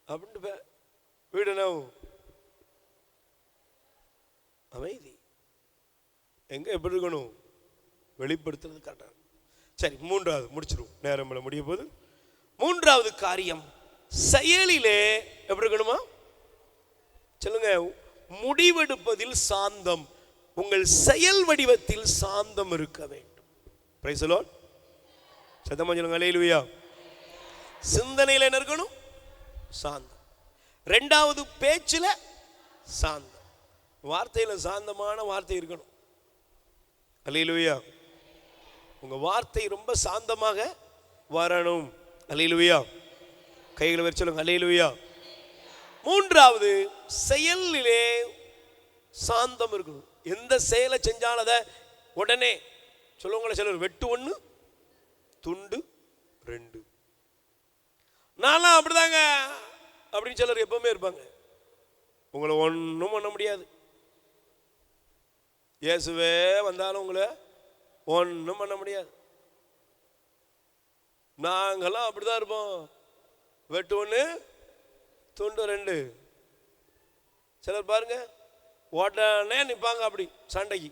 அப்படின்ட்டு வீடு என்ன அமைதி. எங்க எப்படி இருக்கணும்? வெளிப்படுத்துறது கரெக்டாக. சரி, மூன்றாவது முடிச்சிடும், நேரம் முடிய போது. மூன்றாவது காரியம், செயலிலே எப்படி இருக்கணுமா? சொல்லுங்க. முடிவெடுப்பதில் சாந்தம், உங்கள் செயல் வடிவத்தில் சாந்தம் இருக்க வேண்டும். Price the Lord. சத்தமா சொல்லுங்க அல்லேலூயா. சிந்தனையில் என்ன இருக்கணும்? சாந்தம். ரெண்டாவது பேச்சில் சாந்தம், வார்த்தையில் சாந்தமான வார்த்தை இருக்கணும். அல்லேலூயா. உங்க வார்த்தை ரொம்ப சாந்தமாக வரணும். அல்லேலூயா. கைகளை வச்சு சொல்லுங்க அல்லேலூயா. மூன்றாவது, செயலிலே சாந்தம் இருக்கணும். எந்த செயலை செஞ்சாலும் அதை உடனே சொல்லுவாங்களே சிலர், வெட்டு 1 துண்டு 2. நான்லாம் அப்படிதாங்க அப்படின்னு சிலர் எப்பவுமே இருப்பாங்க. உங்களை ஒன்றும் பண்ண முடியாது. இயேசுவே வந்தாலும் உங்களை ஒன்றும் பண்ண முடியாது. நாங்கெல்லாம் அப்படிதான் இருப்போம். வெட்டு 1 துண்டு 2. சிலர் பாருங்க உடனே நிற்பாங்க அப்படி சண்டைக்கு.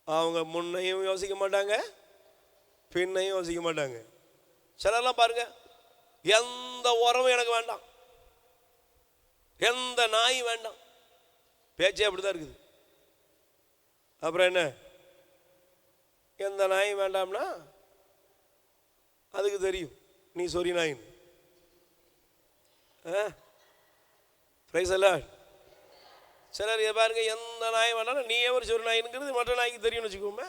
அவங்க முன்னையும் யோசிக்க மாட்டாங்க, பின்னையும் யோசிக்க மாட்டாங்க. சிலர்லாம் பாருங்க, எந்த உறவும் எனக்கு வேண்டாம், எந்த நாயும் வேண்டாம், பேச்சே அப்படிதான் இருக்குது. அப்புறம் என்ன? எந்த நாயும் வேண்டாம்னா அதுக்கு தெரியும் நீ சொறி நாயின்னு. Price the Lord. சிலர் பாருங்க, எந்த நாய் வேணாலும் நீ எவர் சொறி நாயின்ங்கிறது மற்ற நாய்க்கு தெரியும்னு வச்சுக்கோமே.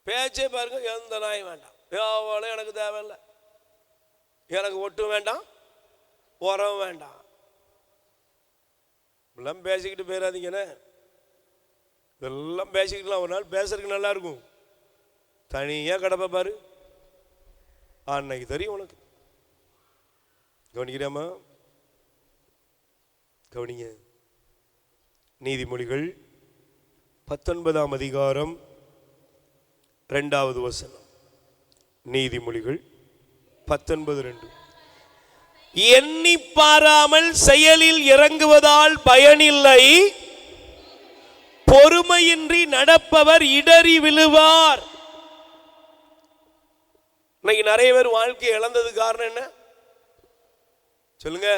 பேச்சே பாருங்க, எந்த நாயும் வேண்டாம், எவ்வளோ எனக்கு தேவையில்லை, எனக்கு ஒட்டும் வேண்டாம், உரம் வேண்டாம். இதெல்லாம் பேசிக்கிட்டு போயிடாதீங்கண்ணே. இதெல்லாம் பேசிக்கிட்டுலாம் ஒரு நாள் பேசுறதுக்கு நல்லா இருக்கும். தனியாக கிடப்ப பாரு, அன்னைக்கு தெரியும் உனக்கு. கவனிக்கிறாமா? கவனிங்க. நீதிமொழிகள் 19ஆம் அதிகாரம் 2வது வசனம். நீதிமொழிகள் 19:2. எண்ணி பாராமல் செயலில் இறங்குவதால் பயனில்லை, பொறுமையின்றி நடப்பவர் இடறி விழுவார். இன்னைக்கு நிறைய பேர் வாழ்க்கையை இழந்தது காரணம் என்ன சொல்லுங்க?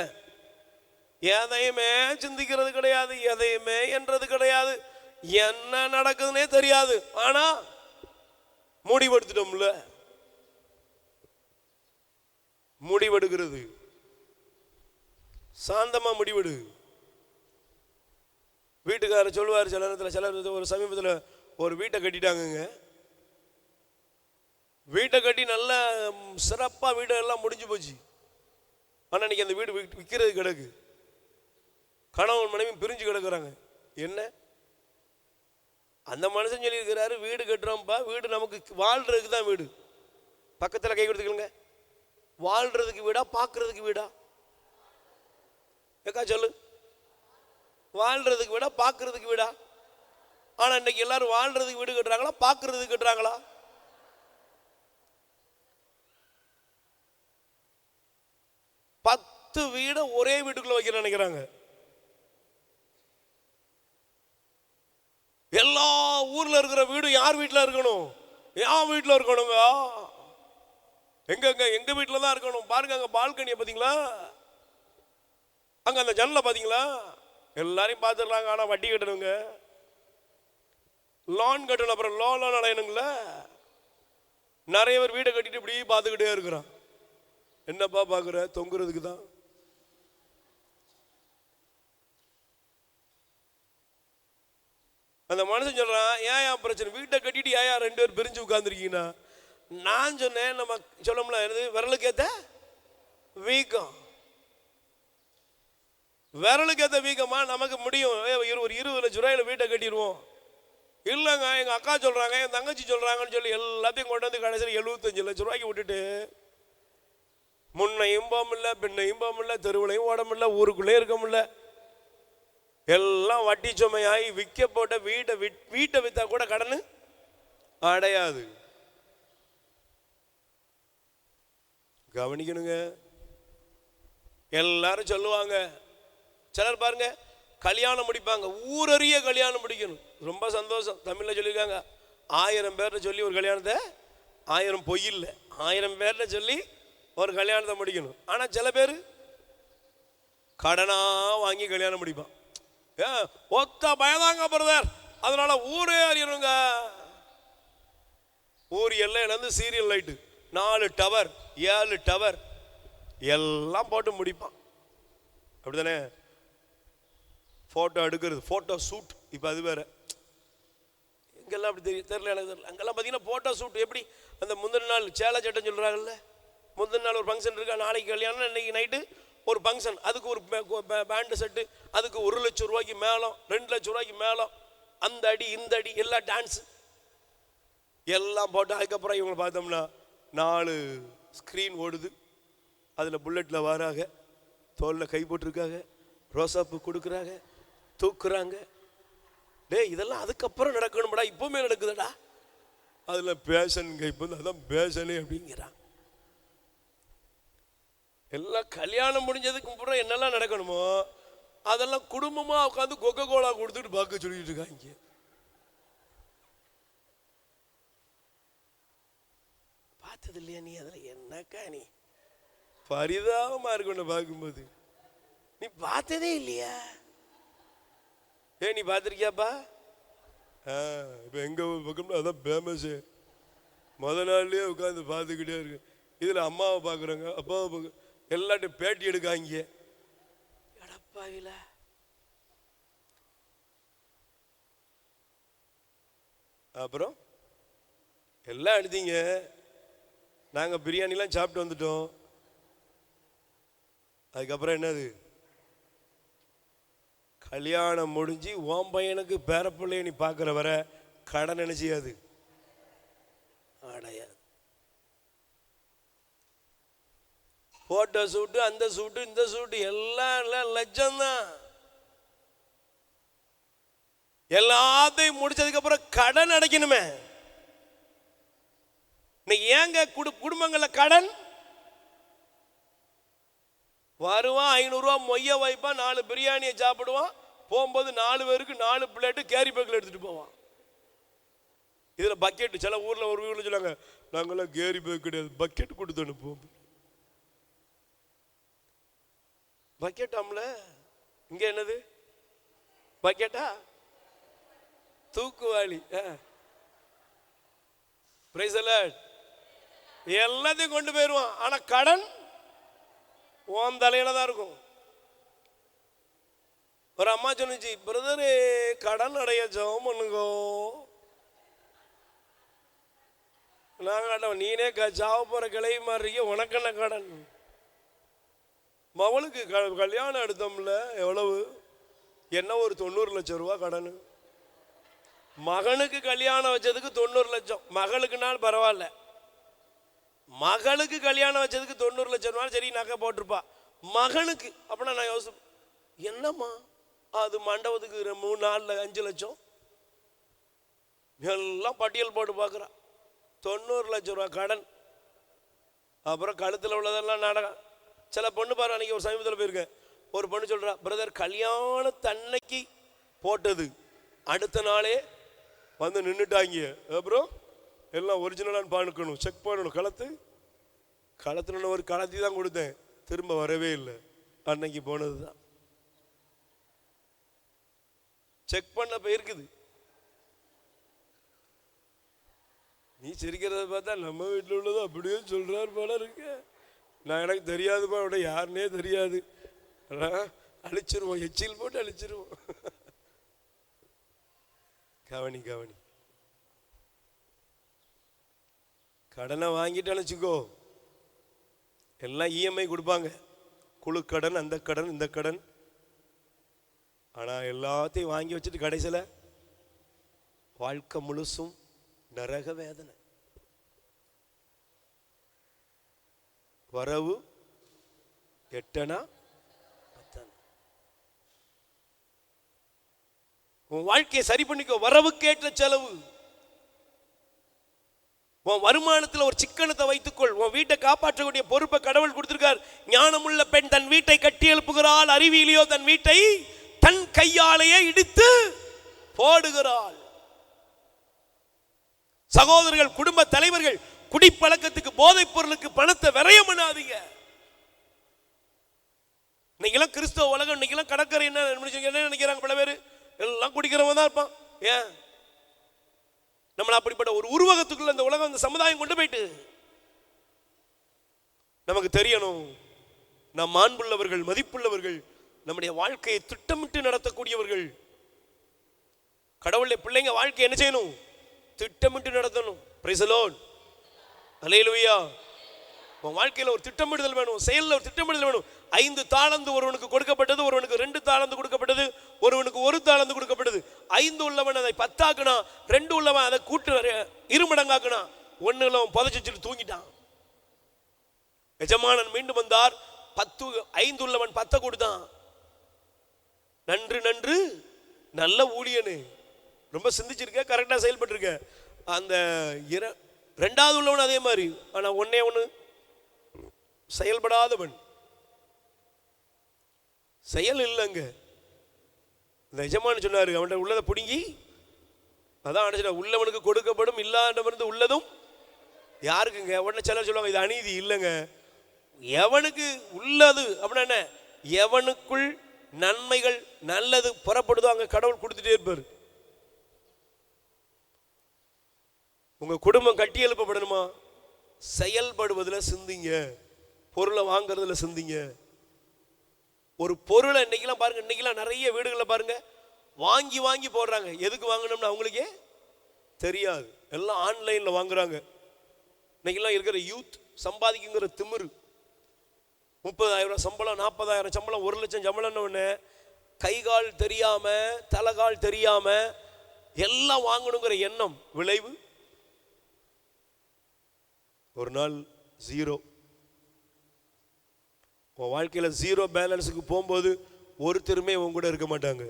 எதையுமே சிந்திக்கிறது கிடையாது, எதையுமே என்றது கிடையாது, என்ன நடக்குதுன்னே தெரியாது. ஆனா முடிவெடுத்துட்டோம்ல. முடிவெடுக்கிறது சாந்தமா முடிவெடு. வீட்டுக்காரர் சொல்லுவார் சில நேரத்தில், சில ஒரு சமீபத்தில் ஒரு வீட்டை கட்டிட்டாங்க. வீட்டை கட்டி நல்ல சிறப்பாக வீடு எல்லாம் முடிஞ்சு போச்சு. ஆனால் இன்னைக்கு அந்த வீடு விற்கிறது கிடக்கு. கணவன் மனைவி பிரிஞ்சு கிடக்குறாங்க. என்ன? அந்த மனுஷன் சொல்லியிருக்கிறாரு, வீடு கட்டுறோம்ப்பா, வீடு நமக்கு வாழ்றதுக்கு தான் வீடு. பக்கத்தில் கை கொடுத்துக்கலுங்க. வாழ்றதுக்கு வீடா பார்க்கறதுக்கு வீடா? ஏக்கா சொல்லு. வாழ்றதுக்கு வீடா பார்க்கறதுக்கு வீடா? ஆனா இன்னைக்கு எல்லாரும் வாழ்றதுக்கு வீடு கட்டுறாங்களா, பார்க்கறதுக்கு கட்டுறாங்களா? பத்து வீட ஒரே வீட்டுக்குள்ள வைக்க நினைக்கிறாங்க. எல்லா ஊர்ல இருக்கிற வீடு யார் வீட்டுல இருக்கணும்? என் வீட்டுல இருக்கணுங்க. எங்க வீட்டுல தான் இருக்கணும். பாருங்க, அங்க பால்கனியை பாத்தீங்களா? அங்க அந்த ஜன்னலை பாத்தீங்களா? எல்லாரையும் பார்த்துடுறாங்க. ஆனா வட்டி கட்டணுங்க, லோன் கட்டணும், அப்புறம் லோன் அடையணுங்கள. நிறைய பேர் வீடை கட்டிட்டு இப்படி பார்த்துக்கிட்டே இருக்கிறான். என்னப்பா பார்க்குற? தொங்குறதுக்கு தான். அந்த மனுஷன் சொல்றான், ஏன் பிரச்சனை? வீட்டை கட்டிட்டு ஏன் 2 பேர் பிரிஞ்சு உட்கார்ந்துருக்கீங்கன்னா, நான் சொன்னேன், நம்ம சொல்லமுல விரலுக்கு ஏத்த வீக்கம். விரலுக்கு ஏற்ற வீக்கமா நமக்கு முடியும். ஒரு 20 லட்சம் ரூபாயில வீட்டை கட்டிடுவோம். இல்லைங்க எங்கள் அக்கா சொல்கிறாங்க, என் தங்கச்சி சொல்கிறாங்கன்னு சொல்லி எல்லாத்தையும் கொண்டு வந்து கடைசியில் 75 லட்சம் ரூபாய்க்கு விட்டுட்டு முன்னையும் போக முடியல, பின்னையும் போக முடியல, தெருவுலையும் ஓட முடியல, ஊருக்குள்ளேயும் இருக்க முடியல. எல்லாம் வட்டி சுமையாகி விற்க போட்ட வீட்டை விற்றா கூட கடன் அடையாது. கவனிக்கணுங்க. எல்லாரும் சொல்லுவாங்க, சிலர் பாருங்க கல்யாணம் முடிப்பாங்க, ஊரறிய கல்யாணம் முடிக்கணும். ரொம்ப சந்தோஷம். தமிழில் சொல்லியிருக்காங்க, 1000 பேர்ல சொல்லி ஒரு கல்யாணத்தை, 1000 பொய் இல்லை, 1000 பேர்ல சொல்லி ஒரு கல்யாணத்தை முடிக்கணும். ஆனால் சில பேர் கடனா வாங்கி கல்யாணம் முடிப்பான். ஒத்த பயதாங்க பிரதர், அதனால ஊரே அறியணுங்க. ஊர் எல்லையிலேருந்து சீரியல் லைட்டு 4 டவர் 7 டவர் எல்லாம் போட்டு முடிப்பான். அப்படித்தானே? ஃபோட்டோ எடுக்கிறது, ஃபோட்டோ ஷூட். இப்போ அது வேற, இங்கெல்லாம் அப்படி தெரியல எனக்கு தெரியல. அங்கெல்லாம் பார்த்தீங்கன்னா ஃபோட்டோ ஷூட் எப்படி, அந்த முந்தின நாள் சேலை சட்டம் சொல்கிறாங்கல்ல, முந்தின நாள் ஒரு ஃபங்க்ஷன் இருக்கா, நாளைக்கு கல்யாணம், இன்னைக்கு நைட்டு ஒரு ஃபங்க்ஷன், அதுக்கு ஒரு பேண்டு செட்டு, அதுக்கு 1 லட்சம் ரூபாய்க்கு மேலம், 2 லட்சம் ரூபாய்க்கு மேலம், அந்த அடி இந்த அடி எல்லாம் டான்ஸு எல்லாம் போட்டு, அதுக்கப்புறம் இவங்களை பார்த்தோம்னா 4 ஸ்க்ரீன் ஓடுது, அதில் புல்லட்டில் வராங்க, தோலில் கை போட்டிருக்காங்க, ரோசாப்பு கொடுக்குறாங்க, தூக்குறாங்க. டே இதெல்லாம் அதுக்கப்புறம் நடக்கணும்டா, இப்போவுமே நடக்குதுடா. அதில் பேஷனுங்க, இப்போ அதான் பேஷனே அப்படிங்கிறான். எல்லாம் கல்யாணம் முடிஞ்சதுக்கு அப்புறம் என்னெல்லாம் நடக்கணுமோ அதெல்லாம் குடும்பமாக உட்காந்து கொக்கோ கோலா கொடுத்துட்டு பார்க்க சொல்லிட்டு இருக்காங்க. பார்த்தது இல்லையா நீ? அதில் என்னக்கா நீ பரிதாபமாக இருக்கணும் பார்க்கும்போது. நீ பார்த்ததே இல்லையா? நீ பார்த்துருக்கியாப்பா? இப்போ எங்கள் பக்கம்னா அதான் ஃபேமஸு. முதல் நாள்லேயே உட்காந்து பார்த்துக்கிட்டே இருக்கு. இதில் அம்மாவை பார்க்குறாங்க, அப்பாவை பார்க்க, எல்லாத்தையும் பேட்டி எடுக்காங்க. எடப்பாவில அப்புறம் எல்லாம் எடுத்தீங்க. நாங்கள் பிரியாணிலாம் சாப்பிட்டு வந்துட்டோம். அதுக்கப்புறம் என்னது? கல்யாணம் முடிஞ்சு உன் பையனுக்கு பேரப்பிள்ளைய நீ பார்க்குற வர கடன் நினைச்சியாது அடையாது. போட்டோ சூட்டு, அந்த சூட்டு, இந்த சூட்டு எல்லாம் லட்சம்தான். எல்லாத்தையும் முடிச்சதுக்கு அப்புறம் கடன் அடைக்கணுமே. இன்னைக்கு ஏங்க குடும்பங்கள்ல கடன்? வருவான் 500 ரூபா மொய்ய வைப்பான், 4 பிரியாணியை சாப்பிடுவான், போகும்போது 4 பேருக்கு 4 பிளேட்டு கேரி பேக்கில் எடுத்துட்டு போவான். இதில் பக்கெட்டு, சில ஊரில் ஒரு ஊரில் சொல்லாங்க, நாங்களாம் கேரி பேக் கிடையாது, பக்கெட் கொடுத்து அனுப்புவோம். பக்கெட்டாம்ல, இங்கே என்னது பக்கெட்டா? தூக்குவாளி. எல்லாத்தையும் கொண்டு போயிடுவான். ஆனால் கடன் உன் தலையில தான் இருக்கும். ஒரு அம்மா சொன்னிச்சு, பிரதரே கடன் அடைய ஜெபம் பண்ணுங்கோ. நாங்கள் நீனே சாவ போற கிளை மாதிரி உனக்கு என்ன கடன்? மவளுக்கு கல்யாணம் எடுத்தோம்ல, எவ்வளவு? என்ன ஒரு 90 லட்சம் ரூபா கடன். மகனுக்கு கல்யாணம் வச்சதுக்கு 90 லட்சம். மகளுக்குனாலும் பரவாயில்ல, மகளுக்கு கல்யாணம் வச்சதுக்கு 90 லட்சம் ரூபா சரி நகை போட்டிருப்பா. மகனுக்கு அப்படின்னா நான் யோசிப்பேன், என்னம்மா அது மண்டபத்துக்கு 3 நாளில் 5 லட்சம் எல்லாம் பட்டியல் போட்டு பார்க்குறான். 90 லட்சம் ரூபா கடன். அப்புறம் கழுத்தில் உள்ளதெல்லாம் நாடகம். சில பொண்ணு பாரு, அன்னைக்கு ஒரு சமீபத்தில் போயிருக்கேன், ஒரு பொண்ணு சொல்கிறா, பிரதர் கல்யாணத்தன்னைக்கு போட்டது அடுத்த நாளே வந்து நின்றுட்டாங்க. அப்புறம் எல்லாம் ஒரிஜினலான்னு பார்க்கணும், செக் பண்ணணும். களத்துல ஒரு களத்தி தான் கொடுத்தேன், திரும்ப வரவே இல்லை. அன்னைக்கு போனது தான் செக் பண்ண போயிருக்குது. நீ சிரிக்கிறத பார்த்தா நம்ம வீட்டில் உள்ளதும் அப்படியே சொல்றாரு போல இருக்கு. நான் எனக்கு தெரியாதுப்பா, அவட யாருன்னே தெரியாது, அழிச்சிருவோம், எச்சில் போட்டு அழிச்சிருவோம். கவனி கவனி, கடனை வாங்கிட்டு அழைச்சிக்கோ. எல்லாம் இஎம்ஐ கொடுப்பாங்க, குழு கடன், அந்த கடன், இந்த கடன். ஆனா எல்லாத்தையும் வாங்கி வச்சுட்டு கடைசியில் வாழ்க்கை முழுசும் நரக வேதனை. வரவு எட்டனா பத்தனா. உன் வாழ்க்கையை சரி பண்ணிக்கோ. வரவுக்கேற்ற செலவு. உன் வருமானத்தில் ஒரு சிக்கனத்தை வைத்துக்கொள். உன் வீட்டை காப்பாற்றக்கூடிய பொறுப்பை கடவுள் கொடுத்திருக்கார். ஞானமுள்ள பெண் தன் வீட்டை கட்டி எழுப்புகிறாள், அறிவியலையோ தன் வீட்டை தன் கையாலேயே இடித்து போடுகிறாள். சகோதரர்கள், குடும்ப தலைவர்கள், குடிப்பழக்கத்துக்கு, போதைப் பொருளுக்கு பணத்தை விரயம் பண்ணாதீங்க. இன்னைக்கெல்லாம் கிறிஸ்தவ உலகம், இன்னைக்கெல்லாம் கடற்கரை என்ன நினைக்கிறாங்க பல பேர், எல்லாம் குடிக்கிறவங்க தான் இருப்பான். ஏன் நம்மள அப்படிப்பட்ட ஒரு உருவகத்துக்குள்ள இந்த உலகம், இந்த சமுதாயம் கொண்டு போயிட்டு? நமக்கு தெரியணும், நம் மாண்புள்ளவர்கள், மதிப்புள்ளவர்கள், நம்முடைய வாழ்க்கையை திட்டமிட்டு நடத்தக்கூடியவர்கள். கடவுளுடைய பிள்ளைங்க வாழ்க்கை என்ன செய்யணும்? திட்டமிட்டு நடத்தணும். பிரைஸ் தி லார்ட், அல்லேலூயா. உன் வாழ்க்கையில் ஒரு திட்டமிடுதல் வேணும், செயலில் ஒரு திட்டமிடுதல் வேணும். 5 தாலந்து ஒருவனுக்கு கொடுக்கப்பட்டது, ஒருவனுக்கு 2 தாலந்து கொடுக்கப்பட்டது, ஒருவனுக்கு 1 தாலந்து கொடுக்கப்பட்டது. 5 உள்ளவன் அதை 10 ஆக்குனா, 2 உள்ளவன் அதை கூட்டு 2 மடங்காக்குனா, 1 உள்ளவன் புதைச்சிட்டு தூங்கிட்டான். எஜமானன் மீண்டும் வந்தார், 5 உள்ளவன் 10 கொடுத்தான். நன்று நன்று நல்ல ஊழியனு. ரொம்ப சிந்திச்சிருக்க, கரெக்டா செயல்பட்டு இருக்க. அந்த 2வது உள்ளவன் அதே மாதிரி, ஆனா ஒண்ணு செயல்படாதவன். செயல் இல்லைங்க. இந்த எஜமான் சொன்னாரு, அவன்கிட்ட உள்ளதை பிடுங்கி, அதான் அடைச்சிட, உள்ளவனுக்கு கொடுக்கப்படும், இல்லாதவனுக்கு உள்ளதும் யாருக்குங்க? உடனே சிலர் சொல்லுவாங்க இது அநீதி. இல்லைங்க, எவனுக்கு உள்ளது அப்படின்னா என்ன? எவனுக்குள் நன்மைகள் நல்லது புறப்படுதோ அங்க கடவுள் கொடுத்துட்டே இருப்பார். உங்க குடும்பம் கட்டி எழுப்பப்படணுமா? செயல்படுவதில் சிந்திங்க, பொருளை வாங்குறதுல சிந்திங்க. ஒரு பொருளை இன்னைக்கெல்லாம் பாருங்க, இன்னைக்கெல்லாம் நிறைய வீடுகளில் பாருங்க வாங்கி வாங்கி போடுறாங்க. எதுக்கு வாங்கணும்னு அவங்களுக்கே தெரியாது. எல்லாம் ஆன்லைன்ல வாங்குறாங்க. இன்னைக்கெல்லாம் இருக்கிற யூத் சம்பாதிக்குங்கிற திமிரு. 30,000 சம்பளம், 40,000 சம்பளம், 1 லட்சம் சம்பளம்னு கை கால் தெரியாம, தலைகால் தெரியாம எல்லாம் வாங்கணுங்கிற எண்ணம். விளைவு ஒரு நாள் 0. உன் வாழ்க்கையில் 0 பேலன்ஸுக்கு போகும்போது ஒருத்தருமே உன் கூட இருக்க மாட்டாங்க.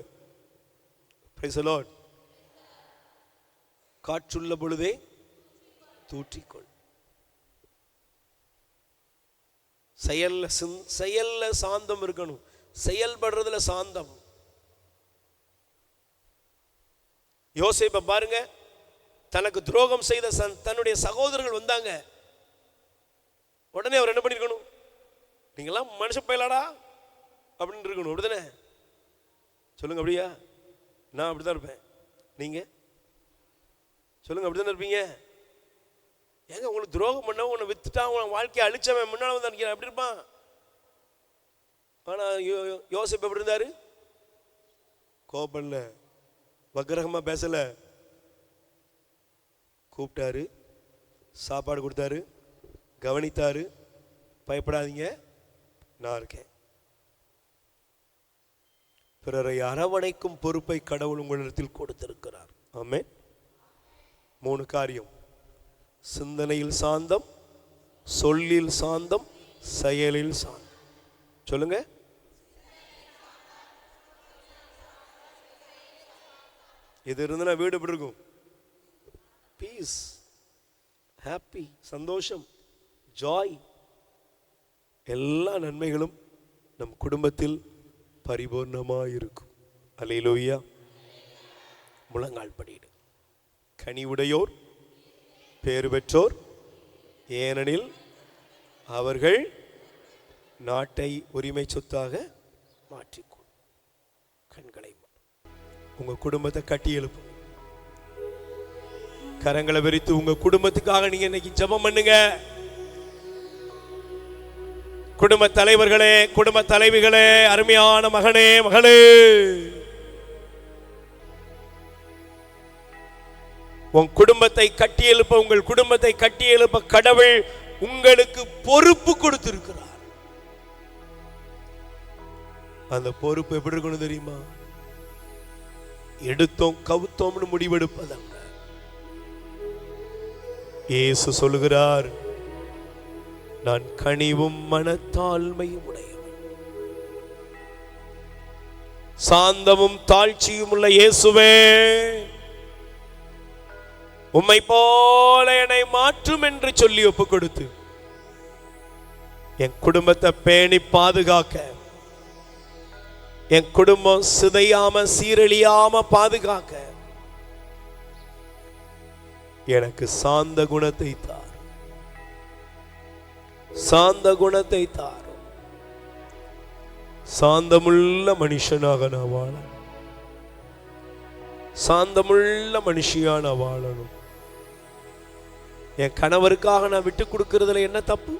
Price the Lord. காற்றுள்ள பொழுதே தூற்றிக்கொள். செயல்ல சாந்தம் இருக்கணும், செயல்படுறதுல சாந்தம். யோசேப்பை பாருங்க, தனக்கு துரோகம் செய்த தன்னுடைய சகோதரர்கள் வந்தாங்க. உடனே அவர் என்ன பண்ணிருக்கணும்? நீங்களாம் மனுஷ பயலாடா அப்படின்னு இருக்கணும். அப்படிதானே? சொல்லுங்க. அப்படியா? நான் அப்படிதான் இருப்பேன். நீங்க சொல்லுங்க, அப்படித்தானே இருப்பீங்க? ஏங்க, உங்களுக்கு துரோகம் பண்ண, உன்னை வித்துட்டான், உன் வாழ்க்கையை அழிச்சவன் முன்னால வந்து நினைக்கிறேன், அப்படி இருப்பான். ஆனா யோசேப்பு எப்படி இருந்தாரு? கோபம்ல, வக்கிரகமா பேசல, கூப்பிட்டாரு, சாப்பாடு கொடுத்தாரு, கவனித்தாரு. பயப்படாதீங்க, நான் இருக்கேன். பிறரை அரவணைக்கும் பொறுப்பை கடவுள் உங்களிடத்தில் கொடுத்திருக்கிறார். ஆமென். 3 காரியம்: சிந்தனையில் சாந்தம், சொல்லில் சாந்தம், செயலில் சாந்தம். சொல்லுங்க. இது இருந்தா வீடு எப்படி இருக்கும்? பீஸ், ஹாப்பி, சந்தோஷம், ஜாய், எல்லா நன்மைகளும் நம் குடும்பத்தில் பரிபூர்ணமாக இருக்கும். அல்லேலூயா. முழங்கால் படியிடு. கனிவுடையோர் பேறு பெற்றோர், ஏனெனில் அவர்கள் நாட்டை உரிமை சொத்தாக மாற்றிக்கொள். கண்களை உங்க குடும்பத்தை கட்டி எழுப்பும். கரங்களை விரித்து உங்க குடும்பத்துக்காக நீங்க இன்னைக்கு ஜெபம் பண்ணுங்க. குடும்ப தலைவர்களே, குடும்ப தலைவிகளே, அருமையான மகனே, மகளே, உன் குடும்பத்தை கட்டி எழுப்ப, உங்கள் குடும்பத்தை கட்டி எழுப்ப கடவுள் உங்களுக்கு பொறுப்பு கொடுத்திருக்கிறார். அந்த பொறுப்பு எப்படி இருக்கணும் தெரியுமா? எடுத்தோம் கவுத்தோம்னு முடிவெடுப்பதல்ல. இயேசு சொல்லுகிறார், நான் கனிவும் மனத்தாழ்மையும் உடையவன், சாந்தமும் தாழ்ச்சியும் உள்ள இயேசுவே, உம்மை போல என்னை மாற்றும் என்று சொல்லி ஒப்பு கொடுத்து என் குடும்பத்தை பேணி பாதுகாக்க, என் குடும்பம் சிதையாம சீரழியாம பாதுகாக்க எனக்கு சாந்த குணத்தை தார், சாந்த குணத்தை தார். சாந்தமுள்ள மனுஷனாக நான் வாழ, சாந்தமுள்ள மனுஷியான வாழணும். என் கணவருக்காக நான் விட்டு கொடுக்கறதுல என்ன தப்பு?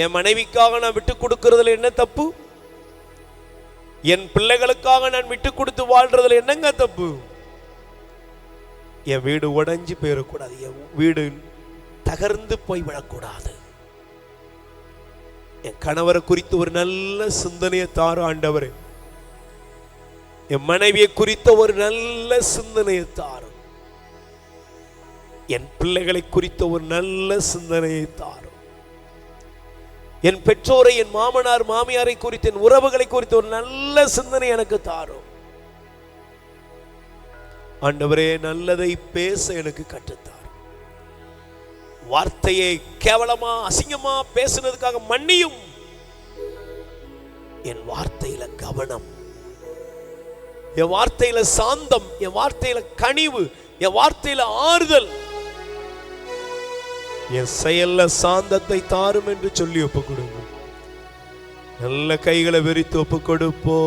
என் மனைவிக்காக நான் விட்டு கொடுக்கறதுல என்ன தப்பு? என் பிள்ளைகளுக்காக நான் விட்டு கொடுத்து வாழ்றதுல என்னங்க தப்பு? என் வீடு உடைஞ்சு போயிடக்கூடாது, என் வீடு தகர்ந்து போய்விடக்கூடாது. என் கணவரை குறித்து ஒரு நல்ல சிந்தனையை தாரும் ஆண்டவரே. என் மனைவியை குறித்த ஒரு நல்ல சிந்தனையை தாரும். என் பிள்ளைகளை குறித்த ஒரு நல்ல சிந்தனையை தாரும். என் பெற்றோரை, என் மாமனார் மாமியாரை குறித்து, என் உறவுகளை குறித்த ஒரு நல்ல சிந்தனை எனக்கு தாரும். ஆண்டவரே, நல்லதை பேச எனக்கு கற்றுத்தார். வார்த்தையை கேவலமா அசிங்கமா பேசுனதுக்காக மன்னியும். என் வார்த்தையில கவனம், என் வார்த்தையில சாந்தம், என் வார்த்தையில கனிவு, என் வார்த்தையில ஆறுதல், என் செயல்ல சாந்தத்தை தாரும் என்று சொல்லி ஒப்பு கொடுங்க. நல்ல கைகளை விரித்து ஒப்பு கொடுப்போ.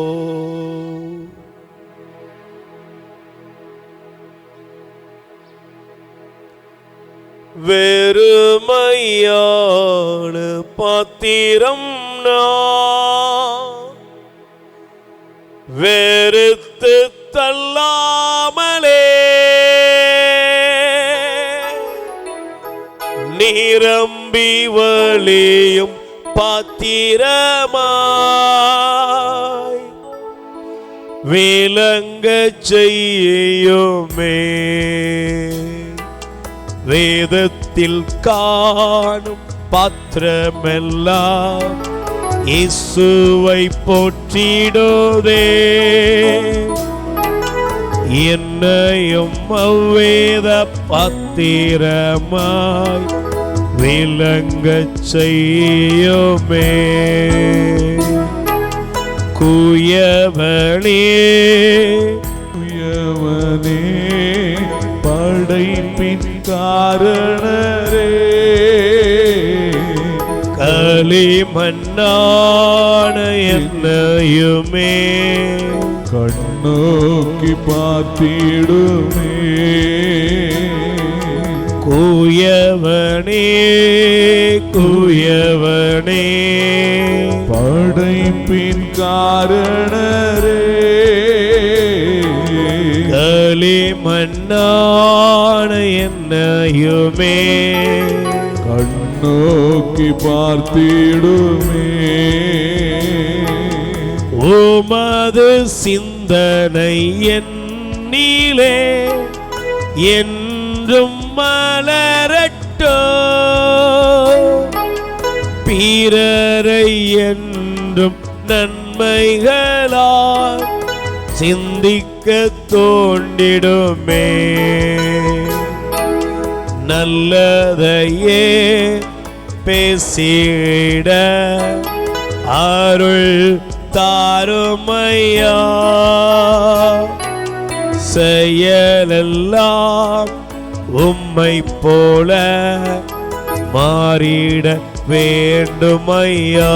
வெறுமையான பாத்திரம் நான் வெறுத்து தள்ளாமலே நிரம்பி வழியும் பாத்திரமாய் விளங்கச் செய்யுமே. வேதத்தில் காணும் பாத்திரமெல்லாம் இயேசுவை போற்றிடுதே. என்னையும் அவ்வேத பாத்திரமாய் விளங்கச் செய்யுமே. குயவனே குயவனே படைப்பின் காரணரே, களிமண்ணான என்னையுமே கண்ணோக்கி பார்த்திடுமே. குயவனே குயவனே படைப்பின் காரணரே, களிமண்ணான என்னையுமே கண்ணோக்கி பார்த்திடுமே. உமது சிந்தனை என்னிலே என்றும் மலரட்டோ, பிறரை என்றும் நன்மைகளால் சிந்திக்க தோண்டிடுமே. நல்லதையே பேசிட அருள் தாருமையா. செயலெல்லாம் உம்மை போல மாறிட வேண்டுமையா.